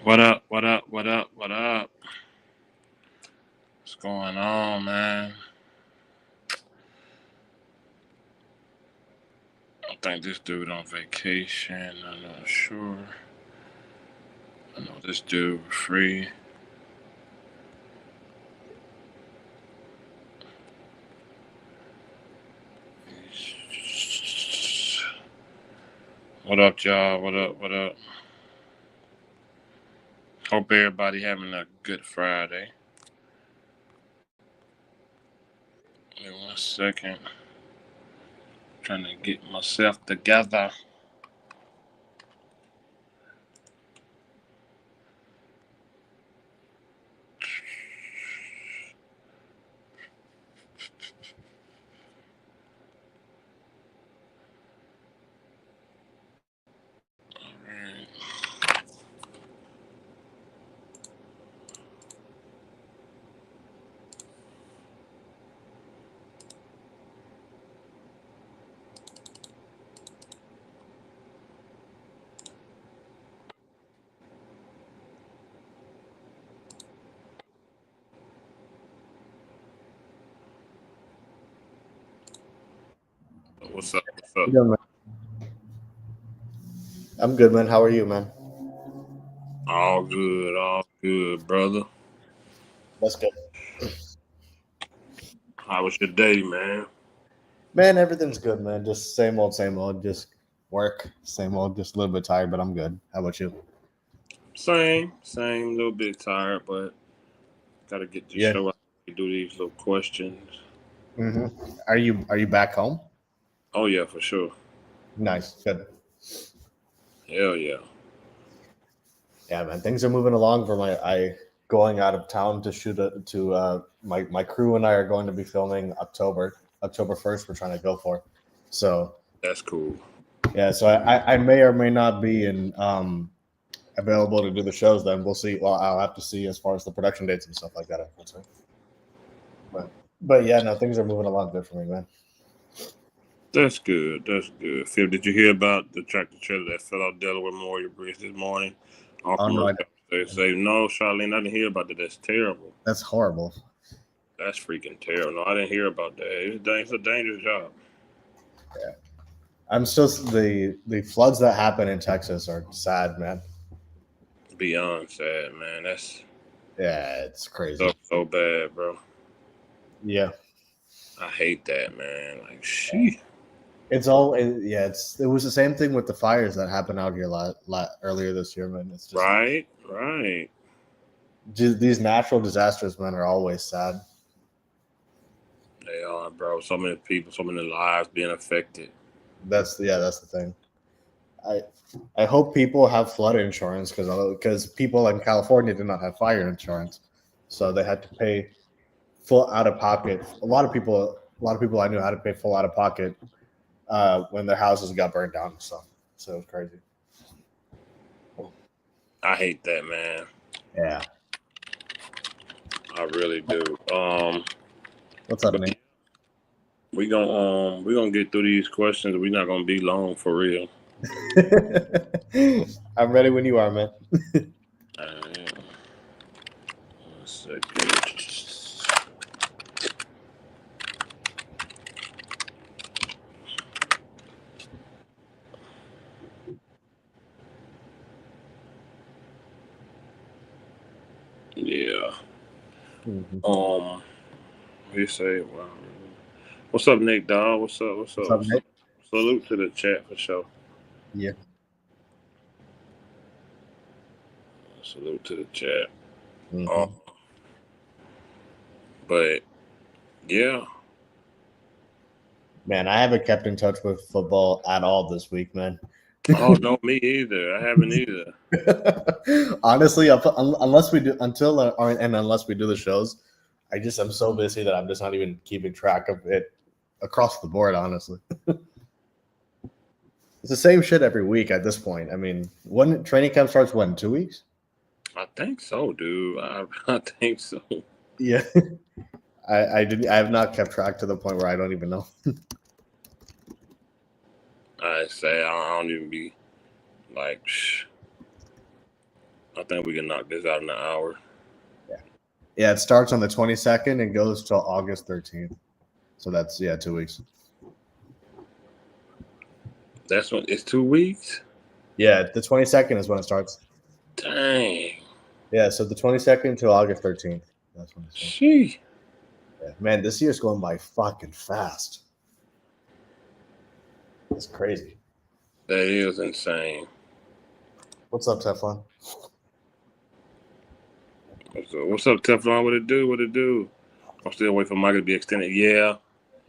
What up? What up? What up? What up? What's going on, man? I think this dude on vacation. I'm not sure. I know this dude free. What up, y'all? What up? What up? Hope everybody having a good Friday. Wait 1 second. Trying to get myself together. What's up? What's up? Good, man. I'm good, man. How are you, man? All good, brother. That's good. How was your day, man? Man, everything's good, man. Just same old, same old. Just work, same old. Just a little bit tired, but I'm good. How about you? Same. A little bit tired, but gotta get the Yeah. show out. Do these little questions. hmm Are you back home? Oh yeah, for sure. Nice. Good. Hell yeah. Yeah, man. Things are moving along for I going out of town to shoot to my crew and I are going to be filming October 1st. We're trying to go for. So That's cool. yeah, so I may or may not be in available to do the shows. Then we'll see. Well, I'll have to see as far as the production dates and stuff like that are concerned. But yeah, no, things are moving along good for me, man. That's good. That's good. Phil, did you hear about the tractor trailer that fell out Delaware Memorial Bridge this morning on Oh no, commercial? They say no, Charlene. I didn't hear about that. That's terrible. that's horrible. That's freaking terrible. No, I didn't hear about that. It's a dangerous job. I'm still the floods that happen in Texas are sad, man. Beyond sad, man. That's Yeah, it's so crazy. so bad, bro. Yeah, I hate that, man. Like, she. yeah. It was the same thing with the fires that happened out here earlier this year, man. It's just Right, right. these natural disasters, man, are always sad. They are, bro. So many people, so many lives being affected. That's the thing. I I hope people have flood insurance because people in California did not have fire insurance, so they had to pay full out of pocket. A lot of people I knew had to pay full out of pocket when their houses got burned down and stuff. So it was crazy. I hate that, man. Yeah. I really do. What's up, But Nate? we gonna get through these questions. We're not gonna be long for real. I'm ready when you are, man. Yeah. 1 second. Yeah. Mhm. We say, wow. What's up, Nick Dog? What's up? What's What's up? up, What's up? Nate? Salute to the chat for sure. Yeah. Salute to the chat. Um, hmm but yeah, Man, I haven't kept in touch with football at all this week, man. oh no, me either. I haven't either. Honestly, unless we do unless we do the shows, I'm so busy that I'm just not even keeping track of it across the board. Honestly, it's the same shit every week at this point. I mean, when training camp starts, when 2 weeks? I think so, dude. I think so. Yeah, I have not kept track to the point where I don't even know. I say I don't even be like. I think we can knock this out in an hour. Yeah, it starts on the 22nd and goes till August 13th. So that's 2 weeks. That's when it's 2 weeks. Yeah, the 22nd is when it starts. Dang. Yeah, so the 22nd to August 13th. That's when it starts. Sheesh. Yeah, man, this year's going by fucking fast. It's crazy. That is insane. What's up, Teflon? So what's up, Teflon? What it do? What it do? I'm still waiting for Michael to be extended. Yeah.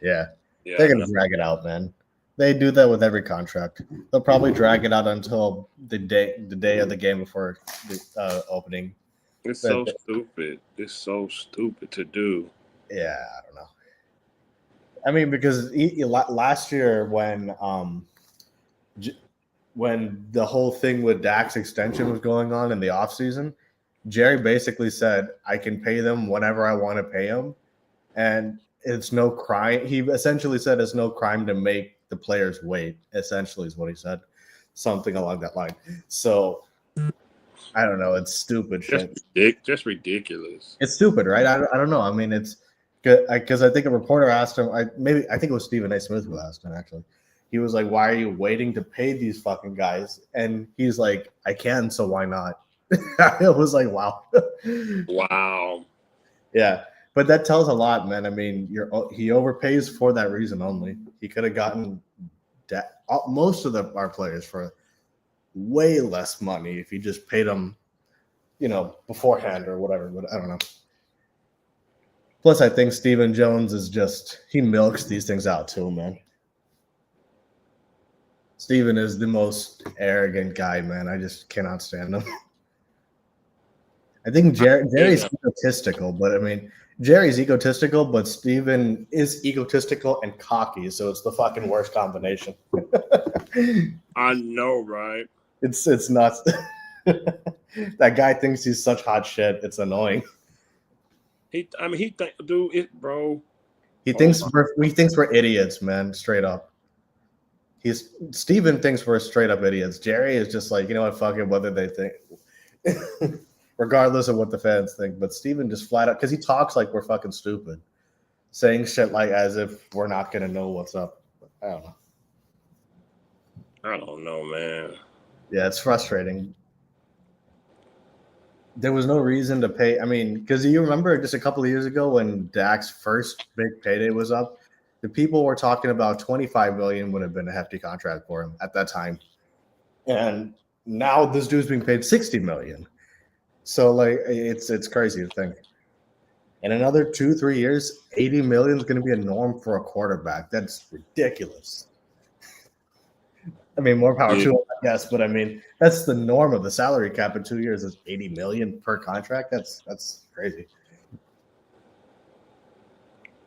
Yeah. Yeah. They're going to drag it out, man. They do that with every contract. They'll probably drag it out until the day of the game before the opening. It's so stupid. It's so stupid to do. Yeah, I don't know. I mean, because last year when the whole thing with Dak's extension was going on in the offseason, Jerry basically said, I can pay them whenever I want to pay them. And it's no crime. He essentially said it's no crime to make the players wait, essentially is what he said. Something along that line. So, I don't know. It's stupid shit. Just ridiculous. It's stupid, right? I don't know. I mean, it's good because I think a reporter asked him, I think it was Stephen A. Smith who asked him, actually. He was like, why are you waiting to pay these fucking guys? And he's like, I can, so why not? It was like, wow. Wow. Yeah. But that tells a lot, man. I mean, he overpays for that reason only. He could have gotten most of our players for way less money if he just paid them, beforehand or whatever. But I don't know. Plus, I think Stephen Jones he milks these things out too, man. Stephen is the most arrogant guy, man. I just cannot stand him. I think Jerry's egotistical, but I mean, Jerry's egotistical, but Steven is egotistical and cocky, so it's the fucking worst combination. I know, right? It's nuts. That guy thinks he's such hot shit. It's annoying. He thinks we're idiots, man. Straight up. Steven thinks we're straight up idiots. Jerry is just like, you know what, fuck it, whether they think. Regardless of what the fans think. But Steven just flat out, because he talks like we're fucking stupid, saying shit like as if we're not going to know what's up. I don't know. I don't know, man. Yeah, it's frustrating. There was no reason to pay. I mean, because you remember just a couple of years ago when Dak's first big payday was up, the people were talking about $25 million would have been a hefty contract for him at that time. And now this dude's being paid $60 million. So like it's crazy to think. In another 2-3 years, $80 million is going to be a norm for a quarterback. That's ridiculous. I mean, more power to him, I guess, but I mean, that's the norm of the salary cap in 2 years is $80 million per contract. That's crazy.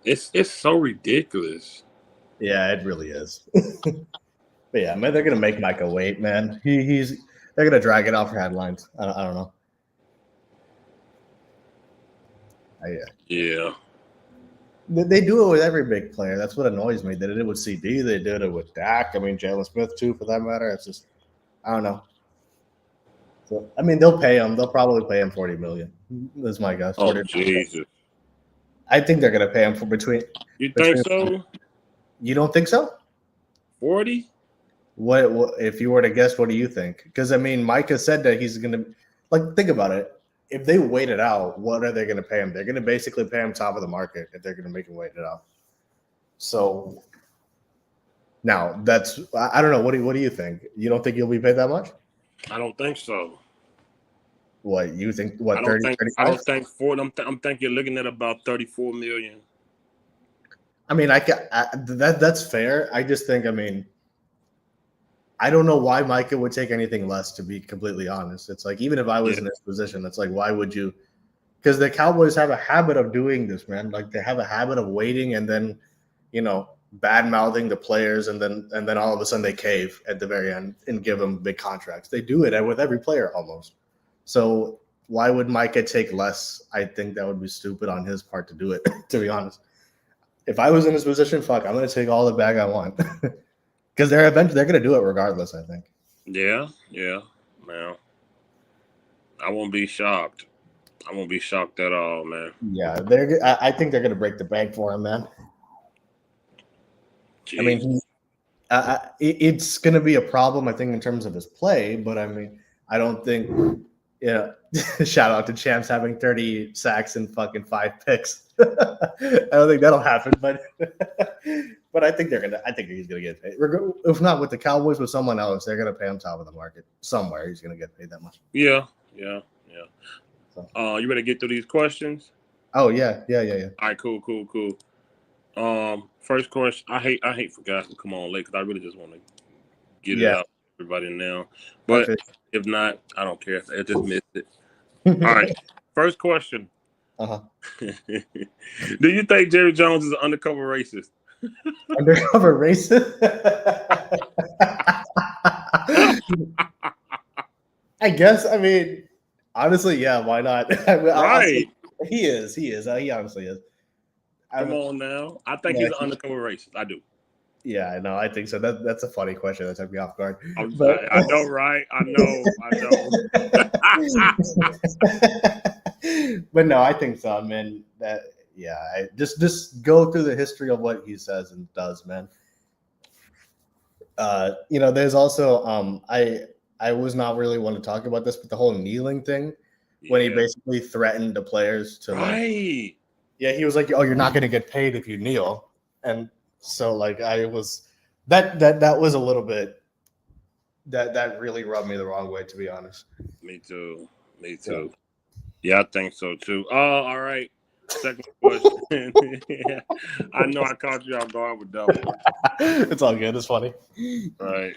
It's so ridiculous. Yeah, it really is. But yeah, man, they're gonna make Micah wait, man. They're gonna drag it out for headlines. I don't know. Yeah. They do it with every big player. That's what annoys me. They did it with CD. They did it with Dak. I mean, Jalen Smith too, for that matter. It's just, I don't know. So, I mean, they'll pay him. They'll probably pay him $40 million. That's my guess. Oh, Jesus. I think they're going to pay him for between. You think so? You don't think so? 40? What if you were to guess? What do you think? Because I mean, Micah said that he's going to think about it. If they wait it out, what are they going to pay him? They're going to basically pay him top of the market if they're going to make him wait it out. So now I don't know. What do you think? You don't think you'll be paid that much? I don't think so. What you think? What 30? I don't think 40. I'm thinking you're looking at about $34 million. I mean, that's fair. I just think, I mean, I don't know why Micah would take anything less, to be completely honest. It's like, even if I was in this position, it's like, why would you? Because the Cowboys have a habit of doing this, man. Like, they have a habit of waiting and then, bad mouthing the players, and then all of a sudden they cave at the very end and give them big contracts. They do it with every player almost. So why would Micah take less? I think that would be stupid on his part to do it, to be honest. If I was in his position, fuck, I'm going to take all the bag I want. Because they're going to do it regardless, I think. Yeah. Well, I won't be shocked. I won't be shocked at all, man. Yeah, I think they're gonna break the bank for him, man. I Jeez. mean, it's gonna be a problem, I think, in terms of his play. But I mean, I don't think. Yeah, shout out to Champs having 30 sacks and fucking 5 picks. I don't think that'll happen, but but I think they're gonna. I think he's gonna get paid. If not with the Cowboys, with someone else, they're gonna pay him top of the market somewhere. He's gonna get paid that much. Yeah. So. You ready to get through these questions? Oh yeah. All right, cool. First question. I hate for guys to come on late because I really just want to get it out to everybody now. But if not, I don't care. I just missed it. All right. First question. Uh-huh. Do you think Jerry Jones is an undercover racist? Undercover racist? I guess. I mean, honestly, yeah. Why not? Right. He is. He honestly is. Come on now. I think he's an undercover racist. I do. Yeah, no, I think so. That's a funny question. That took me off guard. I know, right? I know. But no, I think so, man. Just go through the history of what he says and does, man. There's also I was not really want to talk about this, but the whole kneeling thing, when he basically threatened the players to right. Yeah, he was like, "Oh, you're not going to get paid if you kneel," and so like I was that was a little bit that really rubbed me the wrong way, to be honest. Me too. Yeah, I think so too. All right. Second question. I know I caught you off guard with that one. It's all good. It's funny. Right.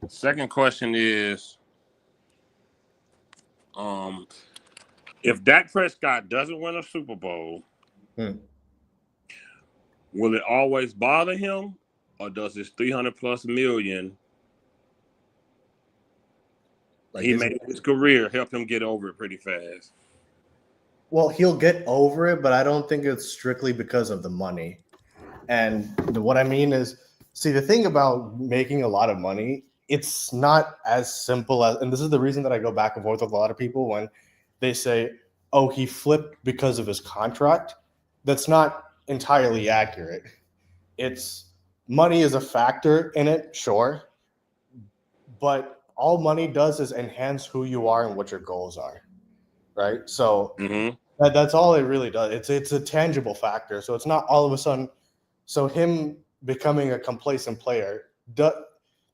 Second question is, if Dak Prescott doesn't win a Super Bowl, will it always bother him, or does his $300+ million he made his career help him get over it pretty fast? Well, he'll get over it, but I don't think it's strictly because of the money. And what I mean is, see, the thing about making a lot of money, it's not as simple as, and this is the reason that I go back and forth with a lot of people when they say, "Oh, he flipped because of his contract." That's not entirely accurate. It's money is a factor in it, sure, but all money does is enhance who you are and what your goals are, right? So that's all it really does. It's a tangible factor. So it's not all of a sudden. So him becoming a complacent player, that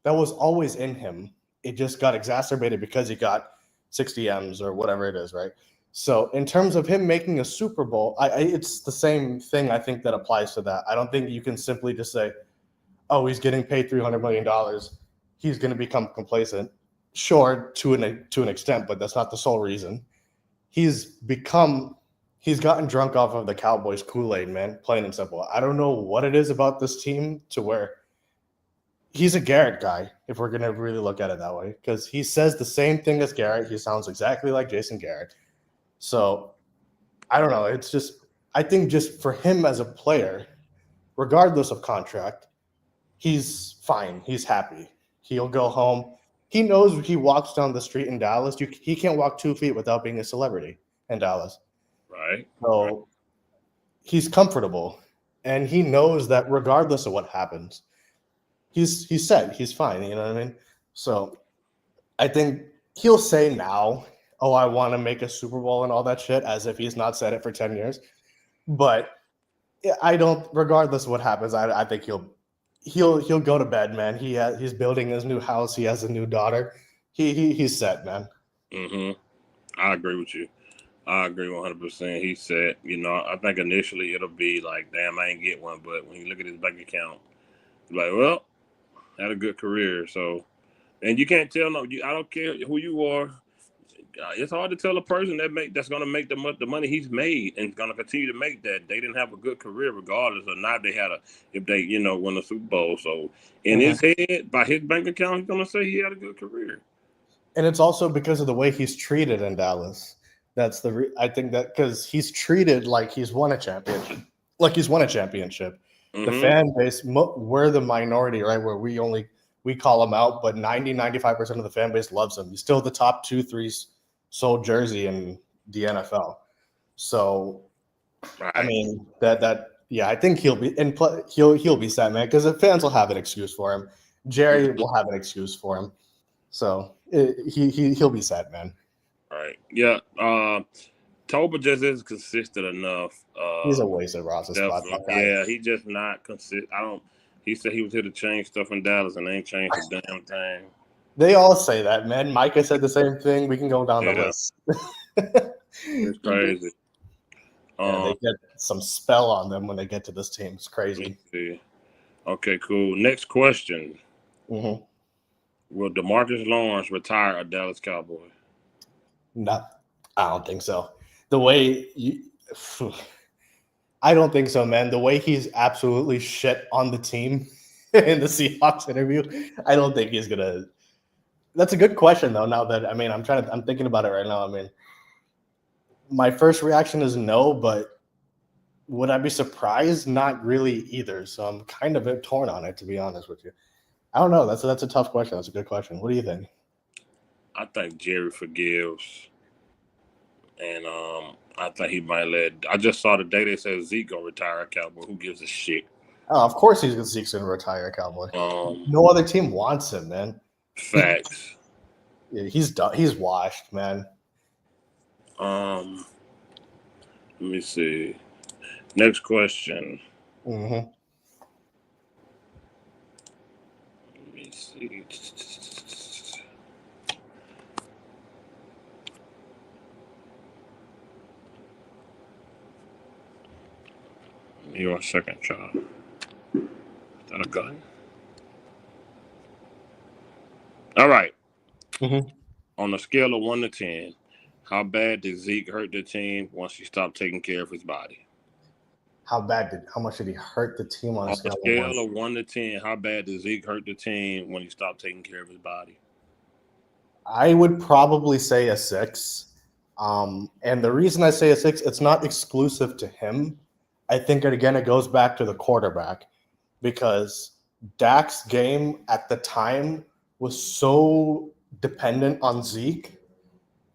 was always in him. It just got exacerbated because he got 60 M's or whatever it is, right? So in terms of him making a Super Bowl, it's the same thing I think that applies to that. I don't think you can simply just say, "Oh, he's getting paid $300 million. He's going to become complacent." Sure, to an extent, but that's not the sole reason. He's gotten drunk off of the Cowboys Kool-Aid, man, plain and simple. I don't know what it is about this team to where he's a Garrett guy, if we're going to really look at it that way, because he says the same thing as Garrett. He sounds exactly like Jason Garrett. So I don't know. It's just, I think just for him as a player, regardless of contract, he's fine. He's happy. He'll go home. He knows he walks down the street in Dallas. He can't walk 2 feet without being a celebrity in Dallas. Right. So he's comfortable, and he knows that regardless of what happens, he's set. He's fine. You know what I mean? So I think he'll say now, "Oh, I want to make a Super Bowl," and all that shit, as if he's not said it for 10 years. But I don't. Regardless of what happens, I think he'll go to bed, man. He's building his new house. He has a new daughter. He's set, man. I agree with you. I agree 100%. He said, I think initially it'll be like, damn, I ain't get one. But when you look at his bank account, you're like, well, had a good career. So, and you can't tell I don't care who you are. It's hard to tell a person that's going to make the money he's made and going to continue to make that. They didn't have a good career regardless or not. They had if they won a Super Bowl. So in his head, by his bank account, he's going to say he had a good career. And it's also because of the way he's treated in Dallas. That's I think that because he's treated like he's won a championship. The fan base, we're the minority, right? Where we only we call him out, but 95% of the fan base loves him. He's still the top 2-3 sold jersey in the NFL. So, Right. I mean, I think he'll be he'll be set, man, because the fans will have an excuse for him. Jerry will have an excuse for him. So he'll be set, man. Right. Yeah. Toba just isn't consistent enough. He's a wasted roster spot. That guy. Yeah, he just not consistent. He said he was here to change stuff in Dallas, and they ain't changed a damn thing. They all say that, man. Micah said the same thing. We can go down the list. It's crazy. They get some spell on them when they get to this team. It's crazy. Okay, cool. Next question. Mm-hmm. Will DeMarcus Lawrence retire a Dallas Cowboy? No, I don't think so. I don't think so, man. The way he's absolutely shit on the team in the Seahawks interview, I don't think he's gonna. That's a good question, though. Now that I'm thinking about it right now. I mean, my first reaction is no, but would I be surprised? Not really either. So I'm kind of a bit torn on it, to be honest with you. I don't know. That's a tough question. That's a good question. What do you think? I think Jerry forgives, and I think he might let. I just saw today they said Zeke gonna retire a Cowboy. Who gives a shit? Oh, of course Zeke's gonna retire a Cowboy. No other team wants him, man. Facts. Yeah, he's done. He's washed, man. Let me see. Next question. Mm-hmm. Let me see. Your second child. Is that a gun? All right. Mm-hmm. On a scale of 1 to 10, how bad did Zeke hurt the team once he stopped taking care of his body? How much did he hurt the team on a scale of 1 to 10? How bad did Zeke hurt the team when he stopped taking care of his body? I would probably say a 6. And the reason I say a 6, it's not exclusive to him. I think it goes back to the quarterback, because Dak's game at the time was so dependent on Zeke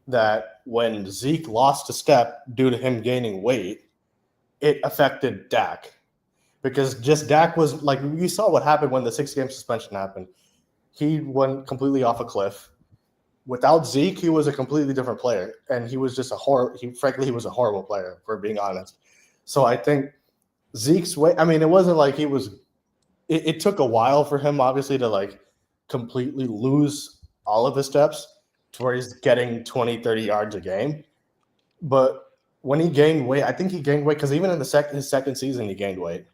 that when Zeke lost a step due to him gaining weight, it affected Dak, because just Dak was like, you saw what happened when the 6-game suspension happened. He went completely off a cliff. Without Zeke, he was a completely different player, and he was just frankly, he was a horrible player, for being honest. So I think Zeke's way, I mean, it wasn't like he was, it took a while for him, obviously, to like completely lose all of his steps to where he's getting 20, 30 yards a game. But when he gained weight, I think he gained weight because even in his second season, he gained weight.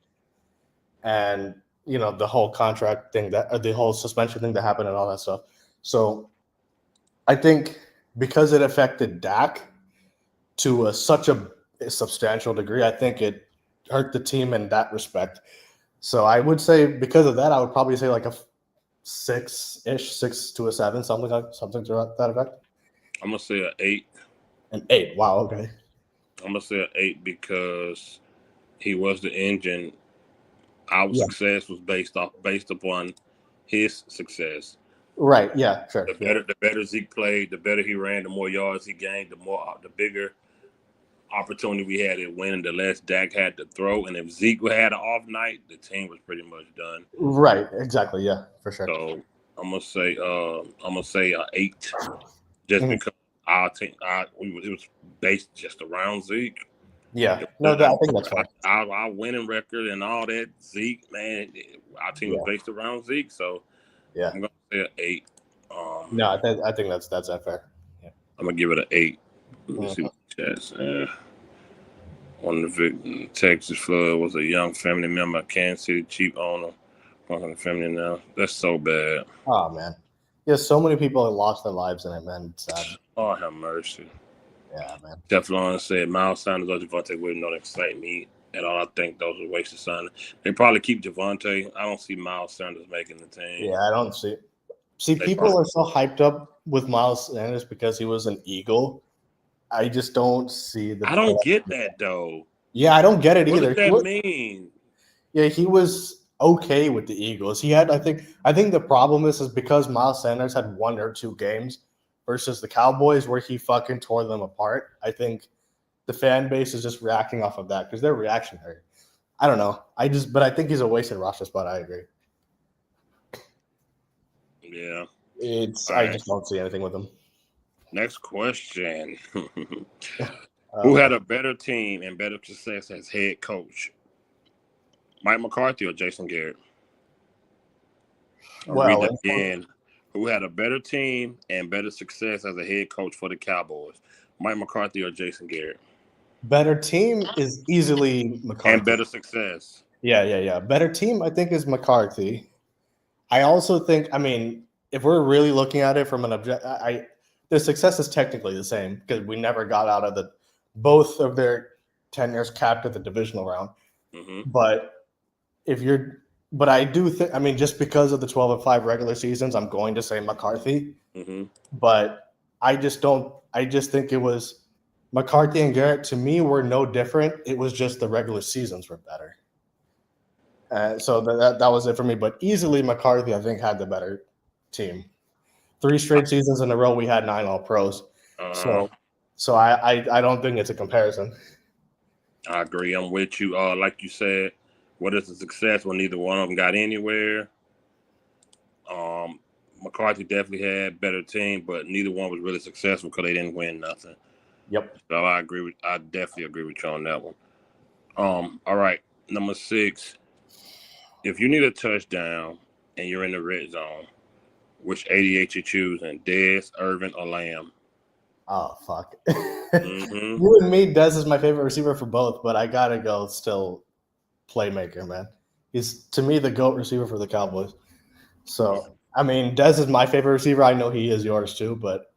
And, the whole contract thing, the whole suspension thing that happened and all that stuff. So I think because it affected Dak to such a substantial degree, I think it hurt the team in that respect. So I would say because of that, I would probably say like a 6-ish, 6 to a 7, something to that effect. I'm gonna say an 8. An 8. Wow. Okay. I'm gonna say an 8 because he was the engine. Our success was based upon his success. Right. Yeah. Sure. The better Zeke played, the better he ran, the more yards he gained, the bigger opportunity we had at winning, the less Dak had to throw. And if Zeke had an off night, the team was pretty much done. Right. Exactly. Yeah. For sure. So I'm gonna say an 8, just because our team, it was based just around Zeke. Yeah. No, I think that's fine. Our winning record and all that, Zeke, man, our team was based around Zeke. So yeah, I'm gonna say an 8. No, I think that's fair. Yeah. I'm gonna give it an 8. Let me see what the chat says. One of the victims, Texas flood, was a young family member, Kansas City chief owner. Fucking family now. That's so bad. Oh man, yeah, so many people have lost their lives in it, man. It's sad. Oh, have mercy. Yeah, man. Jeff Lawrence said Miles Sanders or Javonte Williams don't excite me at all. I think those are wasted signings. They probably keep Javonte. I don't see Miles Sanders making the team. Yeah, I don't see. People are so hyped up with Miles Sanders because he was an Eagle. I just don't see the. I don't get that though. Yeah, I don't get it either. What does that mean? Yeah, he was. okay with the Eagles. He had, I think the problem is because Miles Sanders had 1 or 2 games versus the Cowboys where he fucking tore them apart. I think the fan base is just reacting off of that because they're reactionary. I don't know. But I think he's a wasted roster spot. I agree. Yeah. It's All I right. just don't see anything with him. Next question. Who Uh, had a better team and better success as head coach? Mike McCarthy or Jason Garrett? I'll read well, that again. Who had a better team and better success as a head coach for the Cowboys? Mike McCarthy or Jason Garrett? better team is easily And McCarthy. better success. Yeah. Better team, I think, is McCarthy. I also think, I mean, if we're really looking at it from an object, the success is technically the same because we never got out of both of their tenures capped at the divisional round. Mm-hmm. But if you're, but I do think, I mean, just because of the 12-5 regular seasons, I'm going to say McCarthy. Mm-hmm. But I just don't, I just think it was McCarthy and Garrett to me were no different. It was just the regular seasons were better. So that was it for me. But easily, McCarthy, I think, had the better team. 3 straight seasons in a row, we had 9 All Pros. Uh, So I don't think it's a comparison. I agree. I'm with you. Like you said, what is the success when neither one of them got anywhere? McCarthy definitely had better team, but neither one was really successful because they didn't win nothing. Yep. So I definitely agree with you on that one. All right, number 6. If you need a touchdown and you're in the red zone, which 88 you choosing? Dez, Irvin, or Lamb? Oh fuck. Mm-hmm. You and me, Dez is my favorite receiver for both, but I gotta go still playmaker, man. He's to me the GOAT receiver for the Cowboys. So I mean, Dez is my favorite receiver. I know he is yours too, but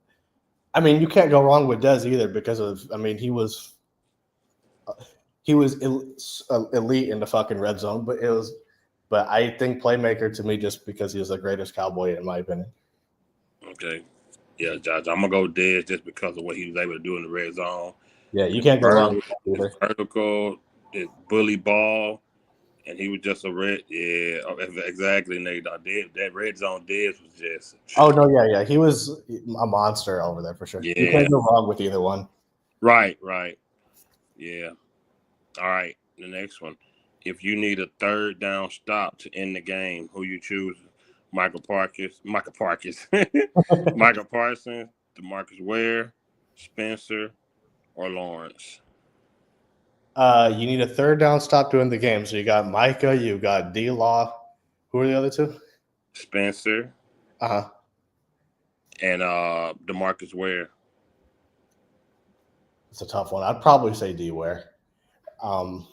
I mean, you can't go wrong with Dez either because of I mean, he was elite in the fucking red zone, but I think playmaker to me just because he was the greatest Cowboy in my opinion. Okay. Yeah, Josh, I'm gonna go Dez just because of what he was able to do in the red zone. Yeah, you can't go wrong with that His either. vertical, his bully ball, and he was just a red. Yeah, exactly, Nate. That red zone Dez was just. Oh no, yeah. He was a monster over there for sure. You Yeah. can't go wrong with either one. Right. Yeah. All right. The next one. If you need a third down stop to end the game, who you choose? Michael Parsons, Michael Parsons, DeMarcus Ware, Spencer, or Lawrence. You need a third down stop to end the game. So you got Micah, you got D Law. Who are the other two? Spencer Uh-huh. and DeMarcus Ware. It's a tough one. I'd probably say D Ware. Um,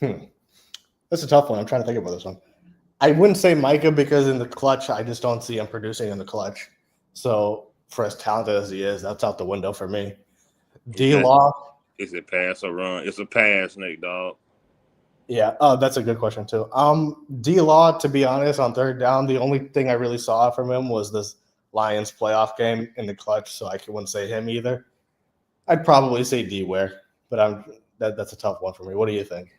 That's a tough one. I'm trying to think about this one. I wouldn't say Micah because in the clutch, I just don't see him producing in the clutch. So for as talented as he is, that's out the window for me. D Okay. Law. Is it pass or run? It's a pass, Nate Dog. Yeah. Oh, that's a good question too. D Law, to be honest, on third down, the only thing I really saw from him was this Lions playoff game in the clutch, so I wouldn't say him either. I'd probably say D Ware, but that's a tough one for me. What do you think?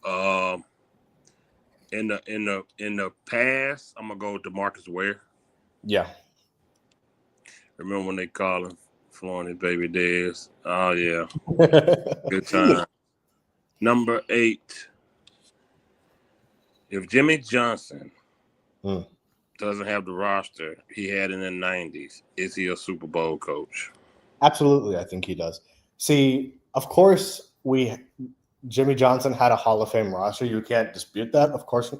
Um, in the pass, I'm gonna go with DeMarcus Ware. Yeah. Remember when they call him Florida Baby Dez? Oh yeah, good time. Number 8. If Jimmy Johnson Mm. doesn't have the roster he had in the 90s, is he a Super Bowl coach? Absolutely, I think he does. See, of course, Jimmy Johnson had a Hall of Fame roster. You can't dispute that, of course.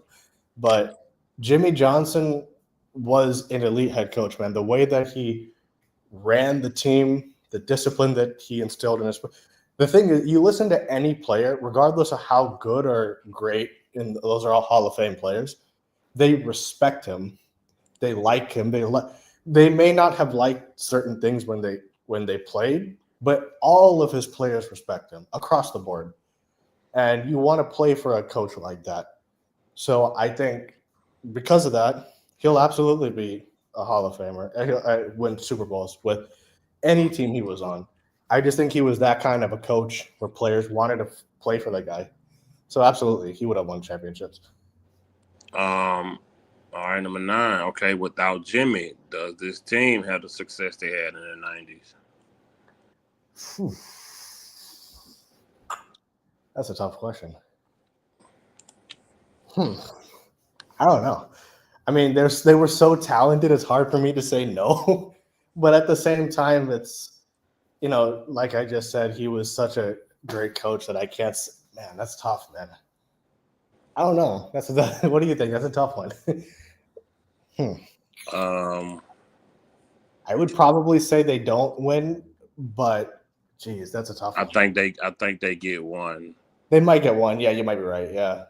But Jimmy Johnson was an elite head coach, man. The way that he ran the team, the discipline that he instilled in his. The thing is, you listen to any player, regardless of how good or great, and those are all Hall of Fame players, they respect him. They like him. They may not have liked certain things when they played, but all of his players respect him across the board. And you want to play for a coach like that. So I think because of that, he'll absolutely be a Hall of Famer. And he'll win Super Bowls with any team he was on. I just think he was that kind of a coach where players wanted to play for that guy. So absolutely, he would have won championships. All right, number 9. Okay, without Jimmy, does this team have the success they had in the 90s? That's a tough question. I don't know. I mean, they were so talented. It's hard for me to say no, but at the same time, it's like I just said, he was such a great coach that I can't. Man, that's tough, man. I don't know. What do you think? That's a tough one. Um, I would probably say they don't win, but geez, that's a tough I one. think they get one. They might get one. Yeah, you might be right. Yeah.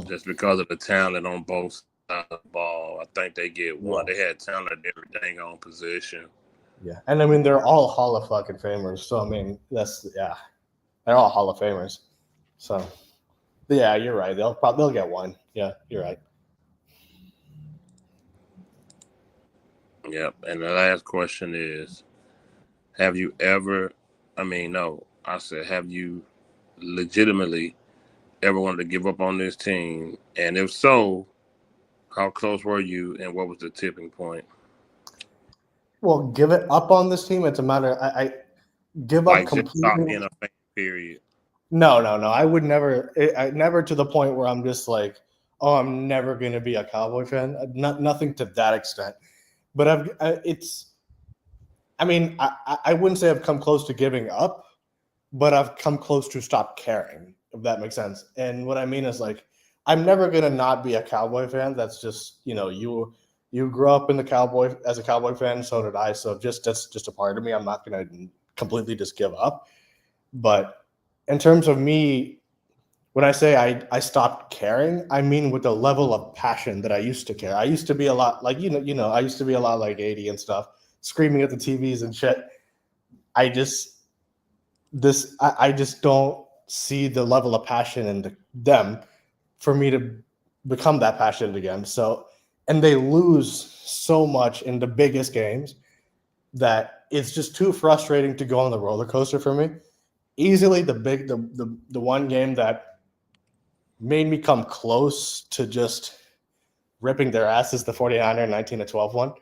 Just because of the talent on both sides of the ball. I think they get one. Yeah. They had talent at every dang on position. Yeah, and I mean they're all Hall of fucking Famers. So I mean they're all Hall of Famers. So yeah, you're right. They'll get one. Yeah, you're right. Yep. And the last question is, have you ever? I mean, no. I said, have you legitimately ever wanted to give up on this team? And if so, how close were you, and what was the tipping point? Well, give it up on this team. It's a matter. I give up Like, just stop completely. being a fan, period. No. I would never. Never to the point where I'm just like, oh, I'm never going to be a Cowboy fan. Nothing to that extent. But it's. I mean, I wouldn't say I've come close to giving up, but I've come close to stop caring, if that makes sense. And what I mean is like, I'm never gonna not be a Cowboy fan. That's just you grew up in the Cowboy as a Cowboy fan, so did I. So that's just a part of me. I'm not gonna completely just give up. But in terms of me, when I say I stopped caring, I mean with the level of passion that I used to care. I used to be a lot like I used to be a lot like 80 and stuff, screaming at the TVs and shit. I just I just don't see the level of passion in them for me to become that passionate again. So, and they lose so much in the biggest games that it's just too frustrating to go on the roller coaster for me. Easily the one game that made me come close to just ripping their ass is the 49er 19-12 one.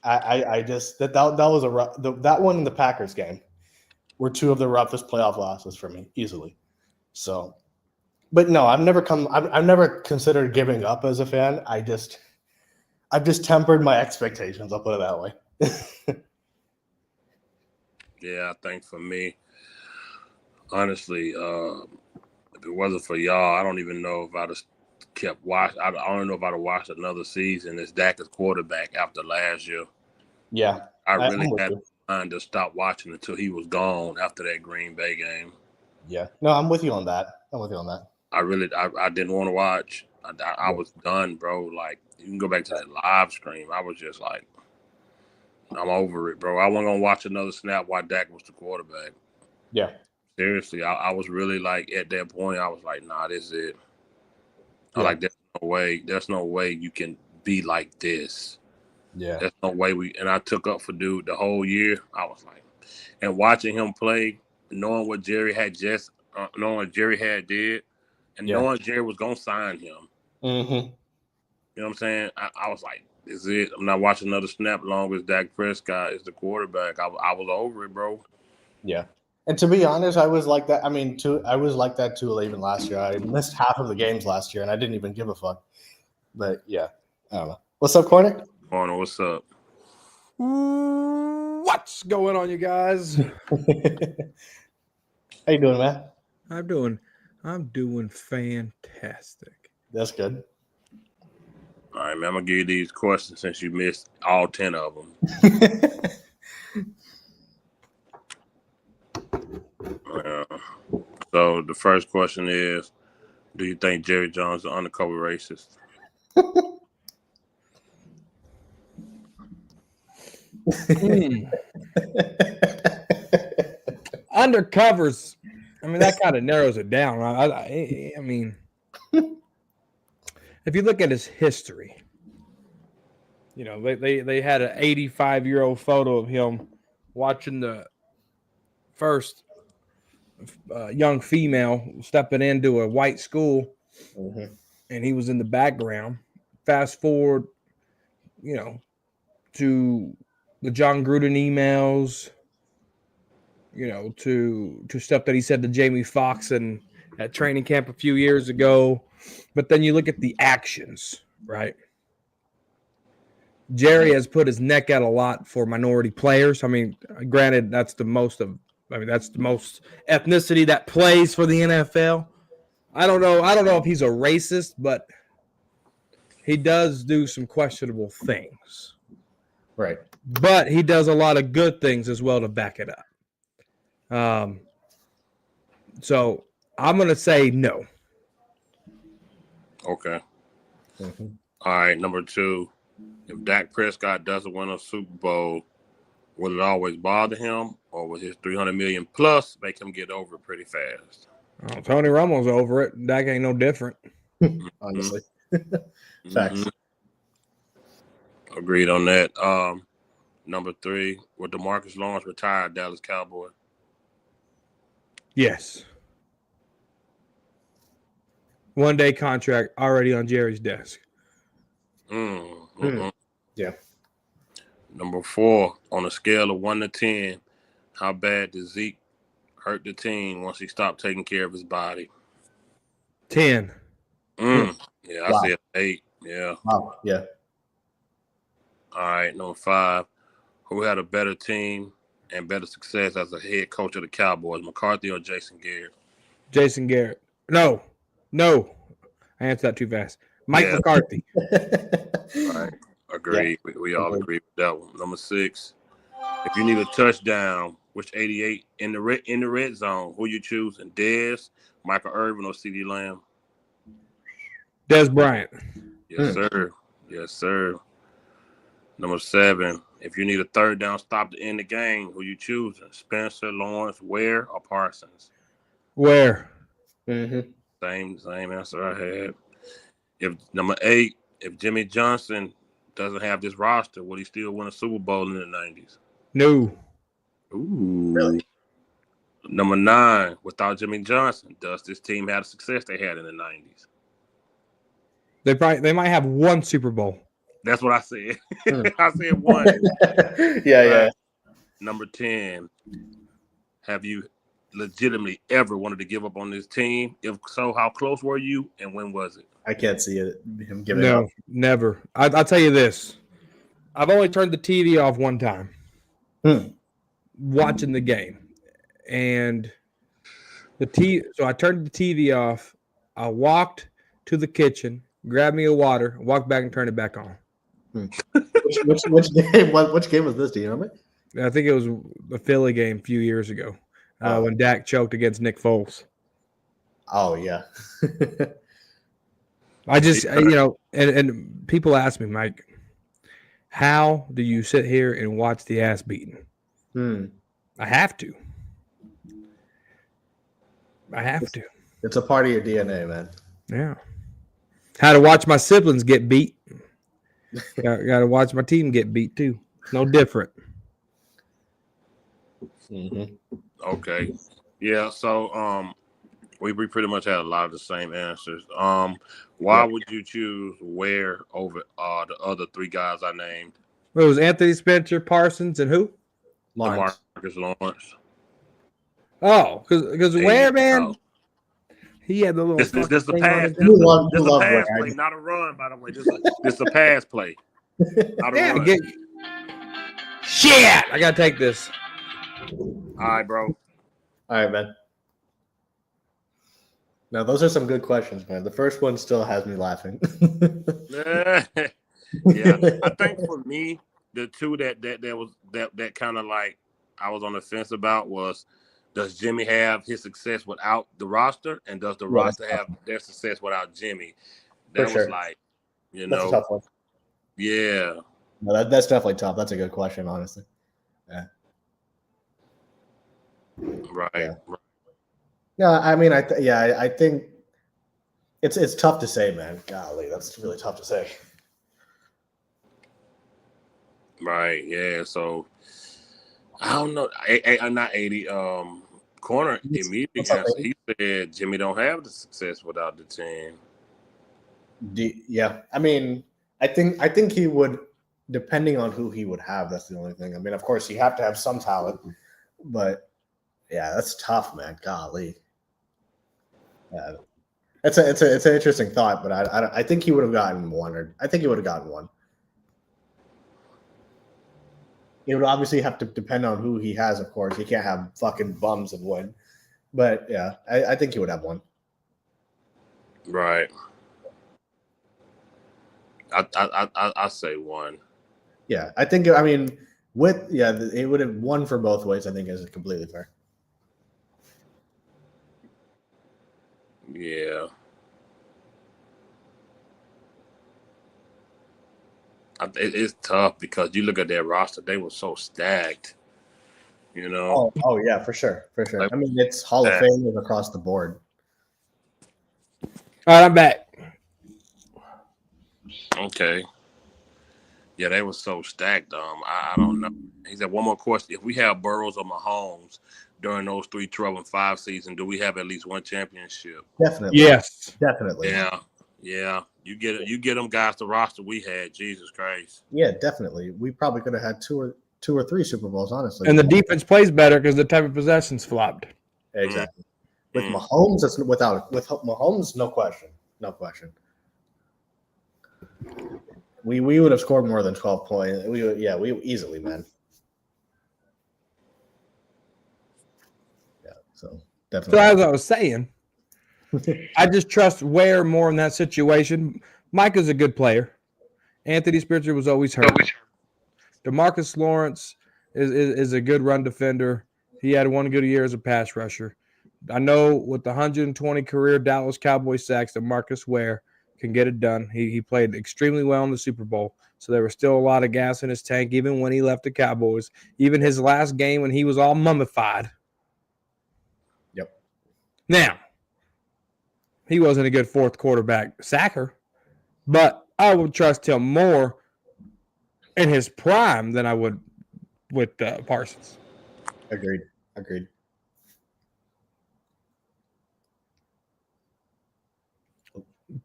I just that was that one in the Packers game were two of the roughest playoff losses for me, easily. So, but no, I've never considered giving up as a fan. I've just tempered my expectations. I'll put it that way. Yeah, I think for me, honestly, if it wasn't for y'all, I don't even know if I'd have kept watching. I don't know if I'd have watched another season as Dak as quarterback after last year. Yeah, I really I'm with had you. mind to stop watching until he was gone after that Green Bay game. Yeah, no, I'm with you on that. I didn't want to watch. I Yeah. was done, bro. Like, you can go back to that live stream. I was just like, I'm over it, bro. I wasn't gonna watch another snap while Dak was the quarterback. Yeah. Seriously, I was really like at that point. I was like, nah, this is it. I Yeah. like there's no way you can be like this. Yeah. There's no way and I took up for dude the whole year. I was like, and watching him play, knowing what Jerry had did, and Yeah. knowing Jerry was gonna sign him. Mm-hmm. You know what I'm saying? I was like, this is it. I'm not watching another snap long as Dak Prescott is the quarterback. I was over it, bro. Yeah. And to be honest, I was like that. I mean, I was like that too, even last year. I missed half of the games last year, and I didn't even give a fuck. But yeah, I don't know. What's up, Corner? Corner, what's up? What's going on, you guys? How you doing, man? I'm doing fantastic. That's good. All right, man. I'm gonna give you these questions since you missed all 10 of them. So the first question is, do you think Jerry Jones is an undercover racist? Undercovers. I mean, that kind of narrows it down. I mean, if you look at his history, they had an 85-year-old photo of him watching the first young female stepping into a white school. Mm-hmm. and he was in the background. Fast forward, to the John Gruden emails, to stuff that he said to Jamie Foxx and at training camp a few years ago. But then you look at the actions, right? Jerry has put his neck out a lot for minority players. I mean, granted, that's the most ethnicity that plays for the NFL. I don't know if he's a racist, but he does do some questionable things. Right. But he does a lot of good things as well to back it up. So I'm going to say no. Okay. Mm-hmm. All right, number 2. If Dak Prescott doesn't win a Super Bowl, will it always bother him, or will his $300 million plus make him get over it pretty fast? Oh, Tony Romo's over it. Dak ain't no different. Honestly. Mm-hmm. Facts. Agreed on that. Number 3, will DeMarcus Lawrence retire Dallas Cowboy? Yes. 1-day contract already on Jerry's desk. Yeah. Number 4, on a scale of 1 to 10, how bad does Zeke hurt the team once he stopped taking care of his body? 10. Yeah, I Wow. said 8. Yeah. Wow. Yeah. All right, number 5, who had a better team and better success as a head coach of the Cowboys, McCarthy or Jason Garrett? Jason Garrett. No. I answered that too fast. Mike McCarthy. All right. Agreed. Yeah. We all agree with that one. Number 6, if you need a touchdown, which 88 in the red zone, who you choosing? Dez, Michael Irvin, or CeeDee Lamb? Dez Bryant. Yes, sir. Yes, sir. Number 7, if you need a third down stop to end the game, who you choosing? Spencer, Lawrence, Ware, or Parsons? Ware. Mm-hmm. Same answer I had. If number 8, if Jimmy Johnson doesn't have this roster, will he still win a Super Bowl in the 90s? No. Ooh. Really? Number 9, without Jimmy Johnson, does this team have the success they had in the 90s? They might have one Super Bowl. That's what I said. I said 1. Yeah. Number 10, have you legitimately ever wanted to give up on this team? If so, how close were you, and when was it? I can't see him giving up. No, never. I'll tell you this. I've only turned the TV off one time watching the game. And so I turned the TV off. I walked to the kitchen, grabbed me a water, walked back and turned it back on. Which game? Which game was this? Do you remember? I think it was a Philly game a few years ago when Dak choked against Nick Foles. Oh, yeah. I just, and people ask me, Mike, how do you sit here and watch the ass beating? I have to. It's a part of your DNA, man. Yeah. How to watch my siblings get beat. Got to watch my team get beat too. No different. Mm-hmm. Okay. Yeah, so we pretty much had a lot of the same answers. Why would you choose Ware over the other 3 guys I named? It was Anthony Spencer, Parsons, and who? Lawrence. DeMarcus Lawrence. Oh, because Ware, man, he had the little. This is the pass. This is a pass play, not a run. By the way, this is a pass play, not a run. Shit, I gotta take this. All right, bro. All right, man. Now, those are some good questions, man. The first one still has me laughing. Yeah, I think for me, the 2 that kind of like I was on the fence about was, does Jimmy have his success without the roster, and does the roster have their success without Jimmy? That was like, that's a tough one. Yeah. No, that's definitely tough. That's a good question, honestly. Yeah. Right. Yeah. No, I mean, I think it's tough to say, man. Golly, that's really tough to say. Right. Yeah. So I don't know. Not 80. Corner immediately answered. He said Jimmy don't have the success without the team. Yeah, I mean, I think he would, depending on who he would have. That's the only thing. I mean, of course, you have to have some talent, but yeah, that's tough, man. Golly, yeah, it's an interesting thought, but I think he would have gotten one, or I think he would have gotten one. It would obviously have to depend on who he has. Of course, he can't have fucking bums and win, but yeah, I think he would have one. Right. I say one. Yeah, I think. I mean, it would have won for both ways. I think is completely fair. Yeah. It's tough because you look at their roster; they were so stacked. You know. Oh yeah, for sure. Like, I mean, it's Hall of Famers across the board. All right, I'm back. Okay. Yeah, they were so stacked. I don't know. He said one more question: if we have Burrows or Mahomes during those 3, 12, and 5 seasons, do we have at least one championship? Definitely. Yes. Definitely. Yeah. You get them guys the roster we had. Jesus Christ. Yeah, definitely. We probably could have had two or three Super Bowls, honestly. And the defense plays better because the type of possessions flopped. Exactly. With Mahomes, with Mahomes, no question. We would have scored more than 12 points. We easily, man. Yeah, so definitely. So as I was saying, I just trust Ware more in that situation. Mike is a good player. Anthony Spitzer was always hurt. DeMarcus Lawrence is a good run defender. He had one good year as a pass rusher. I know with the 120 career Dallas Cowboys sacks, DeMarcus Ware can get it done. He played extremely well in the Super Bowl. So there was still a lot of gas in his tank, even when he left the Cowboys. Even his last game when he was all mummified. Yep. Now, he wasn't a good fourth quarterback sacker, but I would trust him more in his prime than I would with Parsons. Agreed.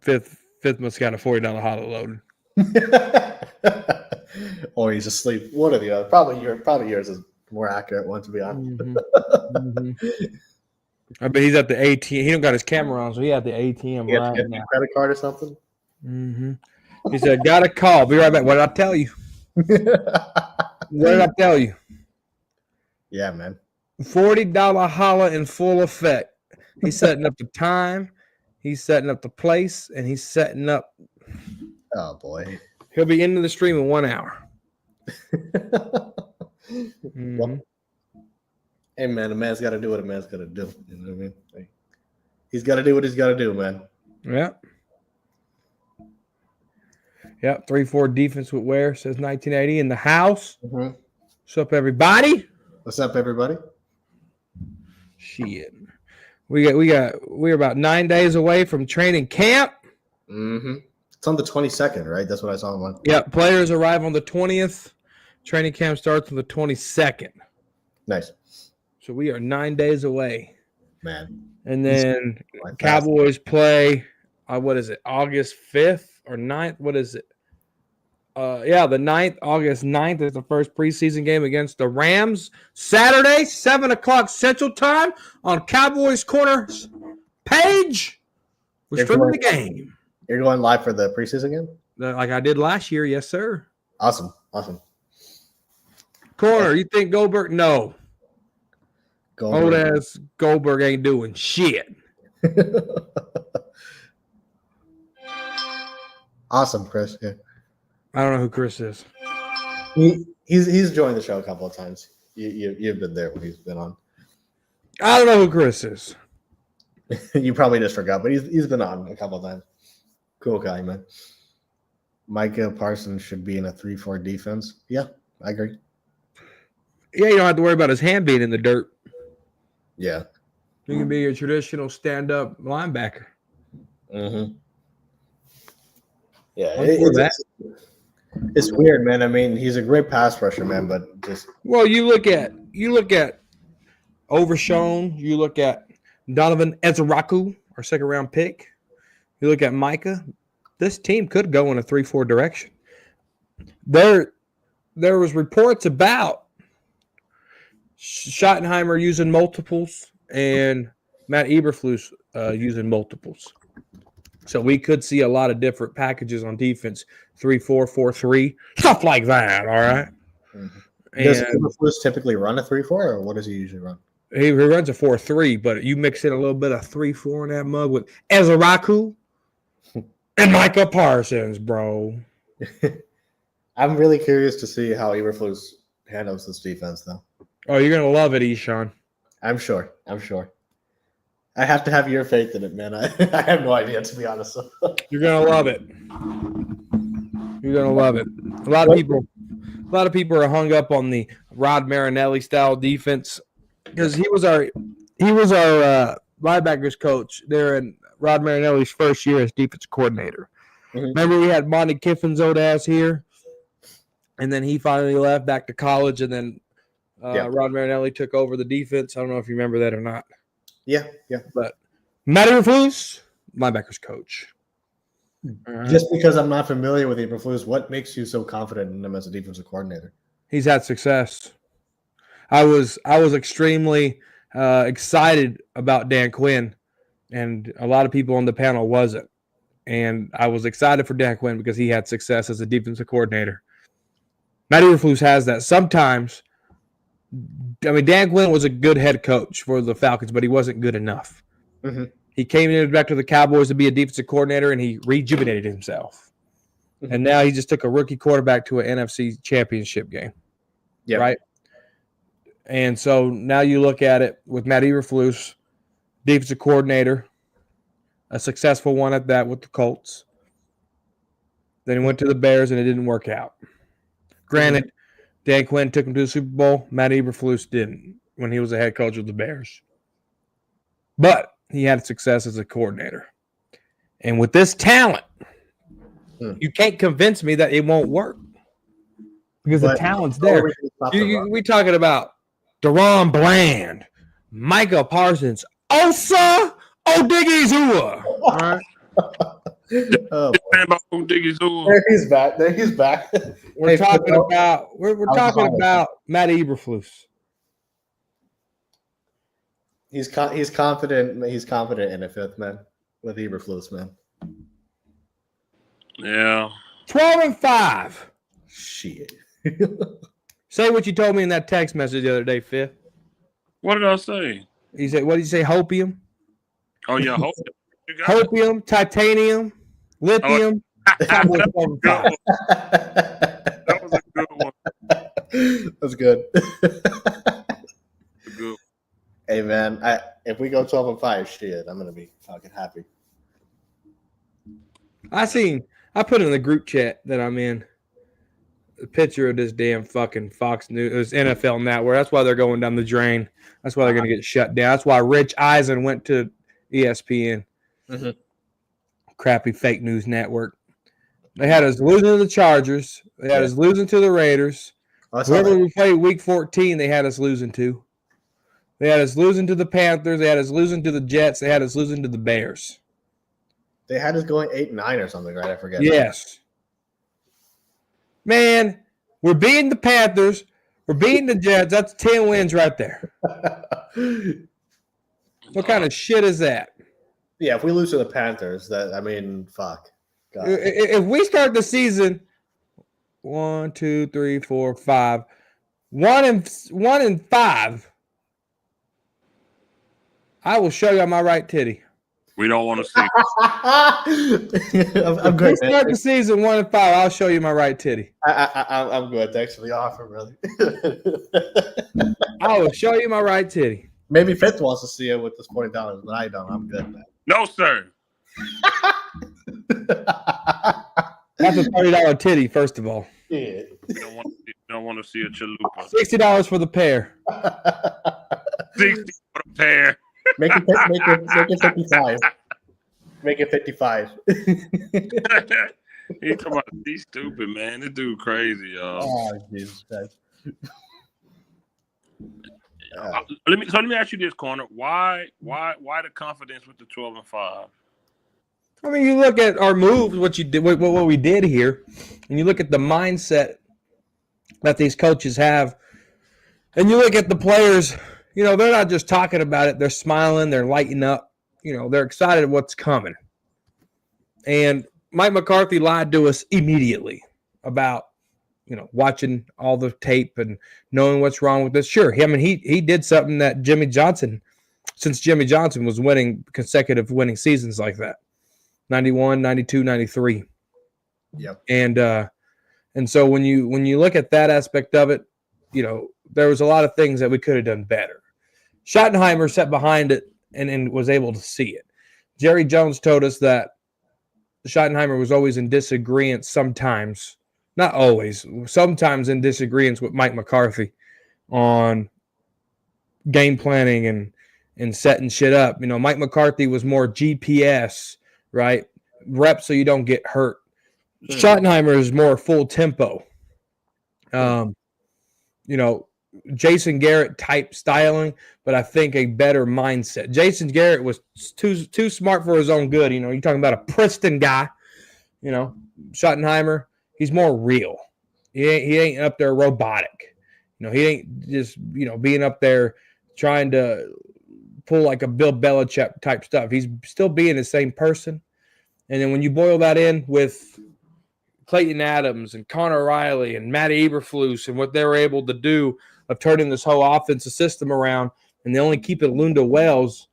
Fifth must got a $40 hollow loaded. Or he's asleep. One or the other. Probably yours is more accurate one, to be honest. I bet he's at the ATM. He don't got his camera on, so he at the ATM right get now. A credit card or something. He said, "Got a call. Be right back." What did I tell you? Yeah, man. $40 holla in full effect. He's setting up the time. He's setting up the place, and he's setting up. Oh boy, he'll be into the stream in 1 hour. Well, hey man, a man's got to do what a man's got to do. You know what I mean? Like, he's got to do what he's got to do, man. Yep. 3-4 defense with Ware says 1980 in the house. What's up, everybody? What's up, everybody? Shit. We're about 9 days away from training camp. It's on the 22nd, right? That's what I saw online. Yeah, players arrive on the 20th. Training camp starts on the 22nd. Nice. So we are 9 days away. Man. And then Cowboys play, what is it, August 5th or 9th? What is it? The 9th, August 9th is the first preseason game against the Rams. Saturday, 7 o'clock Central Time on Cowboys Corners page. We're streaming the game. You're going live for the preseason game? Like I did last year, yes, sir. Awesome. Corner, you think Goldberg? No. Old ass Goldberg ain't doing shit. Awesome, Chris. Yeah. I don't know who Chris is. He's joined the show a couple of times. You've been there when he's been on. I don't know who Chris is. You probably just forgot, but he's been on a couple of times. Cool guy, man. Micah Parsons should be in a 3-4 defense. Yeah, I agree. Yeah, you don't have to worry about his hand being in the dirt. Yeah. He can be your traditional stand-up linebacker. Yeah, it's weird, man. I mean, he's a great pass rusher, man, but just you look at Overshown, you look at Donovan Ezeraku, our second-round pick. You look at Micah. this team could go in a 3-4 direction. There was reports about Schottenheimer using multiples and Matt Eberflus using multiples. So we could see a lot of different packages on defense, 3-4, 4-3, stuff like that. All right. Mm-hmm. Does Eberflus typically run a 3-4, or what does he usually run? He runs a 4-3, but you mix in a little bit of 3-4 in that mug with Ezraku and Micah Parsons, bro. I'm really curious to see how Eberflus handles this defense, though. Oh, you're gonna love it, Eshawn. I'm sure. I have to have your faith in it, man. I have no idea, to be honest. You're gonna love it. You're gonna love it. A lot of people are hung up on the Rod Marinelli style defense because he was our linebackers coach there in Rod Marinelli's first year as defense coordinator. Mm-hmm. Remember, we had Monty Kiffin's old ass here, and then he finally left back to college, and then Rod Marinelli took over the defense. I don't know if you remember that or not. Yeah. But Matt Eberflus, linebackers coach. Just because I'm not familiar with Eberflus, what makes you so confident in him as a defensive coordinator? He's had success. I was extremely excited about Dan Quinn, and a lot of people on the panel wasn't. And I was excited for Dan Quinn because he had success as a defensive coordinator. Matt Eberflus has that. Sometimes, I mean, Dan Quinn was a good head coach for the Falcons, but he wasn't good enough. Mm-hmm. He came in back to the Cowboys to be a defensive coordinator, and he rejuvenated himself. Mm-hmm. And now he just took a rookie quarterback to an NFC championship game. Yeah. Right? And so now you look at it with Matt Eberflus, defensive coordinator, a successful one at that with the Colts. Then he went to the Bears, and it didn't work out. Granted, Dan Quinn took him to the Super Bowl. Matt Eberflus didn't when he was the head coach of the Bears. But he had success as a coordinator. And with this talent, you can't convince me that it won't work. Because the talent's there. We talking about Deron Bland, Micah Parsons, Osa Odigizua. All right. There he's back. We're talking about Matt Eberflus. He's confident. He's confident in a fifth, man, with Eberflus, man. Yeah. 12-5. Shit. Say what you told me in that text message the other day, Fifth. What did I say? He said, "What did you say? Hopium." Oh yeah, hopium, titanium, lithium. That was a good one. That's good. Good. Hey man, if we go 12-5, shit, I'm gonna be fucking happy. I put in the group chat that I'm in a picture of this damn fucking Fox News, NFL Network. That's why they're going down the drain. That's why they're going to get shut down. That's why Rich Eisen went to ESPN. Mm-hmm. Crappy fake news network. They had us losing to the Chargers. They had us losing to the Raiders. Whoever we played week 14, they had us losing to. They had us losing to the Panthers. They had us losing to the Jets. They had us losing to the Bears. They had us going 8-9 or something, right? I forget. Yes. Man, we're beating the Panthers. We're beating the Jets. That's 10 wins right there. What kind of shit is that? Yeah, if we lose to the Panthers, fuck. God. If we start the season 1, 2, 3, 4, 5, 1-5, I will show you my right titty. We don't want to see. I'm good. If we start the season 1-5, I'll show you my right titty. I'm good. Thanks for the offer, brother. I will show you my right titty. Maybe Fitz wants to see it with this $40, but I don't. I'm good, man. No, sir. That's a $30 titty, first of all. Yeah. Don't want to see a chalupa. $60 for the pair. $60 for the pair. Make it 55. Make it 55. He talking about he's stupid, man. This dude crazy, y'all. Oh, Jesus Christ. Let me ask you this, Corner. Why the confidence with the 12-5? I mean, you look at our moves, what you did, what we did here, and you look at the mindset that these coaches have, and you look at the players. You know, they're not just talking about it; they're smiling, they're lighting up. You know, they're excited what's coming. And Mike McCarthy lied to us immediately about, you know, watching all the tape and knowing what's wrong with this. Sure, I mean, he did something that since Jimmy Johnson was winning consecutive winning seasons like that. 91, 92, 93. Yep. And so when you look at that aspect of it, you know, there was a lot of things that we could have done better. Schottenheimer sat behind it and was able to see it. Jerry Jones told us that Schottenheimer was always in disagreement sometimes, not always, sometimes in disagreement with Mike McCarthy on game planning and setting shit up. You know, Mike McCarthy was more GPS, right? Reps so you don't get hurt. Schottenheimer is more full tempo. You know, Jason Garrett type styling, but I think a better mindset. Jason Garrett was too smart for his own good. You know, you're talking about a Princeton guy. You know, Schottenheimer, he's more real. He ain't up there robotic. You know, he ain't just, you know, being up there trying to pull like a Bill Belichick type stuff. He's still being the same person. And then when you boil that in with Clayton Adams and Connor Riley and Matt Eberflus and what they were able to do of turning this whole offensive system around, and they only keep it Lunda Wells,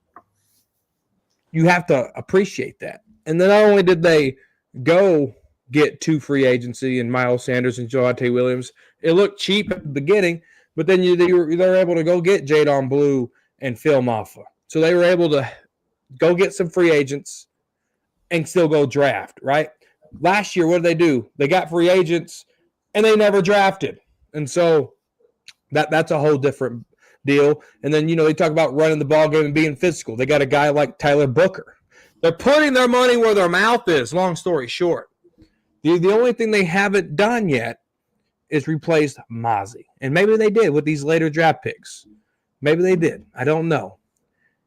you have to appreciate that. And then not only did they go get 2 free agency and Miles Sanders and Javonte Williams, it looked cheap at the beginning, but then they're able to go get Jadon Blue and Phil Maffa. So they were able to go get some free agents and still go draft, right? Last year, what did they do? They got free agents and they never drafted. And so that's a whole different deal. And then, you know, they talk about running the ball game and being physical. They got a guy like Tyler Booker. They're putting their money where their mouth is, long story short. The only thing they haven't done yet is replaced Mozzie. And maybe they did with these later draft picks. Maybe they did. I don't know.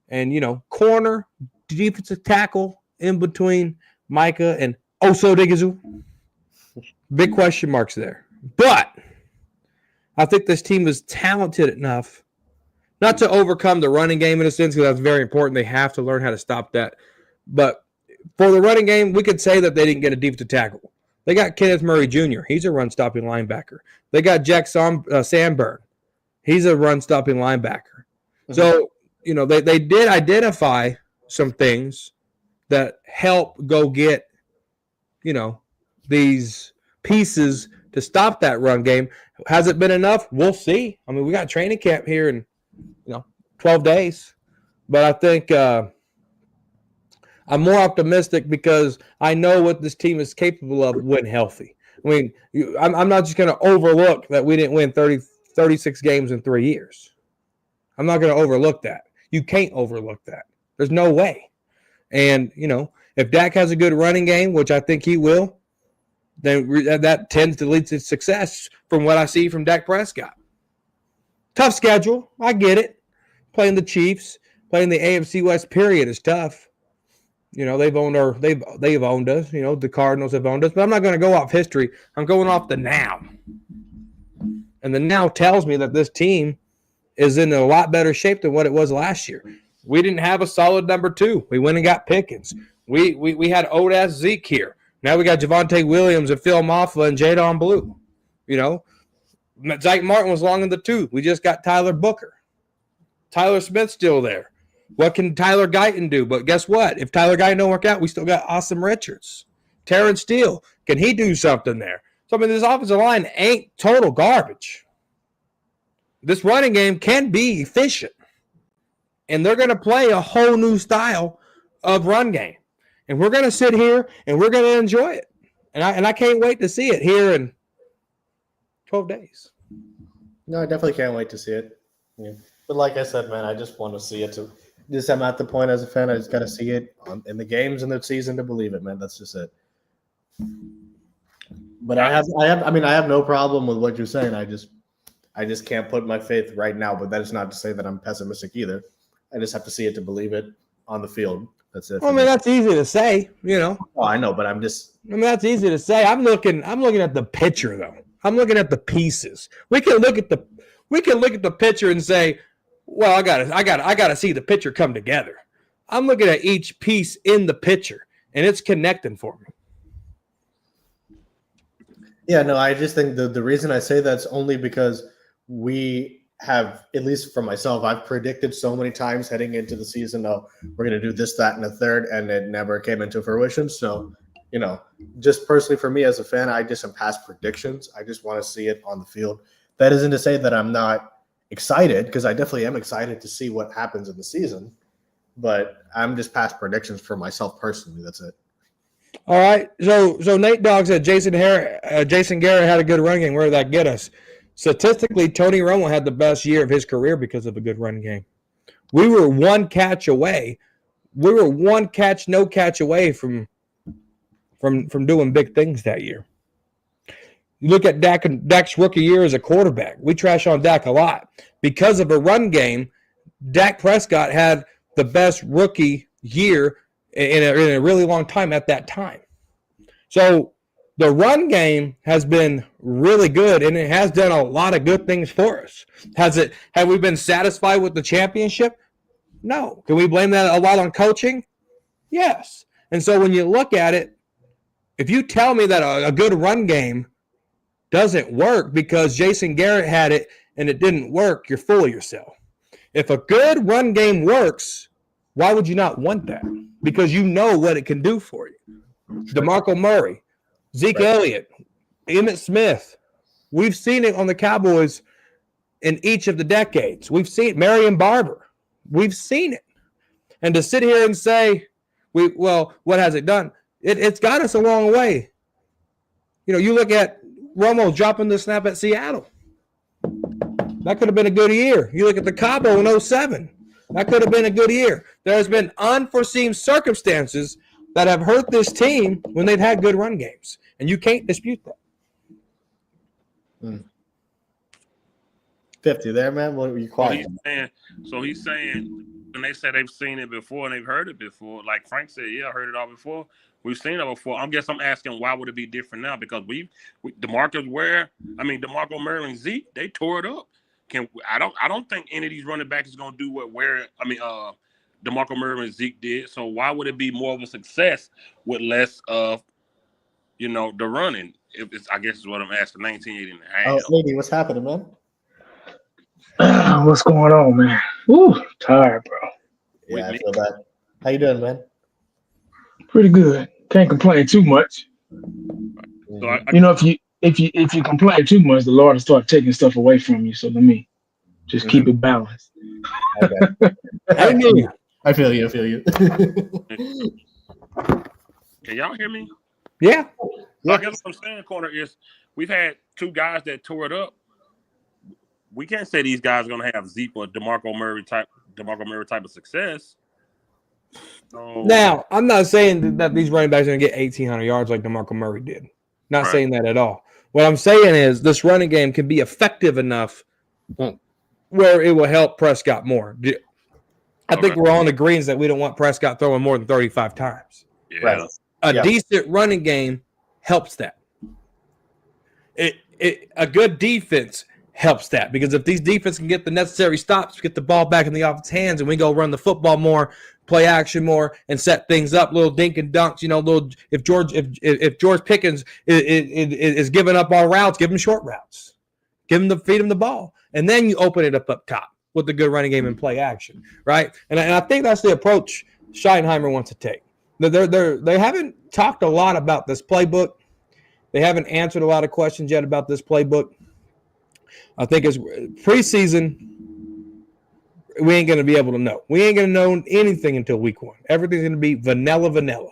And, you know, corner, defensive tackle in between Micah and Oso Digizoo. Big question marks there. But I think this team is talented enough not to overcome the running game in a sense, because that's very important. They have to learn how to stop that. But for the running game, we could say that they didn't get a defensive tackle. They got Kenneth Murray Jr. He's a run-stopping linebacker. They got Jack Sandburn. He's a run-stopping linebacker. Mm-hmm. So, you know, they did identify some things that help go get, you know, these pieces to stop that run game. Has it been enough? We'll see. I mean, we got training camp here in, 12 days. But I think I'm more optimistic because I know what this team is capable of when healthy. I mean, I'm not just going to overlook that we didn't win 36 games in 3 years. I'm not going to overlook that. You can't overlook that. There's no way. And, if Dak has a good running game, which I think he will, then that tends to lead to success from what I see from Dak Prescott. Tough schedule. I get it. Playing the Chiefs, playing the AFC West period is tough. They've owned us. The Cardinals have owned us. But I'm not going to go off history. I'm going off the now. And the now tells me that this team is in a lot better shape than what it was last year. We didn't have a solid number 2. We went and got Pickens. We had old-ass Zeke here. Now we got Javonte Williams and Phil Maffa and Jadon Blue. Zach Martin was long in the tooth. We just got Tyler Booker. Tyler Smith's still there. What can Tyler Guyton do? But guess what? If Tyler Guyton don't work out, we still got Awesome Richards. Terrence Steele, can he do something there? So, this offensive line ain't total garbage. This running game can be efficient. And they're going to play a whole new style of run game. And we're going to sit here and we're going to enjoy it. And I can't wait to see it here in 12 days. No, I definitely can't wait to see it. Yeah. But like I said, man, I just want to see it. I'm at the point as a fan, I just got to see it in the games in the season to believe it, man. That's just it. But I have no problem with what you're saying. I just can't put my faith right now. But that is not to say that I'm pessimistic either. I just have to see it to believe it on the field. That's it. Well, I mean, that's easy to say, you know. Oh, I know, but I'm just. I mean, that's easy to say. I'm looking at the picture though. I'm looking at the pieces. We can look at the picture and say, well, I gotta see the picture come together. I'm looking at each piece in the picture, and it's connecting for me. Yeah, no, I just think the reason I say that's only because we have, at least for myself, I've predicted so many times heading into the season, oh, we're going to do this, that, and a third, and it never came into fruition. So, you know, just personally for me as a fan, I just am past predictions. I just want to see it on the field. That isn't to say that I'm not excited, because I definitely am excited to see what happens in the season, but I'm just past predictions for myself personally. That's it. All right. So Nate Dogg said Jason Garrett had a good run game. Where did that get us? Statistically, Tony Romo had the best year of his career because of a good run game. We were one catch away. We were one catch, no catch away from doing big things that year. You look at Dak's rookie year as a quarterback. We trash on Dak a lot. Because of a run game, Dak Prescott had the best rookie year in a really long time at that time. So the run game has been really good, and it has done a lot of good things for us. Have we been satisfied with the championship? No. Can we blame that a lot on coaching? Yes. And so when you look at it, if you tell me that a good run game doesn't work because Jason Garrett had it and it didn't work, you're full of yourself. If a good run game works, why would you not want that? Because you know what it can do for you. DeMarco Murray, Zeke Elliott, Emmitt Smith. We've seen it on the Cowboys in each of the decades. We've seen Marion Barber. We've seen it. And to sit here and say, what has it done? It's got us a long way. You know, you look at Romo dropping the snap at Seattle. That could have been a good year. You look at the Cabo in 2007. That could have been a good year. There's been unforeseen circumstances that have hurt this team when they've had good run games. And you can't dispute that. 50 there, man. What were you quiet? So he's saying, when they said they've seen it before and they've heard it before, like Frank said, yeah, I heard it all before. We've seen it before. I'm asking why would it be different now? Because DeMarco Murray and Zeke, they tore it up. I don't think any of these running backs is gonna do DeMarco Murray and Zeke did. So why would it be more of a success with less of, the running? I guess is what I'm asking. 1980 and a half. Oh, 80, what's happening, man? What's going on, man? Woo, tired, bro. Yeah, I feel that. How you doing, man? Pretty good. Can't complain too much. So if you complain too much, the Lord will start taking stuff away from you. So let me just keep it balanced. Okay. I feel you. Can y'all hear me? Yeah. I guess what I'm saying, Corner, is we've had two guys that tore it up. We can't say these guys are going to have Zeke or DeMarco Murray type of success. So, now, I'm not saying that these running backs are going to get 1,800 yards like DeMarco Murray did. Not saying that at all. What I'm saying is this running game can be effective enough where it will help Prescott more. I think we're all in agreement that we don't want Prescott throwing more than 35 times. Yeah. Right. A decent running game helps that. A good defense helps that, because if these defense can get the necessary stops, get the ball back in the offense's hands, and we go run the football more, play action more, and set things up, little dink and dunks. If George Pickens is giving up all routes, give him short routes, feed him the ball, and then you open it up top with the good running game and play action, right? And I think that's the approach Schottenheimer wants to take. They haven't talked a lot about this playbook. They haven't answered a lot of questions yet about this playbook. I think it's preseason. We ain't going to be able to know. We ain't going to know anything until week 1. Everything's going to be vanilla.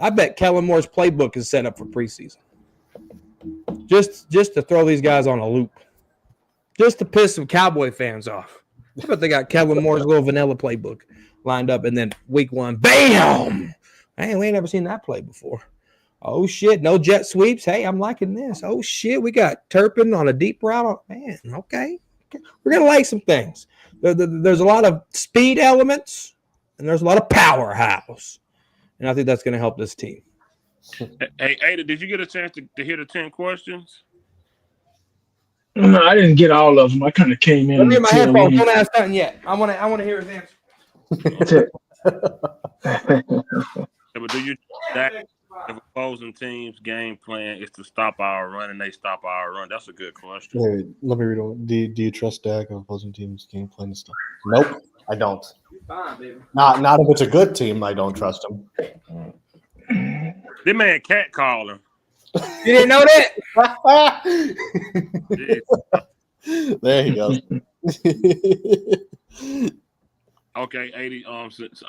I bet Kellen Moore's playbook is set up for preseason. Just to throw these guys on a loop. Just to piss some Cowboy fans off. I bet they got Kellen Moore's little vanilla playbook lined up, and then week 1, bam! Man, we ain't never seen that play before. Oh, shit, no jet sweeps. Hey, I'm liking this. Oh, shit, we got Turpin on a deep route. Man, okay. We're going to like some things. There's a lot of speed elements. and there's a lot of powerhouse. And I think that's going to help this team. Hey, Ada, did you get a chance to hear the 10 questions? No, I didn't get all of them. I kind of came in. Let me get my tail headphones. end. Don't ask nothing yet. I want to hear his answer. Yeah, but do you that if opposing team's game plan is to stop our run and they stop our run? That's a good question. Wait, let me read one. Do you trust Dak and opposing team's game plan and stuff? Nope, I don't. Fine, baby. Not if it's a good team. I don't trust him. This man cat calling. You didn't know that? There he goes. Okay, 80. Since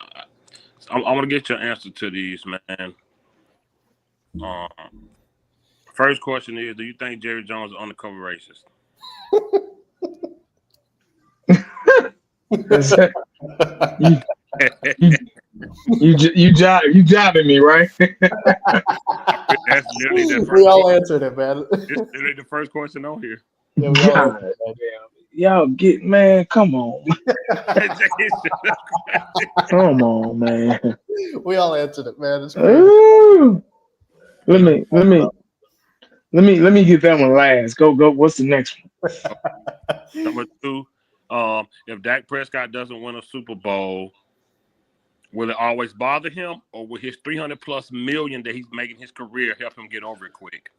I'm gonna get your answer to these, man. First question is: do you think Jerry Jones is undercover racist? you jiving me, right? That's literally the first. We all answered it, man. It's literally the first question on here. Yeah, we all answered it, man. Y'all come on. Come on, man. We all answered it, man. It's crazy. Ooh. Let me get that one last. Go. What's the next one? Number 2, if Dak Prescott doesn't win a Super Bowl, will it always bother him, or will his $300+ million that he's making his career help him get over it quick?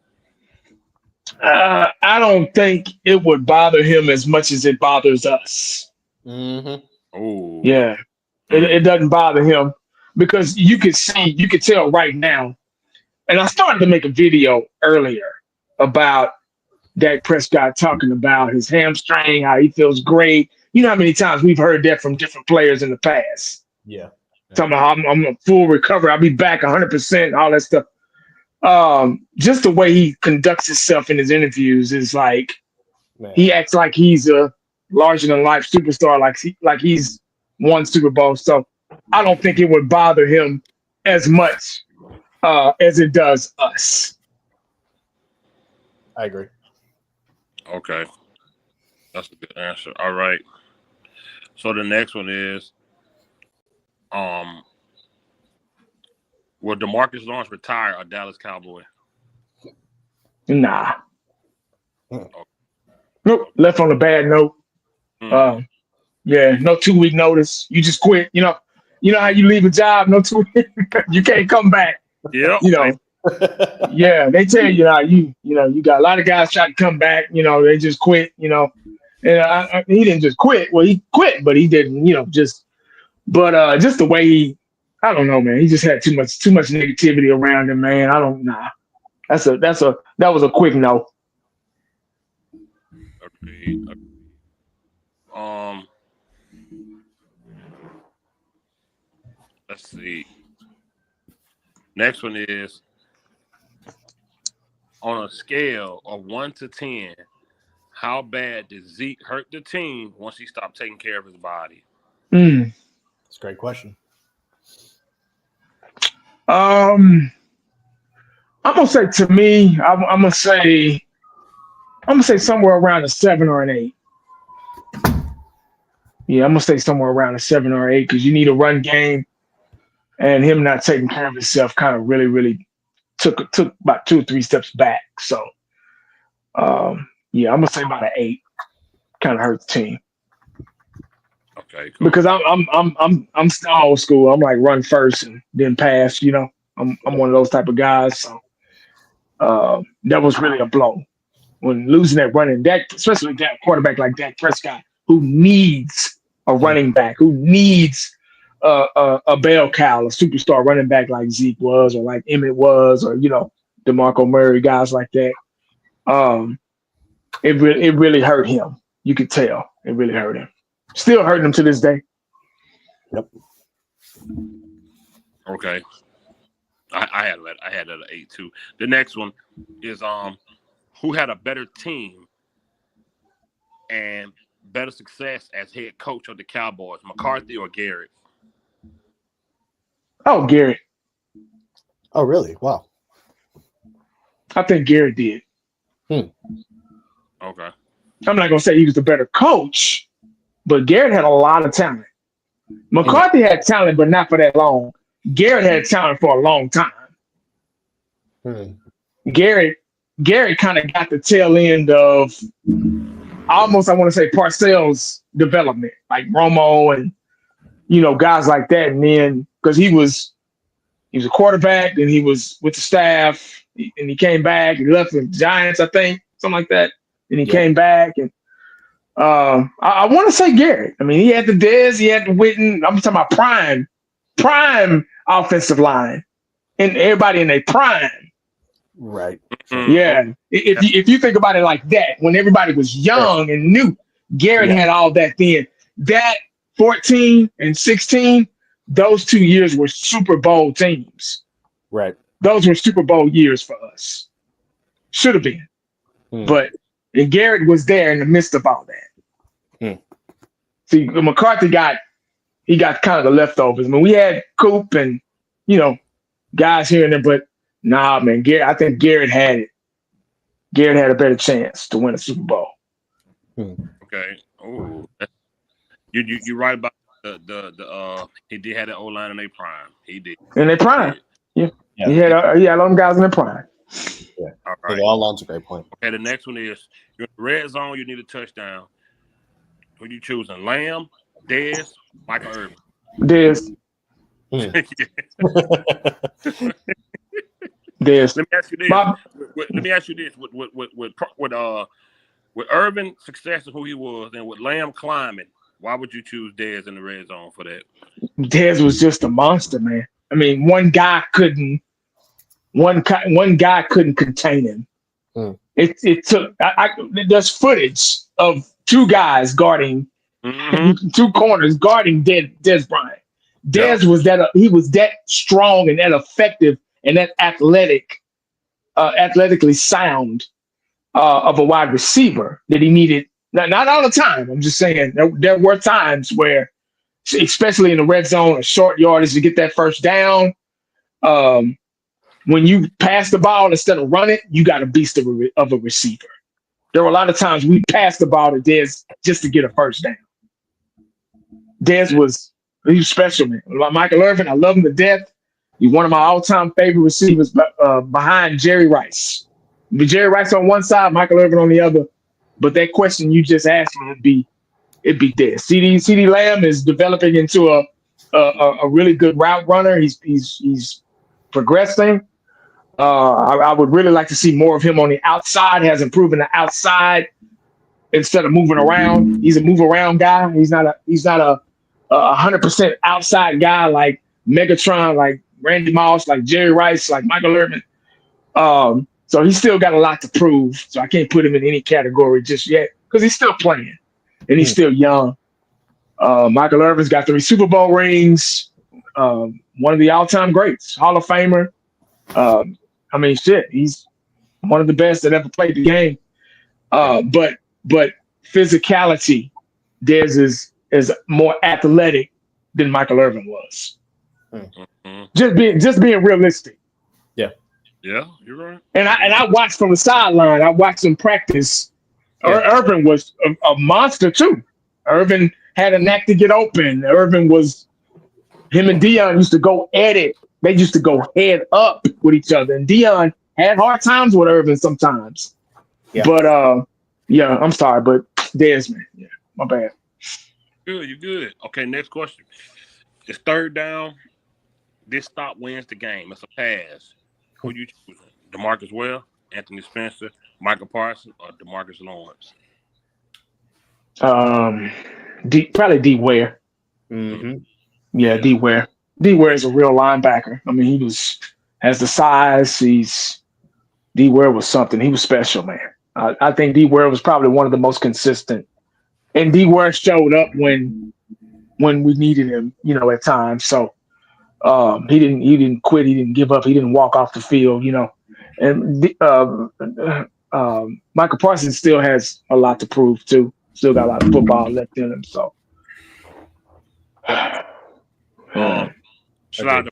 I don't think it would bother him as much as it bothers us. Mm-hmm. Oh, yeah, it doesn't bother him because you could tell right now. And I started to make a video earlier about Dak Prescott talking about his hamstring, how he feels great. You know how many times we've heard that from different players in the past. Yeah. Talking about I'm a full recovery. I'll be back 100%, all that stuff. Just the way he conducts himself in his interviews is like, man, he acts like he's a larger than life superstar, like he's won Super Bowl. So I don't think it would bother him as much as it does us. I agree. okay. That's a good answer. All right. So the next one is, will DeMarcus Lawrence retire a Dallas Cowboy? Nah. Nope. Left on a bad note. Yeah, no 2-week notice. You just quit. You know how you leave a job, no 2 weeks, you can't come back. Yeah. Yeah, they tell you now. You got a lot of guys trying to come back. They just quit. And he didn't just quit. Well, he quit, but he didn't. Just the way he. I don't know, man. He just had too much negativity around him, man. I don't know. That was a quick no. Agreed. Let's see. Next one is, on a scale of 1 to 10, how bad did Zeke hurt the team once he stopped taking care of his body? That's a great question. I'm gonna say, to me, I'm gonna say somewhere around a 7 or an 8. Yeah, I'm gonna say somewhere around a 7 or 8 because you need a run game, and him not taking care of himself kind of really, really took about 2 or 3 steps back. So, yeah, I'm gonna say about an 8. Kind of hurt the team. Okay, cool. Because I'm still old school. I'm like run first and then pass. I'm one of those type of guys. So that was really a blow when losing that running back, especially that quarterback like Dak Prescott, who needs a running back, who needs a bell cow, a superstar running back like Zeke was, or like Emmett was, or DeMarco Murray, guys like that. It really hurt him. You could tell it really hurt him. Still hurting him to this day. Yep. Okay. I had that at 8 too. The next one is who had a better team and better success as head coach of the Cowboys, McCarthy or Garrett? Oh, Garrett. Oh, really? Wow. I think Garrett did. Okay. I'm not gonna say he was the better coach, but Garrett had a lot of talent. McCarthy had talent, but not for that long. Garrett had talent for a long time. Garrett kind of got the tail end of almost, I want to say, Parcells' development, like Romo and guys like that. And then because he was a quarterback, and he was with the staff, and he came back. He left the Giants, I think, something like that. And he came back, and I want to say Garrett. I mean, he had the Dez, he had the Witten. I'm talking about prime offensive line, and everybody in their prime. Right. Yeah. If you think about it like that, when everybody was young and new, Garrett had all that then. That 14 and 16, those 2 years were Super Bowl teams. Right. Those were Super Bowl years for us. Should have been. But and Garrett was there in the midst of all that. See, McCarthy got kind of the leftovers. I mean, we had Coop and guys here and there, but nah, man, I think Garrett had it. Garrett had a better chance to win a Super Bowl. Okay. Oh, you right about the he did have that O line in their prime. He did. In their prime. Yeah. He had all them guys in their prime. Yeah. All right. The all line's a great point. Okay, the next one is you're in the red zone, you need a touchdown. Who you choosing? Lamb, Dez, Michael Irvin? Dez. Dez. Let me ask you this. With Irvin success of who he was, and with Lamb climbing, why would you choose Dez in the red zone for that? Dez was just a monster, man. I mean, one guy couldn't contain him. It took. There's footage of two guys guarding, two corners guarding Dez Bryant. Dez was that strong and that effective and that athletically sound of a wide receiver that he needed. Not all the time. I'm just saying there were times where, especially in the red zone, a short yardage to get that first down. When you pass the ball instead of run it, you got a beast of a receiver. There were a lot of times we passed the ball to Dez just to get a first down. Dez was special, man. Michael Irvin, I love him to death. He's one of my all-time favorite receivers behind Jerry Rice. With Jerry Rice on one side, Michael Irvin on the other. But that question you just asked me it'd be Dez. CeeDee Lamb is developing into a really good route runner. He's progressing. I would really like to see more of him on the outside. Has improved the outside instead of moving around. He's a move around guy. He's not a 100% outside guy like Megatron, like Randy Moss, like Jerry Rice, like Michael Irvin. So he's still got a lot to prove. So I can't put him in any category just yet because he's still playing and he's still young. Michael Irvin's got 3 Super Bowl rings. One of the all-time greats, Hall of Famer. I mean, shit, he's one of the best that ever played the game. But physicality, Dez is more athletic than Michael Irvin was. Just being realistic. Yeah, you're right. And I watched from the sideline. I watched him practice. Irvin was a monster too. Irvin had a knack to get open. Him and Dion used to go at it. They used to go head up with each other. And Dion had hard times with Irvin sometimes. Yeah. But I'm sorry, but Dez, man. Yeah, my bad. Good, you're good. Okay, next question. It's third down. This stop wins the game. It's a pass. Who you choosing? DeMarcus Ware, Anthony Spencer, Michael Parsons, or DeMarcus Lawrence? Probably D Ware. Yeah, D Ware. D Ware is a real linebacker. I mean, has the size. D Ware was something. He was special, man. I think D Ware was probably one of the most consistent. And D Ware showed up when we needed him, at times. So he didn't quit. He didn't give up. He didn't walk off the field, And Michael Parsons still has a lot to prove too. Still got a lot of football left in him. So. Shout out to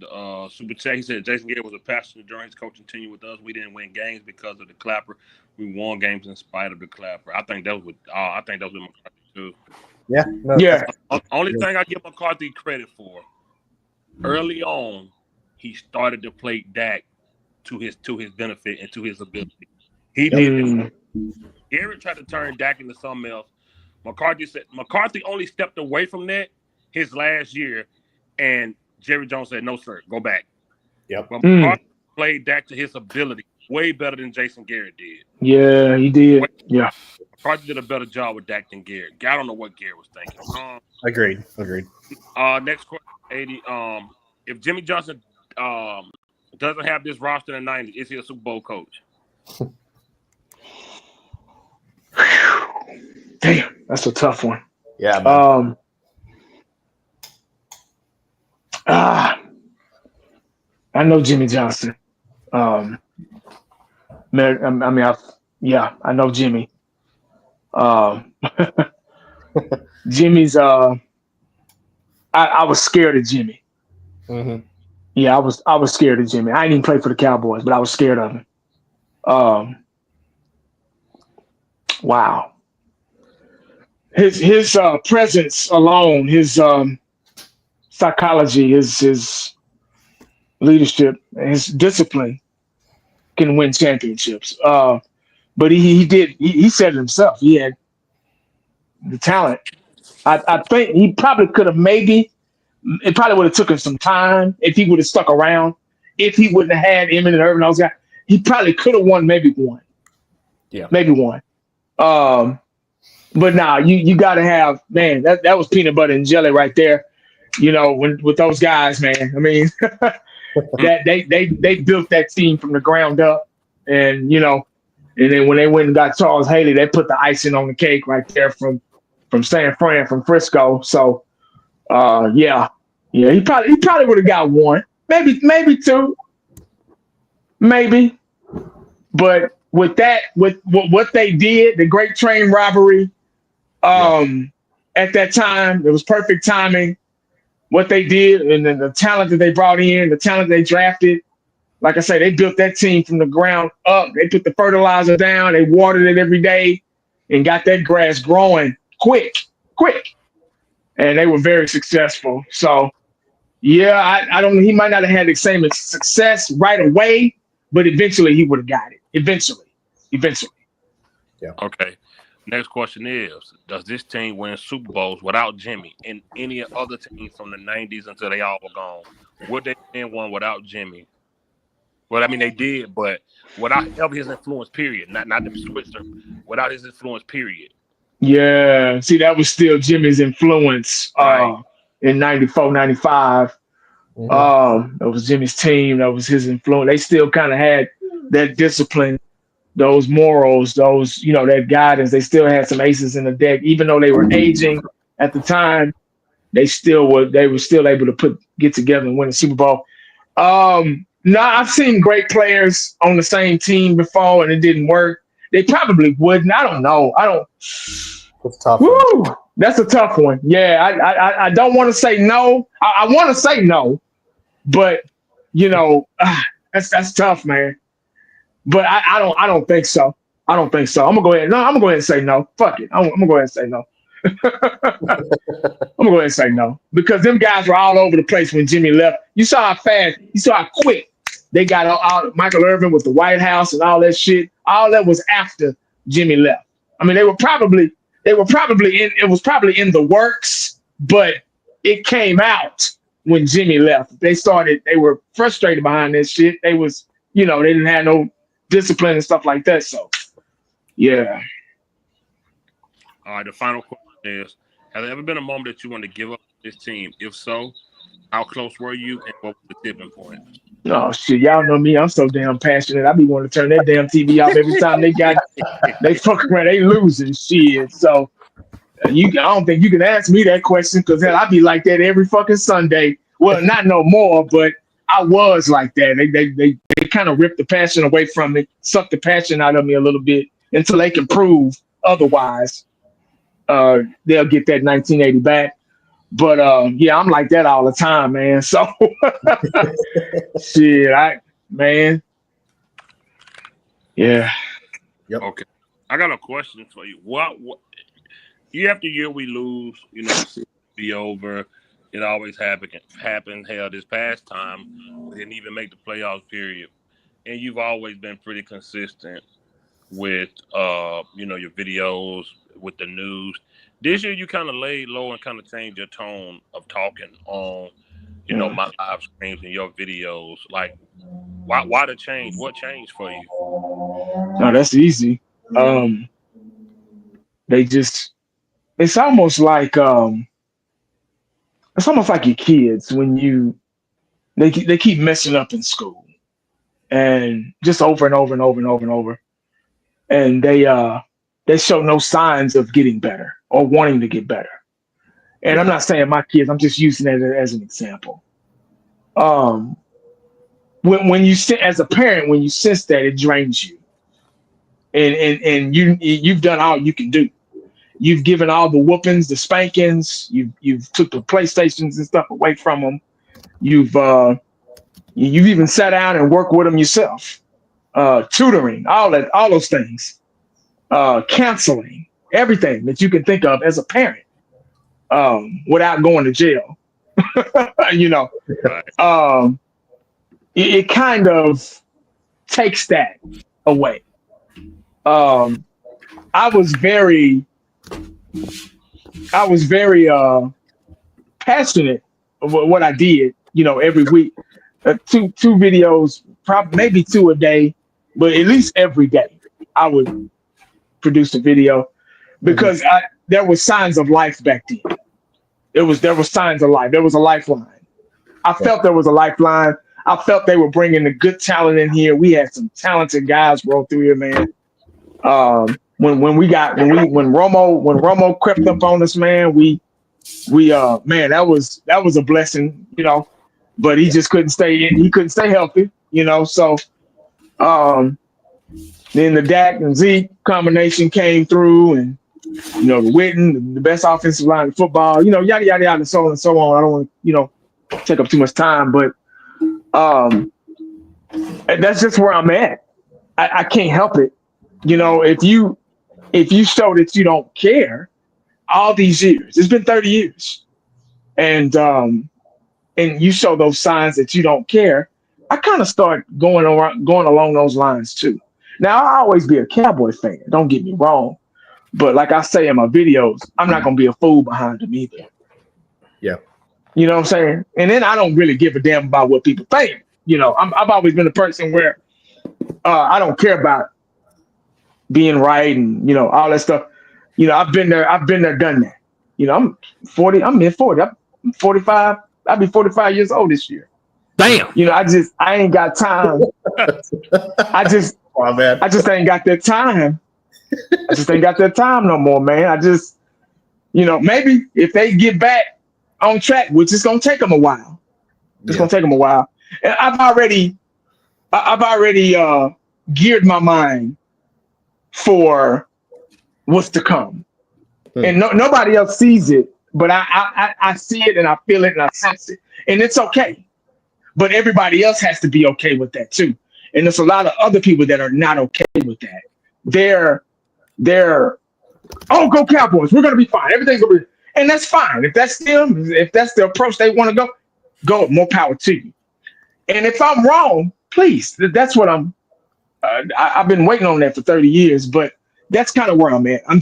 the Super Chat. He said Jason Garrett was a passenger during his coaching tenure with us. We didn't win games because of the clapper. We won games in spite of the clapper. I think that was with McCarthy too. Yeah. No, Yeah. Only thing I give McCarthy credit for, early on, he started to play Dak to his benefit and to his ability. He did that. Garrett tried to turn Dak into something else. McCarthy only stepped away from that his last year, and Jerry Jones said, "No, sir, go back." Yep. But McCarthy played Dak to his ability way better than Jason Garrett did. Yeah, he did. Yeah. McCarthy did a better job with Dak than Garrett. I don't know what Garrett was thinking. Agreed. Next question, 80. If Jimmy Johnson doesn't have this roster in the 90s, is he a Super Bowl coach? Damn, that's a tough one. Yeah. Man. I know Jimmy Johnson. I know Jimmy. Jimmy's. I was scared of Jimmy. Mm-hmm. Yeah, I was scared of Jimmy. I didn't even play for the Cowboys, but I was scared of him. Wow. His presence alone, his psychology, his leadership, his discipline can win championships. But he said it himself. He had the talent. I think he probably could have it probably would have taken some time if he would have stuck around. If he wouldn't have had Emmett and Irvin, those guys, he probably could have won maybe one. Yeah. Maybe one. But nah, you got to have, man, that was peanut butter and jelly right there. With those guys, man. I mean, that they built that team from the ground up, and then when they went and got Charles Haley, they put the icing on the cake right there from San Fran, from Frisco. So, yeah, he probably would have got one, maybe two, maybe. But with what they did, the Great Train Robbery, at that time, it was perfect timing. What they did, and then the talent that they brought in, the talent they drafted. Like I say, they built that team from the ground up. They put the fertilizer down. They watered it every day and got that grass growing quick. And they were very successful. So, yeah, I don't know. He might not have had the same success right away, but eventually he would have got it. Eventually. Yeah. Okay. Next question is, does this team win Super Bowls without Jimmy and any other team from the 90s until they all were gone? Would they win one without Jimmy? Well, I mean, they did, but without his influence, period. Not the Switzer, without his influence, period. Yeah. See, that was still Jimmy's influence in 94, 95. Mm-hmm. That was Jimmy's team. That was his influence. They still kind of had that discipline, those morals, that guidance. They still had some aces in the deck, even though they were aging at the time. They were still able to get together and win a Super Bowl. No, I've seen great players on the same team before, and it didn't work. They probably wouldn't. I don't know. It's tough. Woo, that's a tough one. Yeah, I don't want to say no. I want to say no, but that's tough, man. But I don't think so. I don't think so. I'm gonna go ahead. No, I'm gonna go ahead and say no. Fuck it. I'm gonna go ahead and say no. I'm gonna go ahead and say no, because them guys were all over the place when Jimmy left. You saw how fast. You saw how quick they got out. Michael Irvin with the White House and all that shit. All that was after Jimmy left. I mean, it was probably in the works, but it came out when Jimmy left. They were frustrated behind this shit. They didn't have no discipline and stuff like that. So, yeah. All right, the final question is, has there ever been a moment that you want to give up this team? If so, how close were you, and what was the tipping point? Oh, shit. Y'all know me. I'm so damn passionate. I be wanting to turn that damn TV off every time they fuck around. They losing shit. So, I don't think you can ask me that question, because I be like that every fucking Sunday. Well, not no more, but I was like that. They kind of ripped the passion away from me, sucked the passion out of me a little bit until they can prove otherwise. They'll get that 1980 back. But yeah, I'm like that all the time, man. So shit, man. Yeah. Yep. Okay. I got a question for you. What year after year we lose. You know, the season be over. It always happened. Hell, this past time we didn't even make the playoffs. Period. And you've always been pretty consistent with your videos, with the news. This year you kind of laid low and kind of changed your tone of talking on my live streams and your videos. Like, why the change? What changed for you? No, that's easy. They just it's almost like your kids when they keep messing up in school and just over and over and over and over and over, and they show no signs of getting better or wanting to get better. And I'm not saying my kids, I'm just using it as an example. When you as a parent, when you sense that, it drains you, and you've done all you can do. You've given all the whoopings, the spankings. You've took the PlayStations and stuff away from them. You've even sat down and worked with them yourself. Tutoring, all those things. Counseling, everything that you can think of as a parent, without going to jail. Right. It kind of takes that away. I was very passionate of what I did, every week. Two videos, probably maybe 2 a day, but at least every day I would produce a video because there was signs of life back then. There was signs of life. There was a lifeline. I felt there was a lifeline. I felt they were bringing the good talent in here. We had some talented guys roll through here, man. When Romo crept up on us, man, we man, that was a blessing, but he just couldn't stay in. He couldn't stay healthy, so then the Dak and Zeke combination came through, and the Witten, the best offensive line in football, yada yada yada, and so on and so on. I don't want to take up too much time, but that's just where I'm at. I can't help it. If you show that you don't care all these years, it's been 30 years, and you show those signs that you don't care, I kind of start going along those lines too. Now, I'll always be a Cowboy fan, don't get me wrong, but like I say in my videos, I'm not going to be a fool behind them either. Yeah. You know what I'm saying? And then I don't really give a damn about what people think. I've always been a person where I don't care about being right and all that stuff. I've been there, done that. I'm 40, I'm mid-40, I'm 45, I'll be 45 years old this year. Damn. I ain't got time. I just ain't got that time. I just ain't got that time no more, man. I just, maybe if they get back on track, which is gonna take them a while. It's gonna take them a while. And I've already geared my mind for what's to come. And nobody else sees it, but I see it and I feel it and I sense it. And it's okay. But everybody else has to be okay with that too. And there's a lot of other people that are not okay with that. They're go Cowboys, we're gonna be fine. Everything's gonna be, and that's fine. If that's them, if that's the approach they want to go, more power to you. And if I'm wrong, please, that's what I've been waiting on that for 30 years, but that's kind of where I'm at. I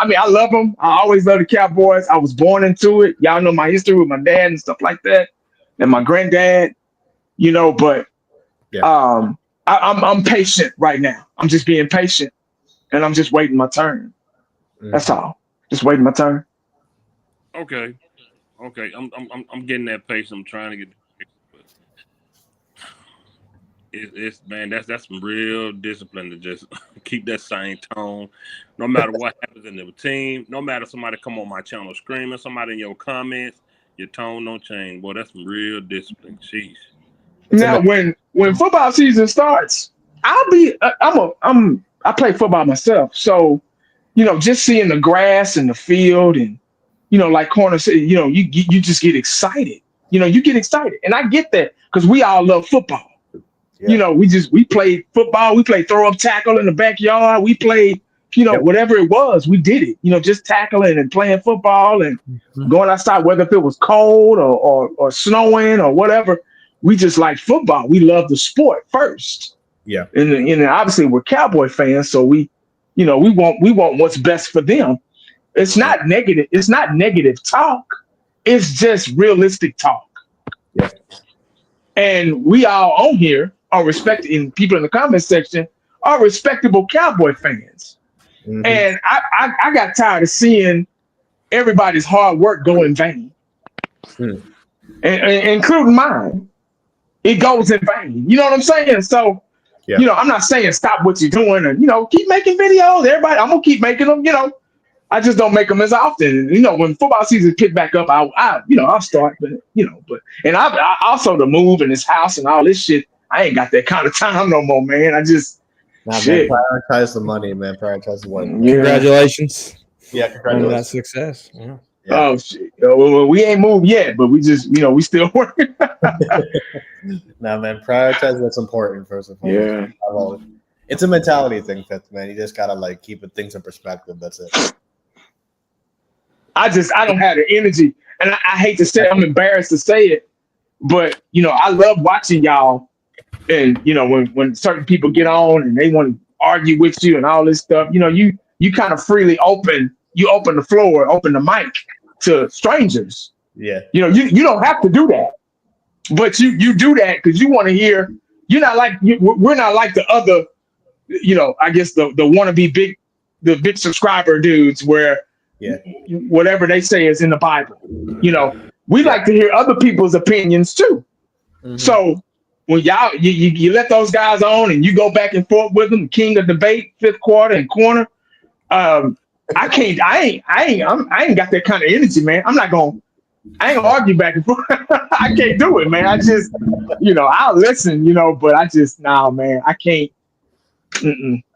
mean, I love them. I always love the Cowboys. I was born into it. Y'all know my history with my dad and stuff like that, and my granddad. But I'm patient right now. I'm just being patient, and I'm just waiting my turn. That's all. Just waiting my turn. Okay. I'm getting that pace. I'm trying to get. It's man, that's some real discipline to just keep that same tone, no matter what happens in the team. No matter somebody come on my channel screaming, somebody in your comments, your tone don't change. Boy, that's some real discipline. Jeez. Now, when football season starts, I play football myself, so just seeing the grass and the field, and like Corner said, you just get excited. You get excited, and I get that because we all love football. Yeah. We played football. We played throw up tackle in the backyard. We played whatever it was, we did it. Just tackling and playing football and going outside, whether if it was cold or snowing or whatever. We just like football. We love the sport first. Yeah. And obviously we're Cowboy fans, so we want what's best for them. It's not negative. It's not negative talk. It's just realistic talk. Yeah. And we all on here are respecting people in the comment section are respectable Cowboy fans. Mm-hmm. And I got tired of seeing everybody's hard work go in vain. And including mine. It goes in vain. You know what I'm saying? So, I'm not saying stop what you're doing and, keep making videos. Everybody, I'm going to keep making them, I just don't make them as often. When football season pick back up, I'll start, but and I also the move in this house and all this shit, I ain't got that kind of time no more, man. I just, man, prioritize the money, man. Prioritize the money. Yeah. Congratulations. Yeah, congratulations. On that success. Yeah. Oh shit! Well, we ain't moved yet, but we just, we still working. Nah, man, prioritize what's important first and foremost. Yeah, it's a mentality thing, Fifth, man. You just gotta keep things in perspective. That's it. I don't have the energy, and I hate to say, I'm embarrassed to say it, but I love watching y'all, and when certain people get on and they want to argue with you and all this stuff, you kind of freely open the floor, open the mic to strangers. Yeah. You don't have to do that, but you do that because you want to hear. We're not like the other, I guess the wannabe the big subscriber dudes where whatever they say is in the Bible. We like to hear other people's opinions too. Mm-hmm. So when y'all you let those guys on and you go back and forth with them, king of debate, fifth quarter and corner. I ain't got that kind of energy, man. I ain't gonna argue back and forth. I can't do it, man. I just, I'll listen, but I just, man, I can't.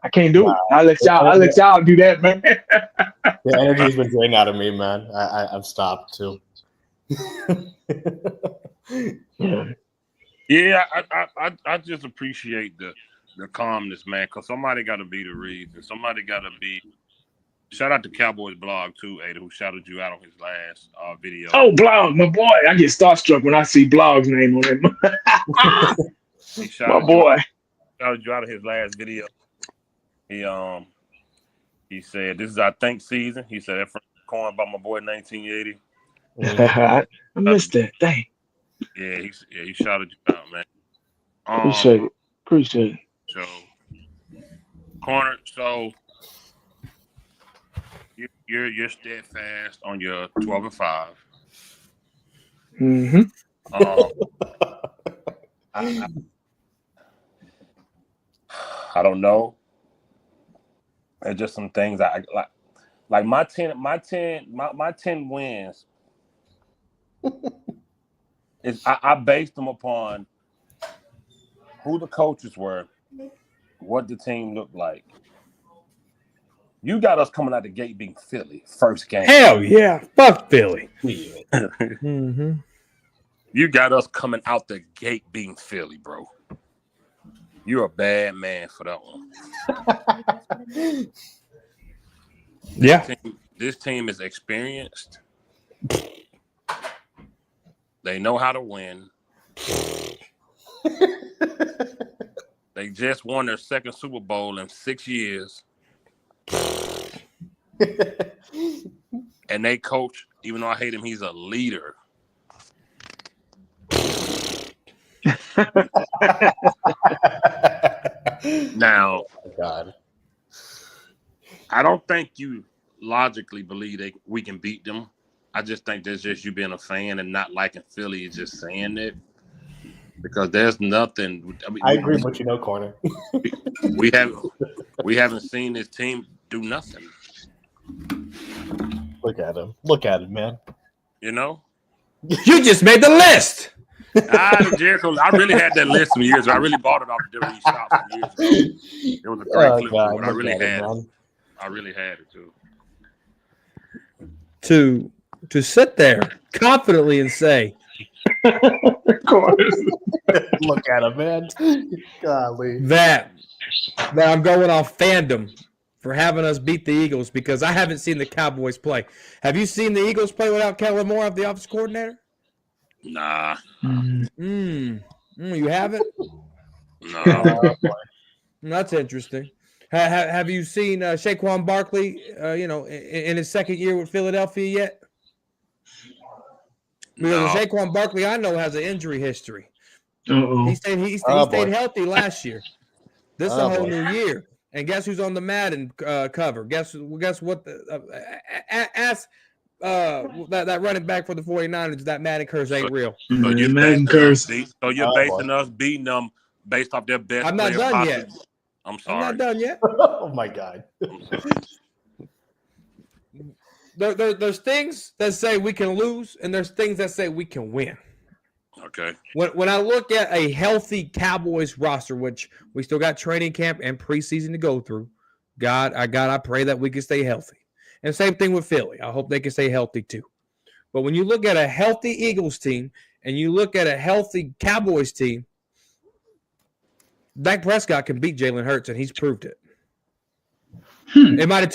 I can't do it. I'll let y'all do that, man. The energy's been drained out of me, man. I've stopped too. Yeah, I just appreciate the calmness, man, because somebody got to be the reason. Somebody got to be. Shout out to Cowboys blog too, Ada, who shouted you out on his last video. Oh, blog, my boy! I get starstruck when I see blog's name on it. My boy shouted you out of his last video. He said, "This is our thank season." He said that from corn by my boy 1980. I missed that. Dang. Yeah, he shouted you out, man. Appreciate it. So, corner. So. You're steadfast on your 12-5. Mm-hmm. I don't know. There's just some things I like. My 10 wins. I based them upon who the coaches were, what the team looked like. You got us coming out the gate being Philly first game. Hell yeah, fuck Philly. Mm-hmm. You got us coming out the gate being Philly, bro. You're a bad man for that one. Yeah. This team is experienced. They know how to win. They just won their second Super Bowl in 6 years. And they coach, even though I hate him, he's a leader. Now, God, I don't think you logically believe we can beat them. I just think that's just you being a fan and not liking Philly is just saying it. Because there's nothing. I agree, but corner. we haven't seen this team do nothing. Look at him. Look at him, man. You just made the list. Jericho, I really had that list some years ago. I really bought it off the WWE shop some years ago. It was a great clip. God, I really had it. I really had it too. To sit there confidently and say, of course. Look at him, man. Golly. That I'm going off fandom for having us beat the Eagles because I haven't seen the Cowboys play. Have you seen the Eagles play without Kellen Moore as the offensive coordinator? Nah. You haven't? No. That's interesting. Have you seen Saquon Barkley, in his second year with Philadelphia yet? Because the Saquon Barkley I know has an injury history. He stayed healthy last year. This is a whole new year. And guess who's on the Madden cover? Guess what? Ask that running back for the 49ers. That Madden curse ain't real. So you're Madden curse. So you're basing us beating them based off their best. I'm not done yet. I'm sorry. I'm not done yet. Oh my God. There's things that say we can lose, and there's things that say we can win. Okay. When I look at a healthy Cowboys roster, which we still got training camp and preseason to go through, I pray that we can stay healthy. And same thing with Philly. I hope they can stay healthy too. But when you look at a healthy Eagles team and you look at a healthy Cowboys team, Dak Prescott can beat Jalen Hurts, and he's proved it. It might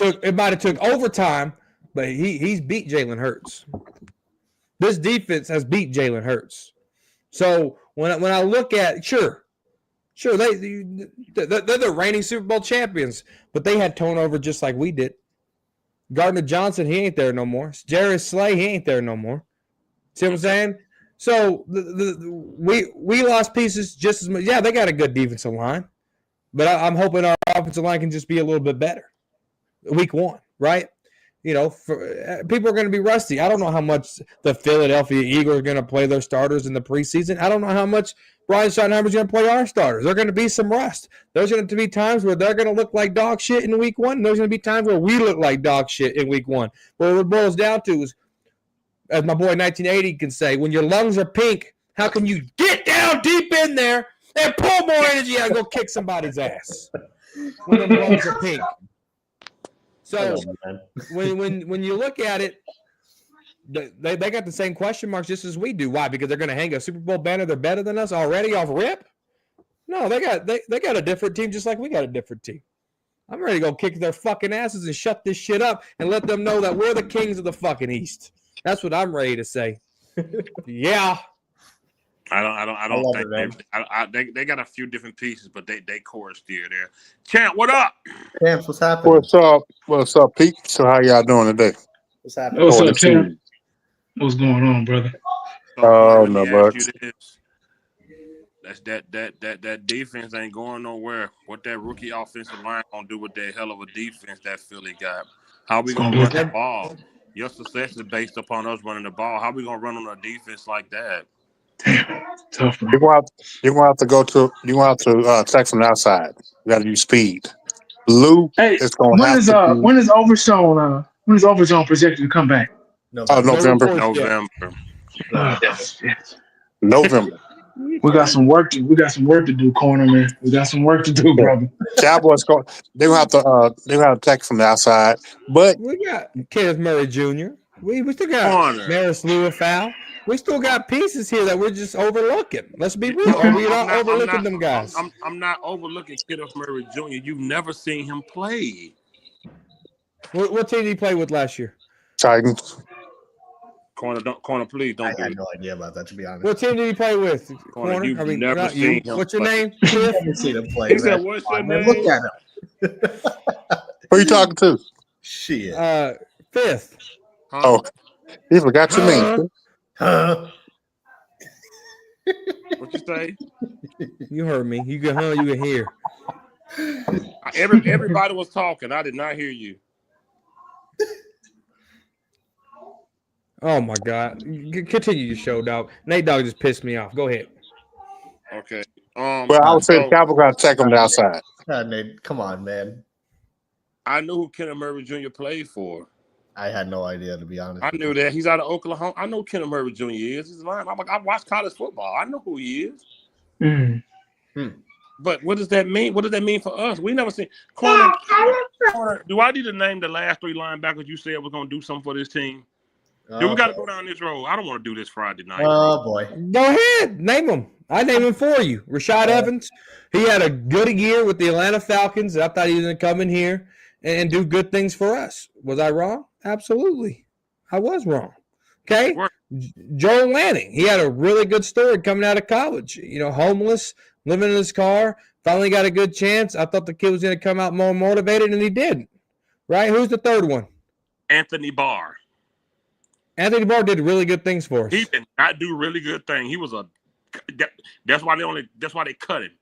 have took overtime, but he's beat Jalen Hurts. This defense has beat Jalen Hurts. So when I look at they're the reigning Super Bowl champions, but they had turnover just like we did. Gardner Johnson, he ain't there no more. Darius Slay, he ain't there no more. See what I'm saying? So we lost pieces just as much. Yeah, they got a good defensive line, but I'm hoping our offensive line can just be a little bit better. Week 1, right? People are going to be rusty. I don't know how much the Philadelphia Eagles are going to play their starters in the preseason. I don't know how much Brian Schottenheimer's going to play our starters. There's going to be some rust. There's going to be times where they're going to look like dog shit in week 1. And there's going to be times where we look like dog shit in week 1. But what it boils down to is, as my boy 1980 can say, when your lungs are pink, how can you get down deep in there and pull more energy out and go kick somebody's ass when the lungs are pink? So when you look at it, they got the same question marks just as we do. Why? Because they're going to hang a Super Bowl banner. They're better than us already off rip? No, they got a different team just like we got a different team. I'm ready to go kick their fucking asses and shut this shit up and let them know that we're the kings of the fucking East. That's what I'm ready to say. Yeah. I don't think they got a few different pieces, but they core still there. Champ, what up? Champs, what's happening? What's up, Pete? So how y'all doing today? What's happening? What's up, Champ? What's going on, brother? Oh, no much. That defense ain't going nowhere. What that rookie offensive line gonna do with that hell of a defense that Philly got? How we gonna run the ball? Your success is based upon us running the ball. How we gonna run on a defense like that? Damn, tough, man. You're gonna have to attack from the outside. You gotta use speed. Lou is gonna when is Overshown projected to come back? November. November. We got some work to do, corner man. We got some work to do, brother. Cowboys they're gonna have to attack from the outside. But we got Kenneth Murray Jr. We still got Maris Lewis-Fowl. We still got pieces here that we're just overlooking. Let's be real. We're not overlooking them guys. I'm not overlooking Kenneth Murray Jr. You've never seen him play. What team did he play with last year? Titans. Corner, please don't. I had no idea about that, to be honest. What team did he play with? Corner, you've never seen him. What's your name? I've never seen him play. He said, "What's your name?" Look at him. Who are you talking to? Shit. Fifth. Huh? Oh, he forgot your name. What you say? You heard me. You can hear. Everybody was talking. I did not hear you. Oh my God! Continue your show, dog. Nate Dogg just pissed me off. Go ahead. Okay. Well, I would say the Cowboys got to attack from the outside. God, Nate, come on, man. I knew who Kenneth Murray Jr. played for. I had no idea, to be honest. I knew that. He's out of Oklahoma. I know who Kenneth Murray Jr. is. He's lying. I watch college football. I know who he is. But what does that mean? What does that mean for us? We never seen corner. Do I need to name the last 3 linebackers you said was going to do something for this team? Do we got to go down this road? I don't want to do this Friday night. Oh, boy. Go ahead. Name them. I name them for you. Rashad Evans. He had a good year with the Atlanta Falcons. I thought he was going to come in here and do good things for us. Was I wrong? Absolutely. I was wrong. Okay. Joel Lanning, he had a really good story coming out of college. Homeless, living in his car, finally got a good chance. I thought the kid was going to come out more motivated, and he didn't. Right? Who's the third one? Anthony Barr. Anthony Barr did really good things for us. He did not do really good things. He was that's why they cut him.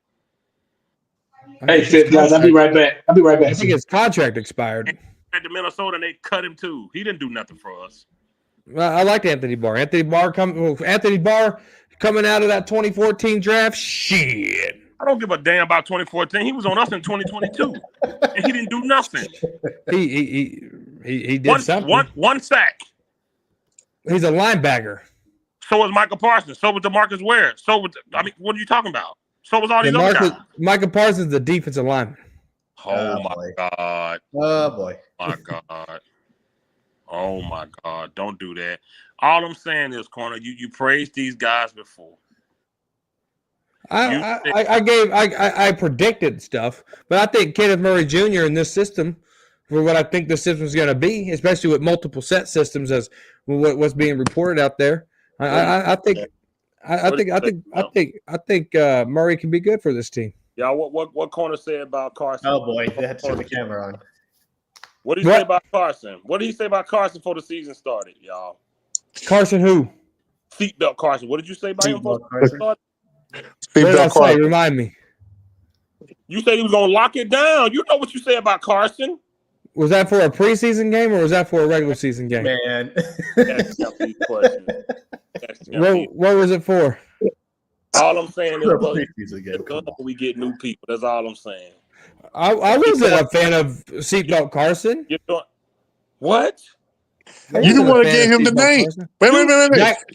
Hey, Fit guys, I'll be right back. I think his contract expired. At the Minnesota, and they cut him too. He didn't do nothing for us. Well, I liked Anthony Barr. Anthony Barr coming out of that 2014 draft. Shit. I don't give a damn about 2014. He was on us in 2022, and he didn't do nothing. He did something. One sack. He's a linebacker. So was Michael Parsons. So was DeMarcus Ware. What are you talking about? So was all these other guys. Michael Parsons, the defensive lineman. Oh my God. Oh boy. My God. Oh my God. Don't do that. All I'm saying is, Corner, you praised these guys before. I predicted stuff, but I think Kenneth Murray Jr. in this system, for what I think the system is going to be, especially with multiple set systems as what's being reported out there, I think Murray can be good for this team. Yeah, what Corner said about Carson? Oh boy, they had to turn the camera on. What did he say about Carson? What did he say about Carson before the season started, y'all? Carson who? Seatbelt Carson. What did you say about him before the season started? What did I say? Remind me. You said he was going to lock it down. You know what you said about Carson. Was that for a preseason game or was that for a regular season game? Man. What was it for? All I'm saying is we get new people. That's all I'm saying. I wasn't a fan of Seatbelt Carson. What? You the one that gave him the name. Wait.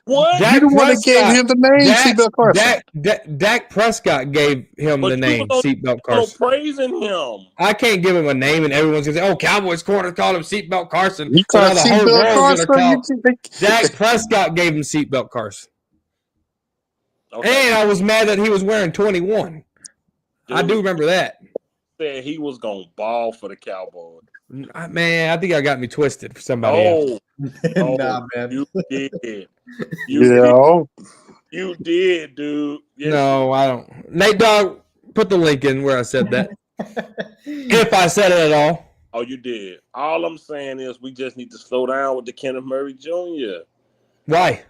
What? You the one that gave him the name, Seatbelt Carson. Dak Prescott gave him the name, Seatbelt Carson. Praising him. I can't give him a name, and everyone's going to say, Cowboys corner called him Seatbelt Carson. You called Seatbelt Carson? Dak Prescott gave him Seatbelt Carson. Okay. And I was mad that he was wearing 21. Dude, I do remember that. Said he was going to ball for the Cowboys. Man, I think I got me twisted for somebody else. Nah, man. You did. You did, dude. Yes, no, I don't. Nate Dogg, put the link in where I said that. If I said it at all. Oh, you did. All I'm saying is we just need to slow down with the Kenneth Murray Jr. Why?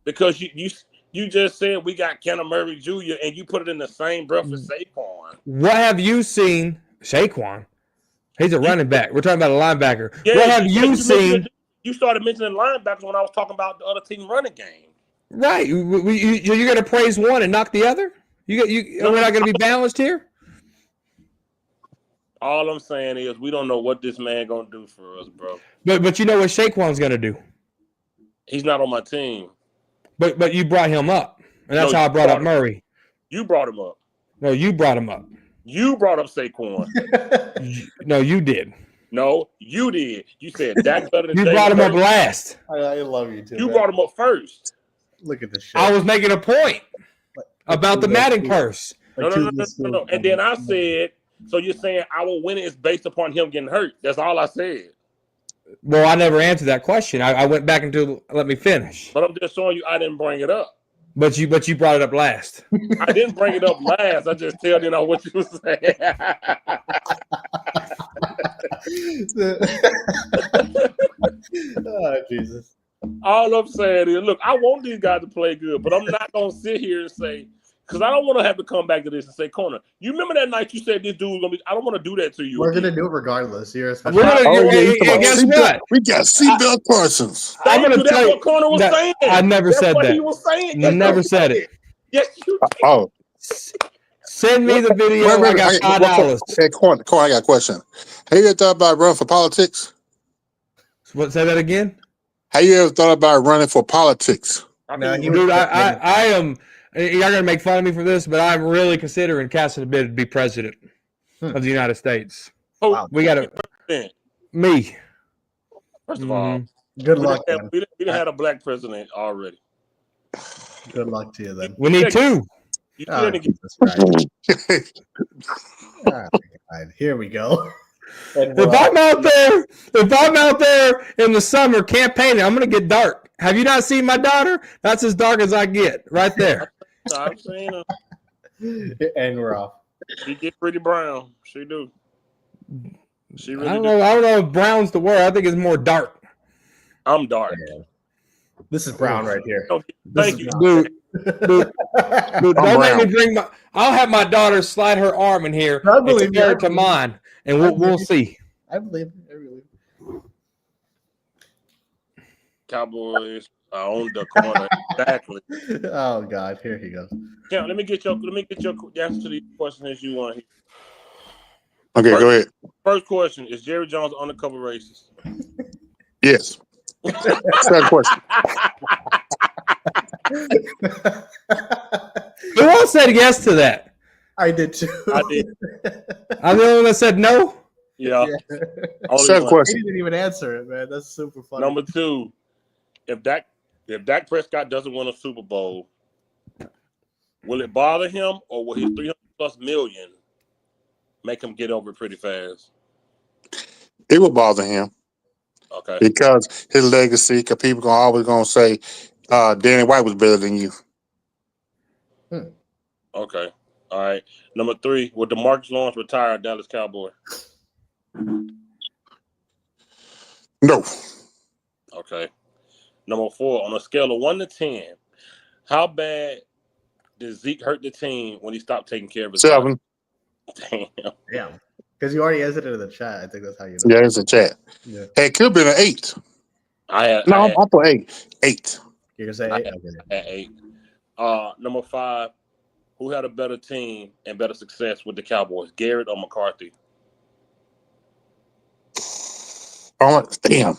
Because you just said we got Kenneth Murray Jr. and you put it in the same breath as Saquon. What have you seen? Saquon? He's a running back. We're talking about a linebacker. Yeah, what have you seen? You started mentioning linebackers when I was talking about the other team running game. Right. You're going to praise one and knock the other? We're not going to be balanced here? All I'm saying is we don't know what this man going to do for us, bro. But you know what Saquon's going to do? He's not on my team. But you brought him up. And that's how I brought up Murray. You brought him up. No, you brought him up. You brought up Saquon. No, you did. No, you did. You said Dak's better than You brought him up last. I love you too. You brought him up first. Look at this shit. I was making a point about the Madden curse. No. And then I said, so you're saying our winning is based upon him getting hurt. That's all I said. Well, I never answered that question. I went back into let me finish. But I'm just showing you I didn't bring it up. But you brought it up last. I didn't bring it up last. I just tell you what you were saying. Oh, Jesus. All I'm saying is, look, I want these guys to play good, but I'm not going to sit here and say, because I don't want to have to come back to this and say, Corner, you remember that night you said this dude was going to be, I don't want to do that to you. We're going to do it regardless. You're a special. Guess what? We got Seatbelt Parsons. I'm going to tell you what Corner was saying. I never said that. He was saying. I never said it. Yes, you did. Oh. Send me the video. I got $5. Hey, Corner, I got a question. Have you ever thought about running for politics? What? Say that again? Have you ever thought about running for politics? Dude, I am. You're going to make fun of me for this, but I'm really considering casting a bid to be president of the United States. Oh, wow. We got to. Me. First of all, good luck. We didn't have a black president already. Good luck to you then. We need two. Oh, Jesus Christ. All right, here we go. If I'm out there in the summer campaigning, I'm gonna get dark. Have you not seen my daughter? That's as dark as I get, right there. I've seen her. And we're off. She get pretty brown. She do. She really I don't do. know. I don't know if brown's the word. I think it's more dark. I'm dark. Yeah. This is brown right here. Thank you. Dude, don't brown. make me bring my. I'll have my daughter slide her arm in here I and believe compare you. it to mine, and we'll see. I believe. Cowboys are on the corner. Exactly. Oh God, here he goes. Yeah, let me get your answer to these questions as you want. Okay, go ahead. First question: is Jerry Jones undercover racist? Yes. Second question. Who all said yes to that? I did too. I did. I'm the only one that said no. Yeah. Only Second one. He question. didn't even answer it, man. That's super funny. Number two, if Dak Prescott doesn't win a Super Bowl, will it bother him, or will his $300+ million make him get over it pretty fast? It will bother him Okay. because his legacy. Because people always gonna say, Danny White was better than you. Okay. All right. Number three, will DeMarcus Lawrence retire at Dallas Cowboys? No. Okay. Number four, on a scale of 1 to 10, how bad did Zeke hurt the team when he stopped taking care of his 7. body? Damn. Yeah, because you already answered it in the chat. I think that's how you know. Yeah, it's a chat. Yeah. Hey, it could have been an 8. I thought 8. 8. You're gonna say I 8? had, Okay. I had 8. Number five, who had a better team and better success with the Cowboys, Garrett or McCarthy? Oh, damn.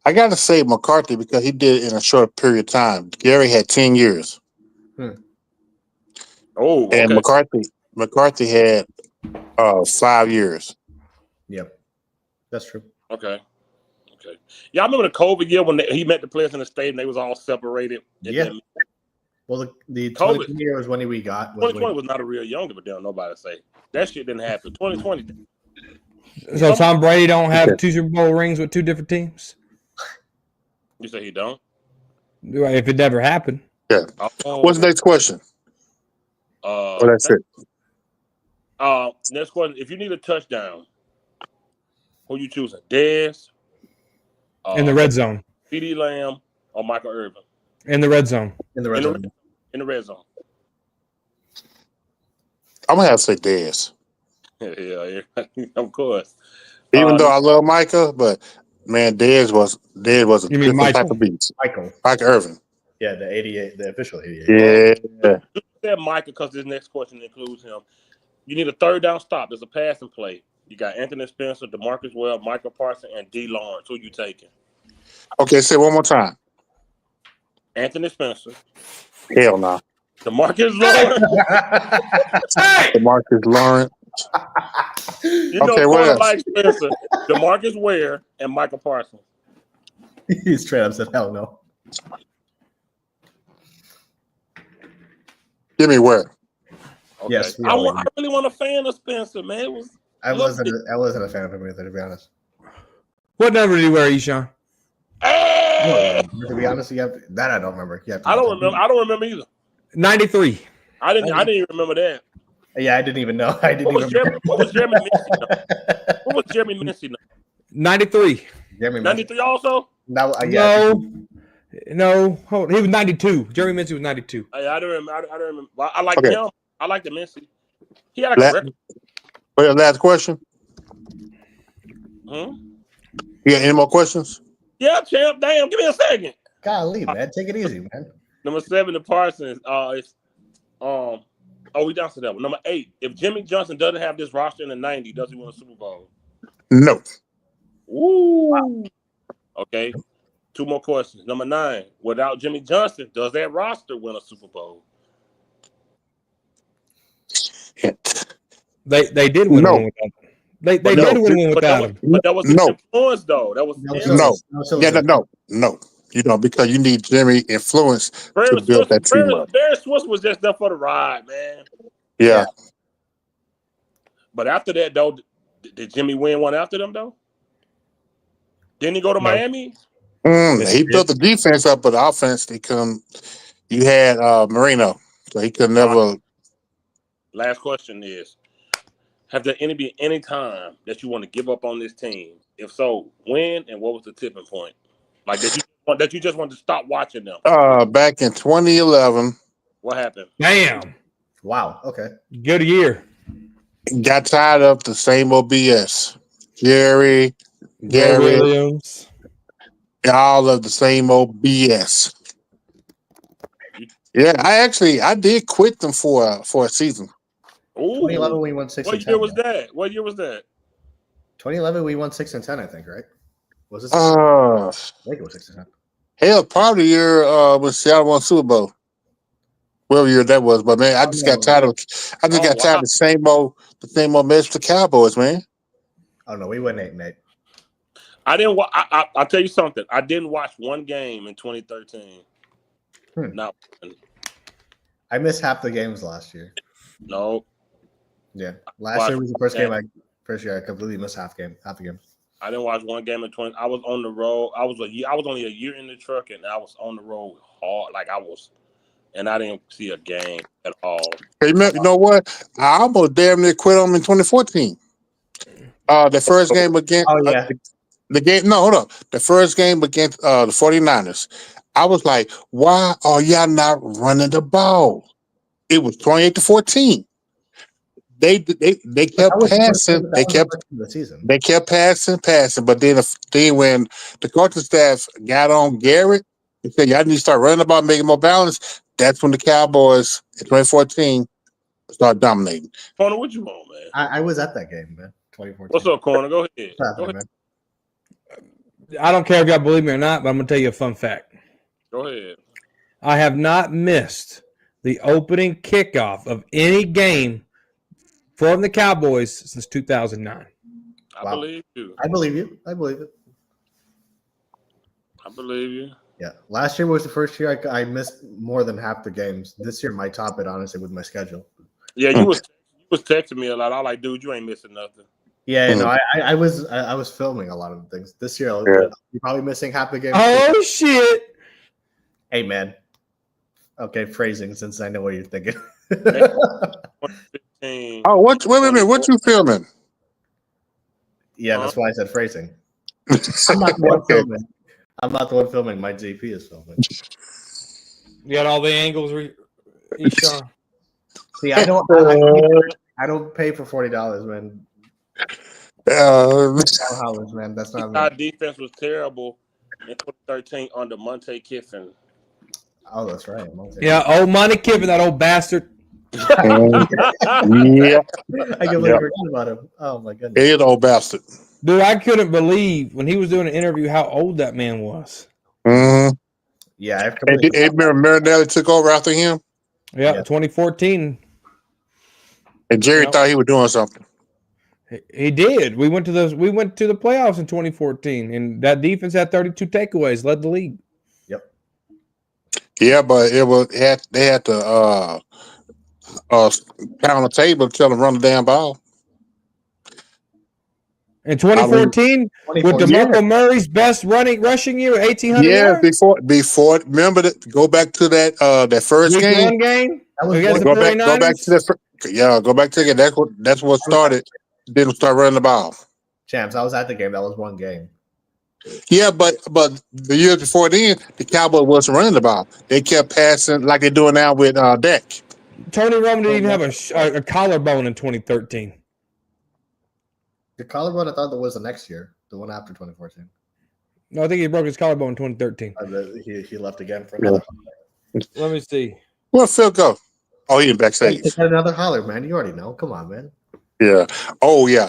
I got to say McCarthy because he did it in a short period of time. Gary had 10 years. Oh, And okay. McCarthy had 5 years. Yep, that's true. Okay. Y'all remember the COVID year when he met the players in the stadium? They was all separated. Yeah. Well, the COVID. 2020 year was when we got. 2020 was not a real young, but damn, nobody say that shit didn't happen. 2020. So Tom Brady don't have 2 Super Bowl rings with 2 different teams? You say he don't? If it never happened. Yeah. Oh. What's the next question? That's it. Next question. If you need a touchdown, who you choosing? Dez? In the red zone. CeeDee Lamb or Michael Irvin? In the red zone. In the red zone. In the red zone. I'm going to have to say Dez. Yeah, of course. Even though I love Micah, but man, Dez was a different type of beast. Michael Irvin. Yeah, the 88, the official 88. Yeah. You said Micah because this next question includes him. You need a third down stop. There's a passing play. You got Anthony Spencer, DeMarcus Webb, Michael Parsons, and D. Lawrence. Who you taking? Okay, say it one more time. Anthony Spencer. Hell no. DeMarcus Lawrence. DeMarcus Lawrence. You know, okay, what else? like Spencer, DeMarcus Ware, and Michael Parsons. He straight up said, hell no. Give me Ware. Okay. Yes, I really want a fan of Spencer, man. I wasn't a fan of him either, to be honest. What number did he wear, Eshawn? To be honest, I don't remember. I don't remember either. 93. I didn't even remember that. Yeah, I didn't even know. What was Jeremy Mincy? What was Jeremy Mincy? 93. 93 also? No. Hold on. He was 92. Jeremy Mincy was 92. I don't remember. I like him. I like the Mincy. He had a record. Wait, last question. You got any more questions? Yeah, champ. Damn, give me a second. Golly, man. Take it easy, man. Number 7, the Parsons. We down to that one. Number 8, if Jimmy Johnson doesn't have this roster in the 90s, does he win a Super Bowl? No. Ooh. Wow. Okay. 2 more questions. Number 9, without Jimmy Johnson, does that roster win a Super Bowl? They did win one without him. They did win one without him. But that was the influence, though. That was no. You know, because you need Jimmy influence to build that team up. Barry Swiss was just there for the ride, man. Yeah. But after that, though, Did Jimmy win one after them though? Didn't he go to No. Miami? He built the defense up, but the offense they couldn't. You had Marino, so he could never. Last question is: have there been any time that you want to give up on this team? If so, when and what was the tipping point? Like that you just want to stop watching them. Back in 2011, What happened? Damn. Wow. Okay. Good year. got tired of the same old BS. Gary, Ray Williams. all of the same old BS. Yeah, I did quit them for a season. Ooh. 2011 we won 6 and 10. What year was that? What year was that? 2011 we won 6 and 10, I think, right? Was it? I I think it was 6 and 10. hell, probably the year when Seattle won Super Bowl. Whatever year that was, but man, I just got tired of the same old mess with the Cowboys, man. Oh no, we went 8 and 8. I didn't. I'll tell you something. I didn't watch one game in 2013. Not one. I missed half the games last year. No. Yeah, last year was the first year I completely missed half the game. I didn't watch one game in 20. I was on the road. I was only a year in the truck, and I was on the road hard. And I didn't see a game at all. Hey, you know what? I almost damn near quit them in 2014. The first game against the game. No, hold on. The first game against the 49ers. I was like, why are y'all not running the ball? It was 28-14. They kept passing. They kept passing. But then when the coaching staff got on Garrett and said, y'all need to start running the ball, making more balance, that's when the Cowboys in 2014 started dominating. Corner, what you want, man? I was at that game, man. 2014. What's up, Corner? Go ahead. Man. I don't care if y'all believe me or not, but I'm going to tell you a fun fact. Go ahead. I have not missed the opening kickoff of any game from the Cowboys since 2009. I believe you. I believe you. I believe it. I believe you. Yeah. Last year was the first year I missed more than half the games. This year might top it, honestly, with my schedule. Yeah, you was texting me a lot. I was like, dude, you ain't missing nothing. Yeah, no, I was filming a lot of things. This year you're probably missing half the game. Oh shit. Hey man. Okay, phrasing since I know what you're thinking. Oh, wait a minute. What you filming? Yeah, that's why I said phrasing. I'm not the one filming. I'm not the one filming. My GP is filming. You got all the angles, Eshawn? See, I don't pay for $40, man. Man, that's not me. Our defense was terrible in 2013 under Monte Kiffin. Oh, that's right. Yeah, old Monte Kiffin, that old bastard. Yeah. I completely forgot about him. Oh my goodness. He is old bastard. Dude, I couldn't believe when he was doing an interview how old that man was. Mm-hmm. Yeah, I've remember Marinelli took over after him? Yeah, 2014. And Jerry thought he was doing something. He did. We went to the playoffs in 2014, and that defense had 32 takeaways, led the league. Yep. Yeah, but they had to pound the table to tell them to run the damn ball. In 2014, with DeMarco Murray's best rushing year, 1,800 yards. Before remember that. Go back to that first game. Go back to that. Go back to it. That's what started. Didn't start running the ball. Champs, I was at the game. That was one game. Yeah, but the year before then, the Cowboys wasn't running the ball. They kept passing like they're doing now with Dak. Tony Romo didn't even have a collarbone in 2013. The collarbone, I thought that was the next year, the one after 2014. No, I think he broke his collarbone in 2013. He left again for another. Let me see. Where'd Phil go? Oh, he in backstage. Another holler, man. You already know. Come on, man. Yeah. Oh, yeah.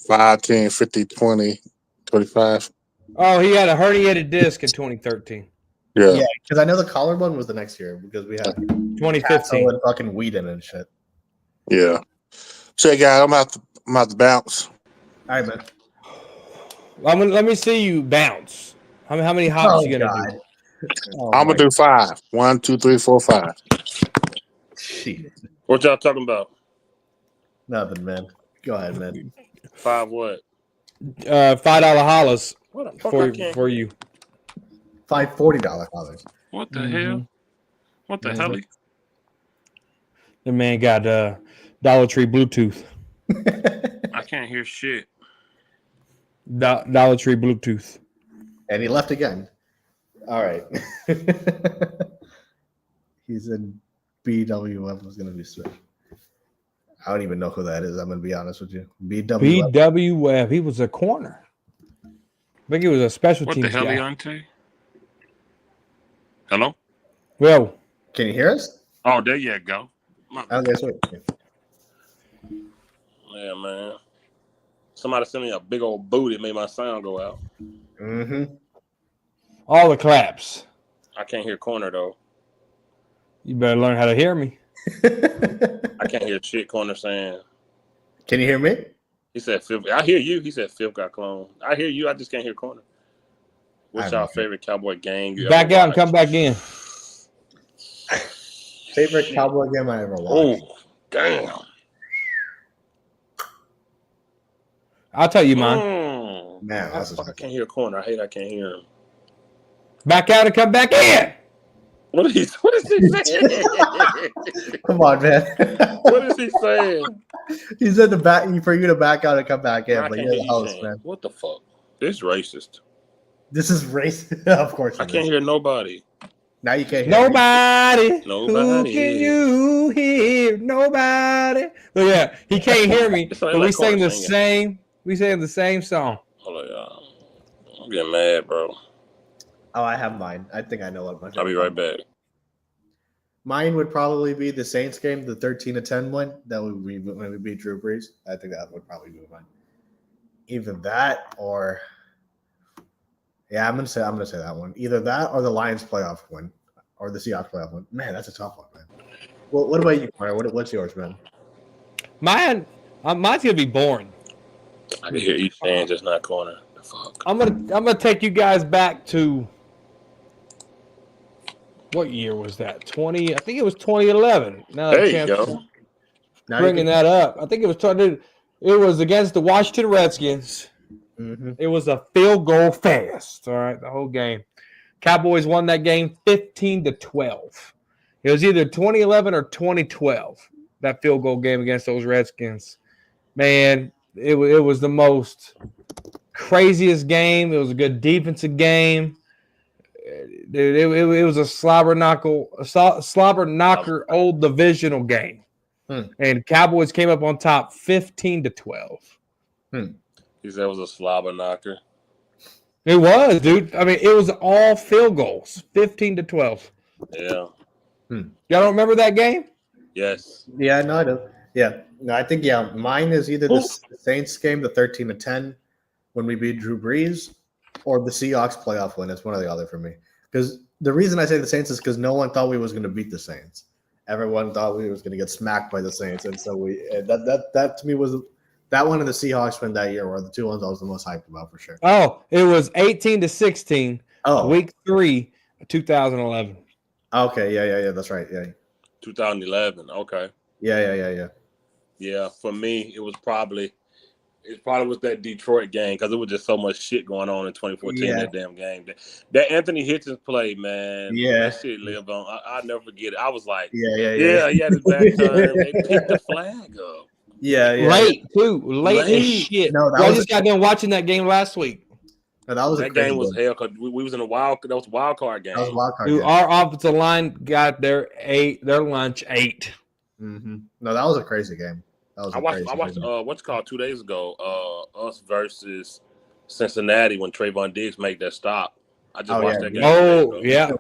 5, 10, 50, 20, 25. Oh, he had a herniated disc in 2013. Yeah, because I know the collarbone was the next year because we had 2015 and fucking Whedon and shit. Yeah. So, guys, I'm about to bounce. All right, man. Let me see you bounce. How many hops you gonna do? I'm gonna do 5. 1, 2, 3, 4, 5. Shit. What y'all talking about? Nothing, man. Go ahead, man. 5 what? $5 hollers What the fuck I can't for hear? you. $40. What the hell? What the hell? The man got Dollar Tree Bluetooth. I can't hear shit. Dollar Tree Bluetooth. And he left again. All right. He's in BWF was going to be switched. I don't even know who that is. I'm going to be honest with you. BWF. He was a corner. I think he was a special teams guy. What the hell, Leonte? Hello? Well, can you hear us? Oh, there you go. Okay, sweet. Yeah, man. Somebody sent me a big old booty. It made my sound go out. Mm-hmm. All the claps. I can't hear corner, though. You better learn how to hear me. I can't hear shit corner saying. Can you hear me? He said, Phil. I hear you. He said, Phil got cloned. I hear you. I just can't hear corner. What's y'all favorite Cowboy game? Back out and come back in. Favorite Cowboy game I ever watched? Oh, damn. I'll tell you mine. Man, I can't hear corner. I hate I can't hear him. Back out and come back in. What is he saying? Come on, man. What is he saying? He said for you to back out and come back in, but you're the host, man. What the fuck? This is racist. This is racist. Of course. I can't hear nobody. Now you can't hear nobody. Nobody. Who can you hear? Nobody. Look, yeah, he can't hear me. But we sang the same. We sang the same song. Hold on, y'all. I'm getting mad, bro. Oh, I have mine. I think I know what mine. I'll be right back. Mine would probably be the Saints game, the 13-10 one. That would be when we beat Drew Brees. I think that would probably be mine. Either that or I'm gonna say that one. Either that or the Lions playoff win or the Seahawks playoff win. Man, that's a tough one, man. Well, what about you, Corey? What's yours, man? Mine's gonna be boring. I can hear you saying just not corner. The fuck. I'm gonna take you guys back to what year was that? I think it was 2011. Now there you go. Bringing that up, I think it was. It was against the Washington Redskins. Mm-hmm. It was a field goal fest. All right, the whole game. Cowboys won that game 15-12. It was either 2011 or 2012. That field goal game against those Redskins. Man, it was the most craziest game. It was a good defensive game. Dude, it was a slobber knocker old divisional game. And Cowboys came up on top 15-12. He said it was a slobber knocker. It was, dude. I mean, it was all field goals, 15-12. Yeah. Y'all don't remember that game? Yes. Yeah, no, I do. Yeah. No, I think, mine is either the Saints game, the 13-10, when we beat Drew Brees, or the Seahawks playoff win. It's one or the other for me. Because the reason I say the Saints is because no one thought we was going to beat the Saints. Everyone thought we was going to get smacked by the Saints. And so that to me was that one and the Seahawks win that year were the two ones I was the most hyped about for sure. Oh, it was 18-16, week 3, 2011. Okay, yeah, that's right. Yeah. 2011. Okay. Yeah. Yeah, for me, it probably was that Detroit game because it was just so much shit going on in 2014. That damn game, that Anthony Hitchens play, man. Yeah, that shit lived on. I'll never forget it. I was like, yeah. He had his back turned. They picked the flag up. Yeah. Late as shit. No, I just got done watching that game last week. No, that game was hell because we was in a wild card game. That was a wild card Dude, game. Our offensive line got their lunch 8. Mm-hmm. No, that was a crazy game. I watched what's called 2 days ago, us versus Cincinnati when Trayvon Diggs made that stop. I just watched that game. Oh, yeah.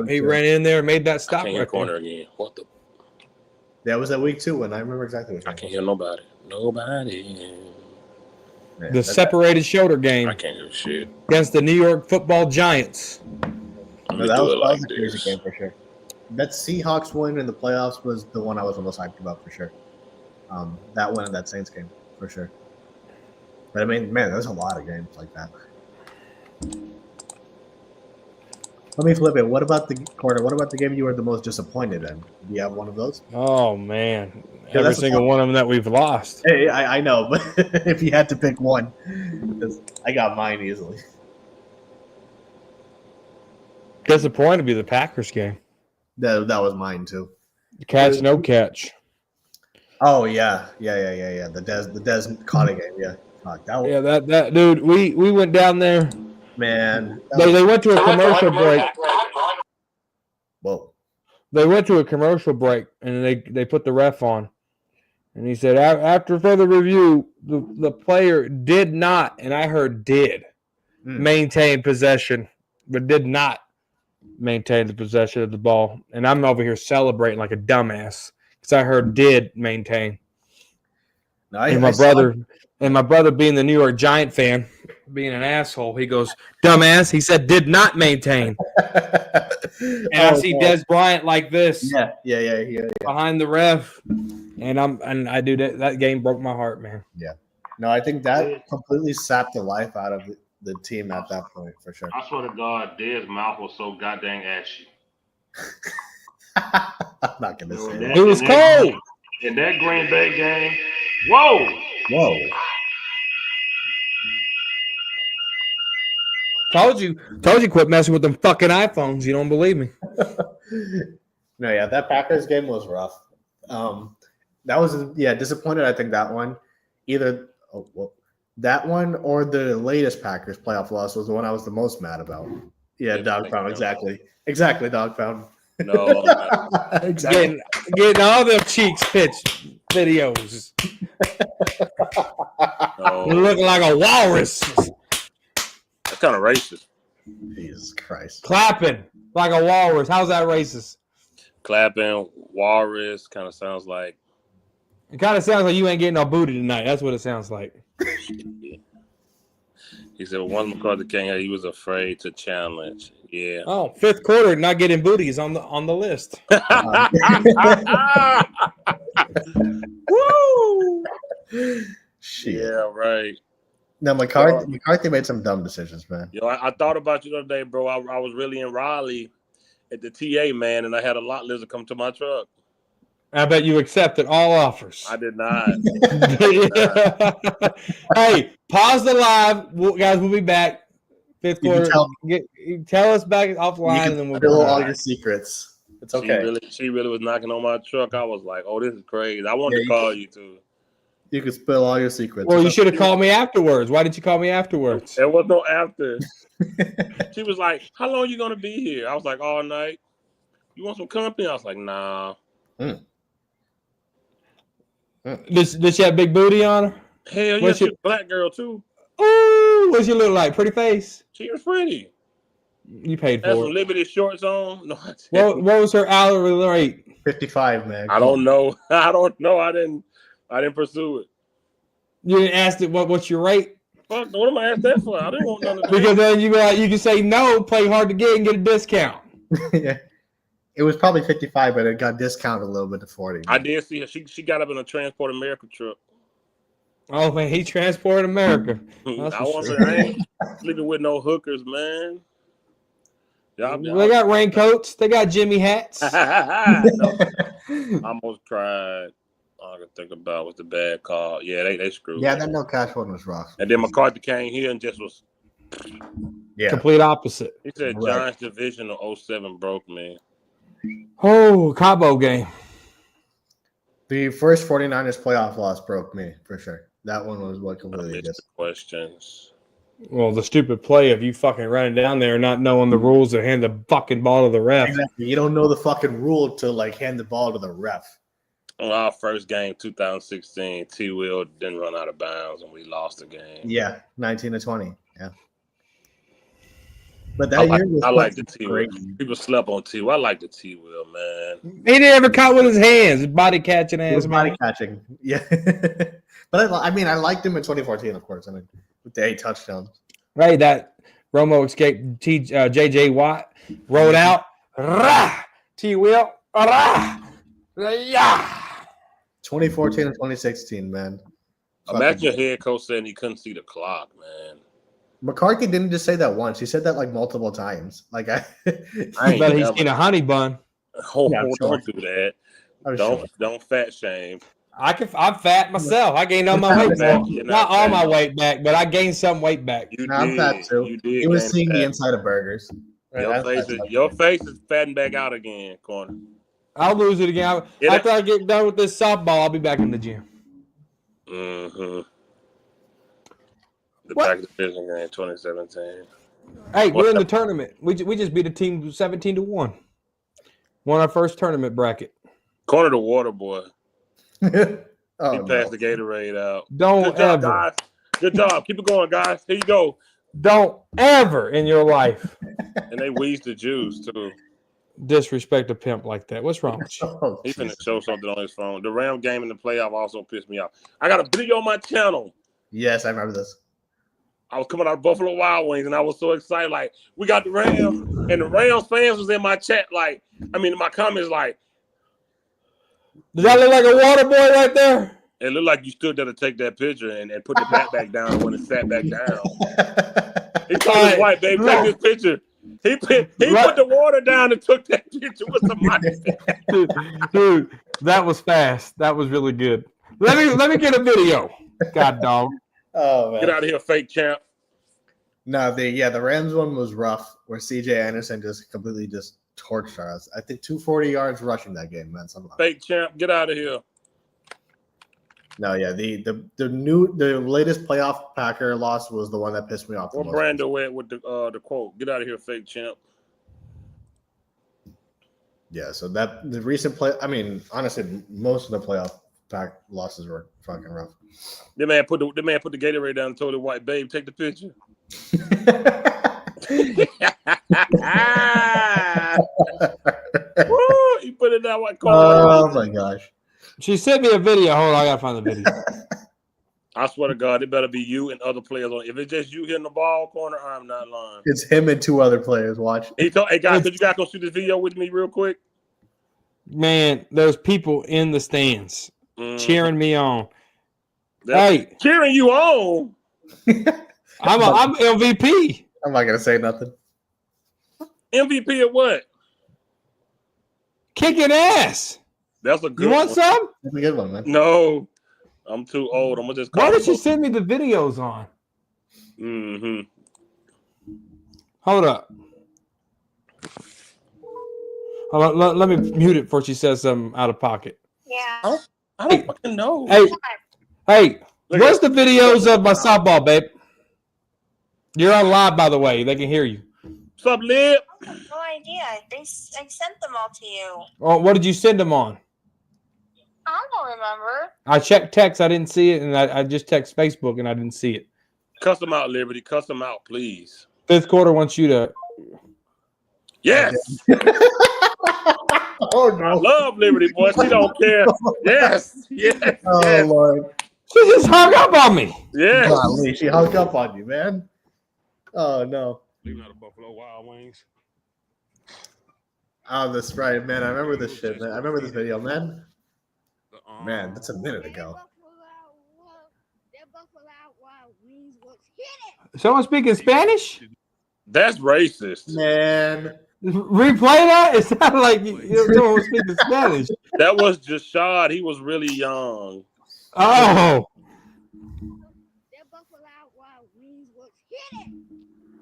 He ran in there and made that stop. I can't hear corner again. What the? That was that week 2 when I remember exactly what I can't hear nobody. Man, the separated shoulder game. I can't hear shit. Against the New York Football Giants. No, that was a crazy game for sure. That Seahawks win in the playoffs was the one I was the most hyped about for sure. That one and that Saints game for sure. But I mean, man, there's a lot of games like that. Let me flip it. What about the quarter? What about the game you were the most disappointed in? Do you have one of those? Oh man, Yeah, every that's a single tough one of them that we've lost. Hey, I know, but if you had to pick one, 'cause I got mine easily. Disappointed to be the Packers game. That was mine too. Catch, no catch. Oh yeah. The Des Carter game. Yeah, fuck that. Yeah, that dude. We went down there. Man. They went to a commercial break. Whoa. They went to a commercial break, and they put the ref on, and he said after further review, the player did not, and I heard did maintain possession, but did not maintain the possession of the ball. And I'm over here celebrating like a dumbass because I heard did maintain. No, And my brother being the New York Giant fan, being an asshole, he goes, dumbass. He said did not maintain. And I see Des Bryant like this. Yeah. Behind the ref. And I do that game broke my heart, man. Yeah. No, I think that completely sapped the life out of the team at that point for sure. I swear to God, Dez's mouth was so goddamn ashy. I'm not gonna say that. It was cold. In that Green Bay game, whoa. Told you, quit messing with them fucking iPhones. You don't believe me. No, yeah, that Packers game was rough. That was disappointed. I think that one, either that one or the latest Packers playoff loss was the one I was the most mad about. Yeah, Dog Pound, exactly, Dog Pound. No, exactly. Getting all them cheeks pitched videos. no. Looking like a walrus. That's kind of racist. Jesus Christ. Clapping like a walrus. How's that racist? Clapping, walrus, kind of sounds like. It kind of sounds like you ain't getting no booty tonight. That's what it sounds like. He said one McCarthy King, he was afraid to challenge. Yeah. Oh, fifth quarter, not getting booty is on the list. Woo! Shit. Yeah, right. No, McCarthy made some dumb decisions, man. Yo, I thought about you the other day, bro. I was really in Raleigh at the TA, man, and I had a lot lizard come to my truck. I bet you accepted all offers. I did not. Hey, pause the live, guys. We'll be back. Fifth quarter. Tell us back offline, and then we'll spill all your secrets. It's okay. She really was knocking on my truck. I was like, "Oh, this is crazy." I wanted to call you too. You could spill all your secrets. Well, you should have called me afterwards. Why didn't you call me afterwards? There was no after. She was like, "How long you gonna be here?" I was like, "All night." You want some company? I was like, "Nah." Does she have big booty on her? Hell yeah, she's a black girl too. Ooh, what's she look like? Pretty face? She was pretty. You paid for Had it. some limited shorts on. No, what was her hourly rate? 55, man. I don't know. I didn't pursue it. You didn't ask it what's your rate? Fuck, what am I asking that for? I didn't want none of that. Because then you can say no, play hard to get and get a discount. Yeah. It was probably 55, but it got discounted a little bit to 40. I did see her. She got up in a Transport America truck. Oh man, he transported America. I ain't sleeping with no hookers, man. They got raincoats. They got Jimmy hats. I almost cried. All I could think about was the bad call. Yeah, they screwed. Yeah, that no cash one was rough. And then McCarthy came here and just was. Yeah. Complete opposite. He said Giants division of 07 broke me. Oh, Cabo game. The first 49ers playoff loss broke me, for sure. That one was what completely did. Questions. Well, the stupid play of you fucking running down there and not knowing the rules and hand the fucking ball to the ref. Exactly. You don't know the fucking rule to hand the ball to the ref. On our first game, 2016, T. Will didn't run out of bounds and we lost the game. Yeah, 19-20. Yeah. But that year was I like the T. Will. People slept on T. Will. I like the T. Will, man. He didn't ever caught with his hands. His body catching ass, man. Body catching. Yeah. But I liked him in 2014, of course. With the 8 touchdowns. Right, that Romo escaped J.J. Watt, rolled out, T. Will, 2014 and 2016, man. Imagine your head coach saying he couldn't see the clock, man. McCarthy didn't just say that once. He said that like multiple times. Like I I ain't bet he's never- seen a honey bun. Oh, Yeah, I'm don't sure. do that. I'm Don't fat shame. I'm fat myself. I gained all my weight back. You're Not not all fat. my weight back, but I gained some weight back. You No, I'm did. fat too. You did. He was gain seeing the fat. inside of burgers. Right, Your face is fatting back out again, Corner. I'll lose it again. After I get done with this softball, I'll be back in the gym. Mm-hmm. The What? Packers division game 2017. Hey, we're in the tournament. We just beat a team 17-1. Won our first tournament bracket. Corner the water boy. Oh, He passed the Gatorade out. Don't Good job, ever. guys. Good job. Keep it going, guys. Here you go. Don't ever in your life And they wheezed the juice too. disrespect a pimp like that. What's wrong with you? Oh, He's finna Jesus. show something on his phone. The Ram game in the playoff also pissed me off. I got a video on my channel. Yes, I remember this. I was coming out of Buffalo Wild Wings, and I was so excited. Like, we got the Rams, and the Rams fans was in my chat. Like, in my comments, like, Does that look like a water boy right there? it looked like you stood there to take that picture and put the bat back down and when it sat back down. He told his wife, babe, take this picture. He put the water down and took that picture with somebody. Dude, that was fast. That was really good. Let me get a video. God dog. Oh man. Get out of here, fake champ. No, the Rams one was rough, where CJ Anderson just completely just torched us. I think 240 yards rushing that game, man. Something. Fake champ, get out of here. No, yeah, the latest playoff Packer loss was the one that pissed me off. Where Brando at with the quote? Get out of here, fake champ. Yeah, so the recent play. I mean, honestly, most of the playoff pack losses were fucking rough. The man put the Gatorade down and told the white babe, take the picture. Woo, he put it down. Oh my gosh. She sent me a video. Hold on, I gotta find the video. I swear to God, it better be you and other players on. If it's just you hitting the ball corner, I'm not lying. It's him and two other players. Watch. He told, hey guys, could you guys go shoot this video with me real quick? Man, there's people in the stands cheering me on. Hey, cheering you on. I'm MVP. I'm not gonna say nothing. MVP of what? Kicking ass. That's a good You want one. some? That's a good one, man. No, I'm too old. I'm gonna just. Why did she send me the videos on? Mm-hmm. Hold up. Hold on, let me mute it before she says something out of pocket. Yeah. I don't fucking know. Hey, where's the videos of my softball, babe? You're on live, by the way. They can hear you. What's up, Lib? I have no idea. I sent them all to you. Oh, what did you send them on? I don't remember. I checked text. I didn't see it, and I just text Facebook, and I didn't see it. Cuss them out, Liberty. Cuss them out, please. Fifth quarter wants you to. Yes. Oh no! I love Liberty, boy. She don't care. Yes. Yes. Oh yes. Lord! She just hung up on me. Yes. Golly, she hung up on you, man. Oh no! Leaving out of Buffalo Wild Wings. Oh, that's right, man. I remember this shit, man. I remember this video, man. Man, that's a minute ago. Someone speaking Spanish? That's racist. Man, Replay that? It sounded like someone was speaking Spanish. That was Jashad. He was really young. Oh.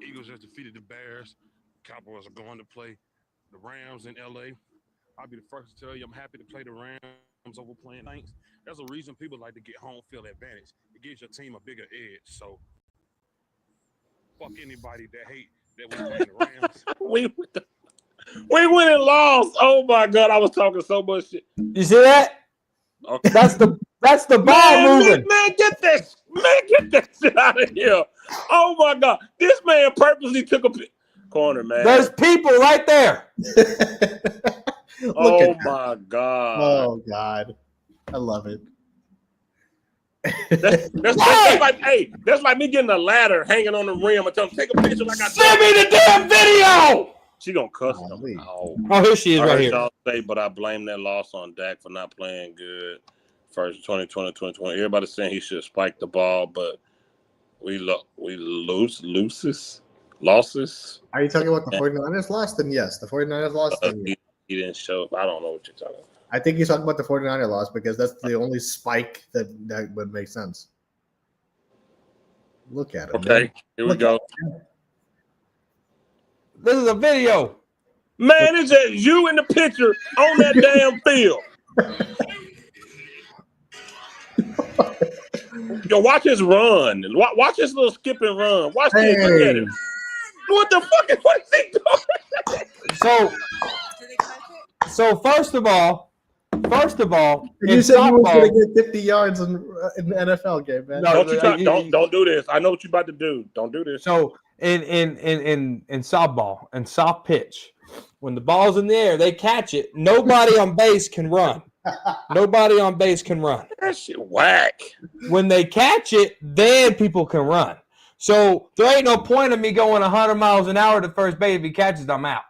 Eagles just defeated the Bears. Cowboys are going to play the Rams in LA. I'll be the first to tell you I'm happy to play the Rams over playing Saints. There's a reason people like to get home field advantage. It gives your team a bigger edge. So fuck anybody that hate that we play the Rams. We went and lost. Oh my God, I was talking so much shit. You see that? Okay. That's the ball moving. Man, get that shit out of here. Oh my God. This man purposely took a corner, man. There's people right there. Oh my God. Oh God, I love it. That's like me getting a ladder hanging on the rim and tell him take a picture like I Send me the damn video. She gonna cuss Oh, them please. out. Oh, here she is I right heard here. y'all say, but I blame that loss on Dak for not playing good. First 2020, 2020. Everybody's saying he should spike the ball, but losses. Are you talking about the 49ers lost? Then yes. The 49ers lost? Then yes. He didn't show up. I don't know what you're talking about. I think he's talking about the 49er loss because that's the only spike that would make sense. Look at it. Okay, man. here we go. This is a video. Man, it's just you in the picture on that damn field. Yo, watch his run. Watch his little skip and run. Watch this. Look at him. What the fuck is he doing? So first of all, you said you were going to get 50 yards in the NFL game, man. No, don't do this. I know what you're about to do. Don't do this. So in softball and soft pitch, when the ball's in the air, they catch it. Nobody on base can run. Nobody on base can run. That shit whack. When they catch it, then people can run. So there ain't no point of me going 100 miles an hour to first base. If he catches, I'm out.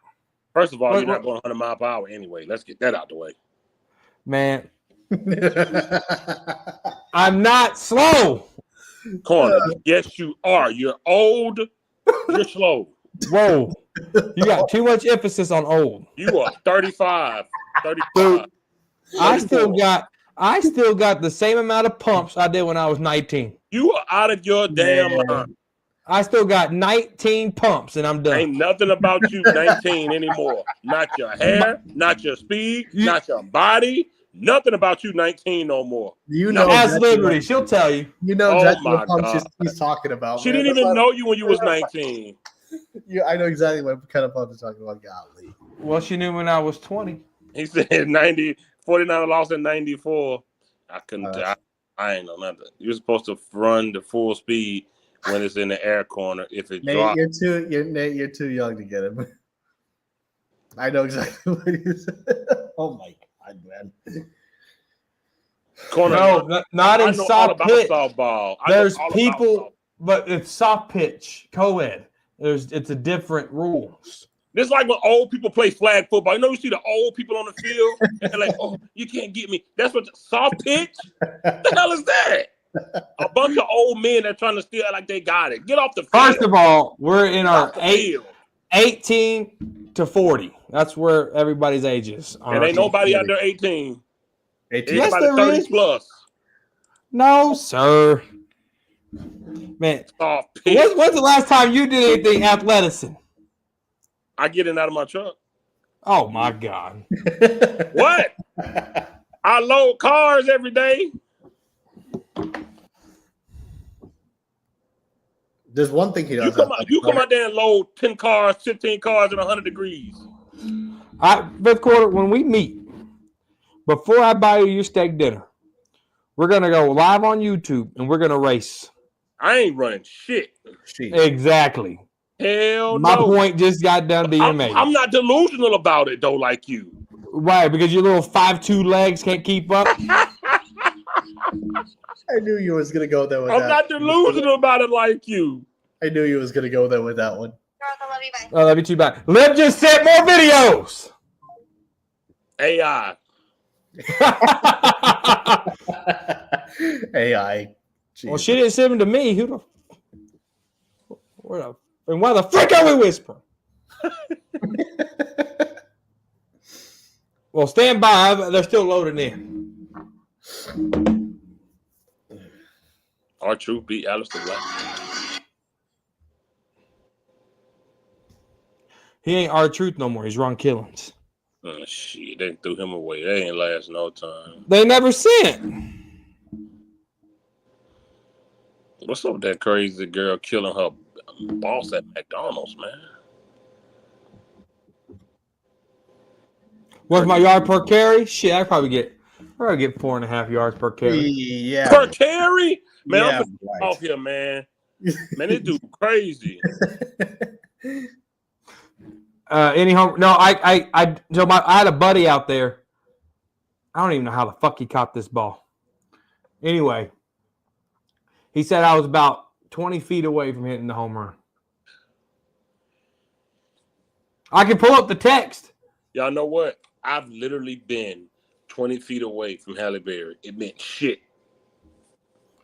First of all, you're not going 100 miles per hour anyway. Let's get that out the way. Man, I'm not slow. Corner, yes, you are. You're old. You're slow. Whoa. You got too much emphasis on old. You are 35. 35. Dude, I still got the same amount of pumps I did when I was 19. You are out of your damn mind. I still got 19 pumps and I'm done. Ain't nothing about you 19 anymore. Not your hair, not your speed, not your body. Nothing about you 19 no more. You know, Ask Liberty, she'll tell you. You know exactly what pumps he's talking about. She didn't even know you when you was 19. I know exactly what kind of pumps he's talking about. Golly. Well, she knew when I was 20. He said 49 lost in 94. I couldn't tell. I ain't know nothing. You're supposed to run the full speed when it's in the air corner. If it drops, you're too young to get it. I know exactly what you said. Oh my God, man! Corner, no, not in soft pitch. Softball. There's people, but it's soft pitch, co-ed. It's a different rules. This like when old people play flag football. You know, you see the old people on the field, and they're like, "Oh, you can't get me." That's what soft pitch. What the hell is that? A bunch of old men that trying to steal like they got it. Get off the field. First of all, we're in our 18 to 40. That's where everybody's age is. And ain't nobody out there 18. Yes, there 30 is. plus. No, sir. Man, when's the last time you did anything athleticism? I get it out of my truck. Oh my God! What? I load cars every day. There's one thing he does. You come out there and load 10 cars, 15 cars at 100 degrees. Fifth quarter, when we meet, before I buy you your steak dinner, we're gonna go live on YouTube and we're gonna race. I ain't running shit. Exactly. Hell My no. point just got done being made. I'm not delusional about it though, like you. Right, because your little 5'2" legs can't keep up. I knew you was gonna go there with I'm that. not delusional about it like you. I knew you was gonna go there with that one. I love you, bye. I love you too, bye. Liv just sent more videos. AI. AI. Well, she didn't send them to me. And why the frick are we whispering? Well, stand by. They're still loading in. R-Truth beat Alistair Black. He ain't R-Truth no more. He's Ron Killings. Oh, shit, they threw him away. They ain't last no time. They never sent. What's up with that crazy girl killing her boss at McDonald's, man? What's my yard per carry? Shit, I probably get 4.5 yards per carry. Yeah. Per carry? Man, Yeah, I'm off here, man. Man, this dude crazy. Any home? No, I had a buddy out there. I don't even know how the fuck he caught this ball. Anyway, he said I was about 20 feet away from hitting the home run. I can pull up the text. Y'all know what? I've literally been 20 feet away from Halle Berry. It meant shit.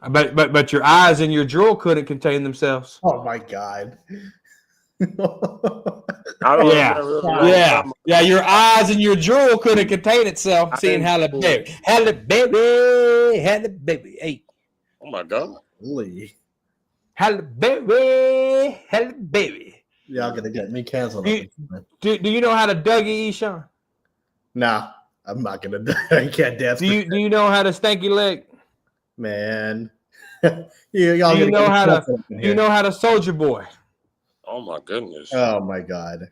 But your eyes and your drool couldn't contain themselves. Oh my god. I don't Yeah, understand. yeah. Your eyes and your drool couldn't contain itself. Seeing Halle Berry. Hey. Oh my god. Holy. Halle Berry. Y'all gonna get me canceled. Do you know how to Dougie Eshawn? Nah, I'm not gonna die. I can't dance. Do you know how to stanky leg? Man. Do you know how to Soldier Boy? Oh my goodness. Oh my god.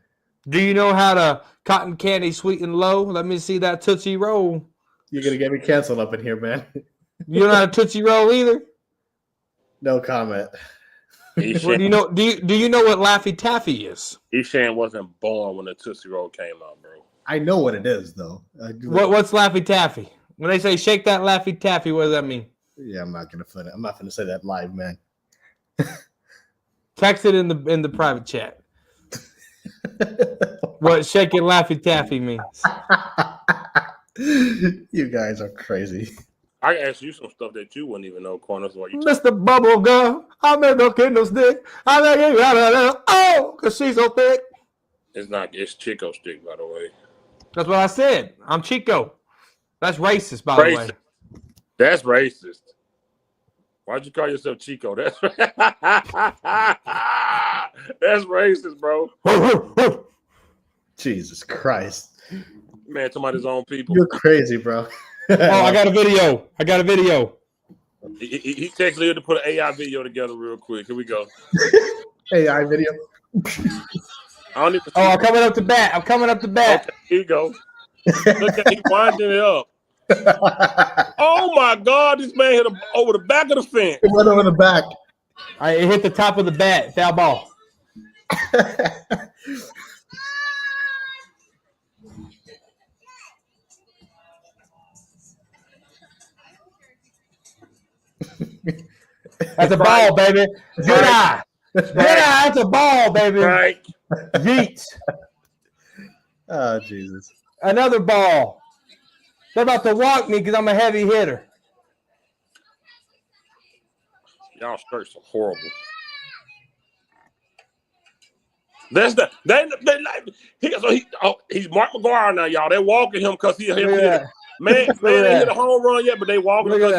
Do you know how to cotton candy sweet and low? Let me see that Tootsie Roll. You're gonna get me canceled up in here, man. You don't know how to Tootsie Roll either? No comment. Well, do you know what Laffy Taffy is? Eshan wasn't born when the Tootsie Roll came out, bro. I know what it is though. What's Laffy Taffy? When they say shake that Laffy Taffy, what does that mean? Yeah, I'm not gonna say that live, man. Text it in the private chat. What shaking Laffy Taffy means. You guys are crazy. I can ask you some stuff that you wouldn't even know, Corner. So Mr. Bubblegum, I made no candlestick. I make it because she's so thick. It's Chico Stick, by the way. That's what I said. I'm Chico. That's racist, by the way. That's racist. Why'd you call yourself Chico? That's racist, bro. Jesus Christ. Man, somebody's own people. You're crazy, bro. Oh, I got a video. He texted Leo to put an AI video together real quick. Here we go. AI video. I'm coming up to bat. Okay, here you go. Look at he's winding it up. Oh my God! This man hit over the back of the fence. It went over the back. It hit the top of the bat. Foul ball. That's a ball, baby. Good eye. That's a ball, baby. Right. Yeet. Oh, Jesus. Another ball. They're about to walk me because I'm a heavy hitter. Y'all skirts are horrible. He's Mark McGuire now, y'all. They're walking him because he hit man ain't hit a home run yet, but they walking him. Look